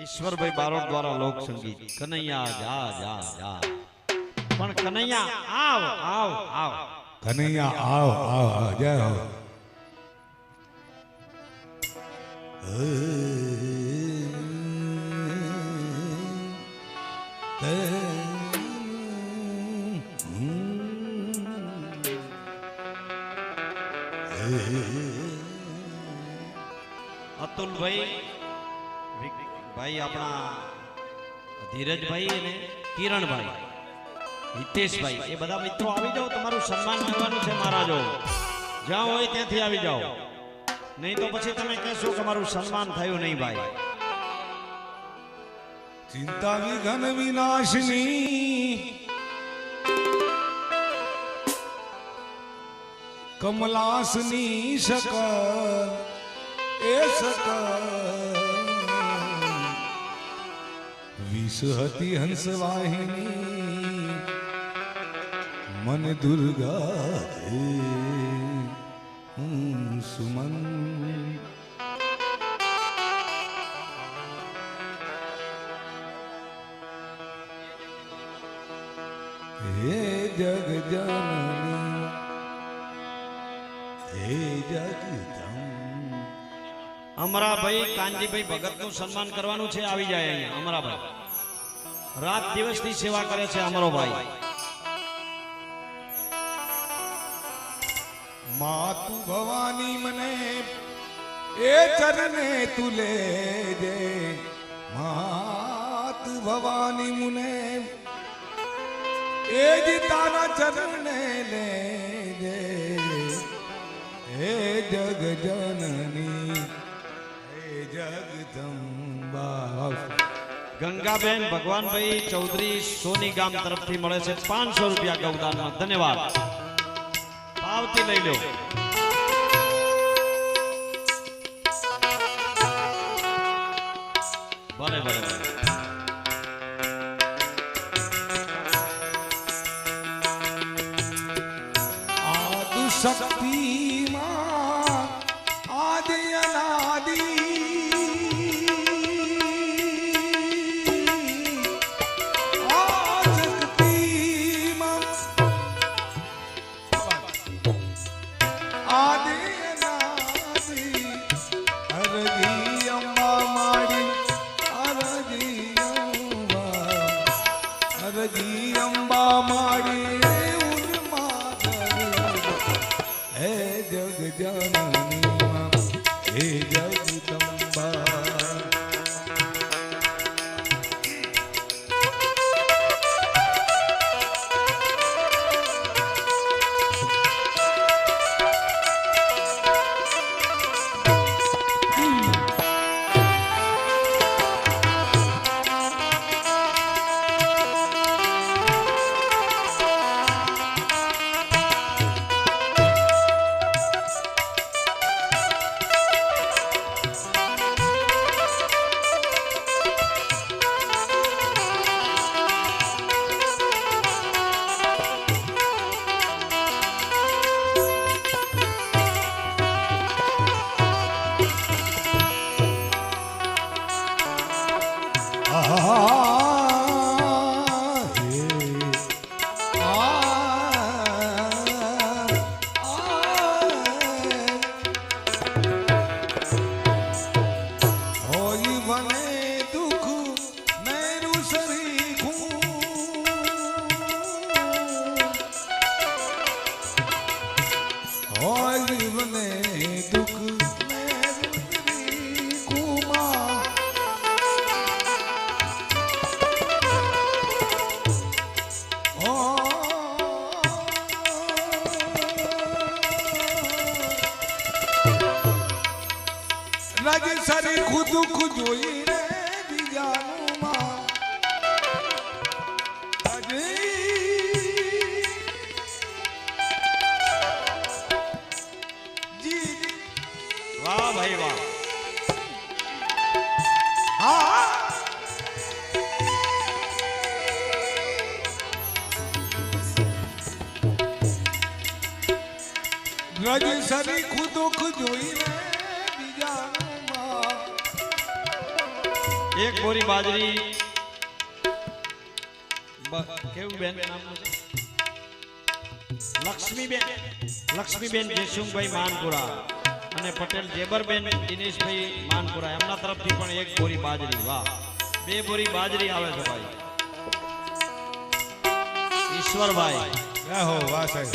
[SPEAKER 4] ઈશ્વરભાઈ બારોટ દ્વારા લોક સંગીત. કનૈયા જા જા જા. પણ કનૈયા આવ આવ આવ.
[SPEAKER 5] કનૈયા આવ આવ જય હો.
[SPEAKER 4] અતુલભાઈ ભાઈ આપણા ધીરજભાઈ અને કિરણભાઈ હિતેશભાઈ એ બધા મિત્રો આવી જાઓ. તમારું સન્માન કરવાનું છે મહારાજો. જ્યાં હોય ત્યાંથી આવી જાઓ. નહીં તો પછી તમે કહેશો કે મારું સન્માન થયું નહીં ભાઈ.
[SPEAKER 5] ચિંતા વિઘન વિનાશની કમલાસની શકલ એ શકલ વિષ હતી હંસવાહિની મન દુર્ગા હે સુમન. હે જગ જનની હે જગદમ.
[SPEAKER 4] અમરાભાઈ કાનજીભાઈ ભગત નું સન્માન કરવાનું છે. આવી જાય અહીંયા અમરાભાઈ. રાત દિવસની સેવા કરે છે અમરોભાઈ.
[SPEAKER 5] માતુ તું ભવાની મને એ ચરણે તું લેજે માત ભવાની મુને એ જ તારા ચરણે લેજે હે જગ જનની હે જગદંબા
[SPEAKER 4] ગંગાબેન ભગવાનભાઈ ચૌધરી સોની ગામ તરફથી મળે છે 500 રૂપિયા ગૌદાનમાં. ધન્યવાદ. ભાવથી લઈ લો. ભલે ભલે ભલે.
[SPEAKER 5] આદુ શક્તિમાં આદિ અનાદિ શક્તિમાં આદિ અનાદિ હરજી અંબા માડી હરજી અંબા માડી હે જગ જનની માં હે જગદંબા સરી ખુદ ખુદ જોઈને બીજાનું માં
[SPEAKER 4] વાહ ભાઈ વાહ.
[SPEAKER 5] હા રજ સરી ખુદ ખુદ જોઈને
[SPEAKER 4] એક બોરી બાજરી કેવું બેન નામનું છે? લક્ષ્મીબેન જયસુંગભાઈ માનપુરા અને પટેલ જેબરબેન દિનેશભાઈ માનપુરા એમના તરફથી પણ એક બોરી બાજરી. વાહ. 2 બોરી બાજરી આવે છે ભાઈ. ઈશ્વરભાઈ
[SPEAKER 5] હો વાહ સાહેબ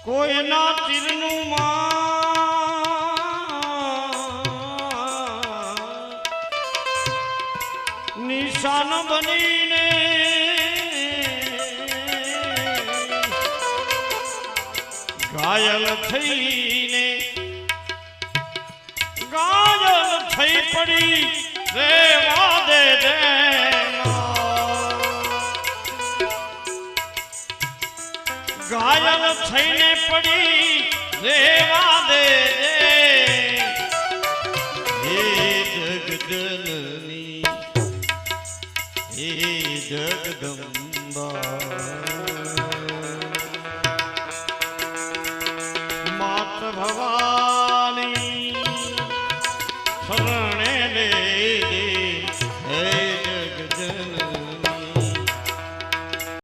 [SPEAKER 4] કોઈના તીરનું નિશાન બનીને ઘાયલ થઈને ઘાયલ થઈ પડી રેવા દે ઘાયલ થઈને પડી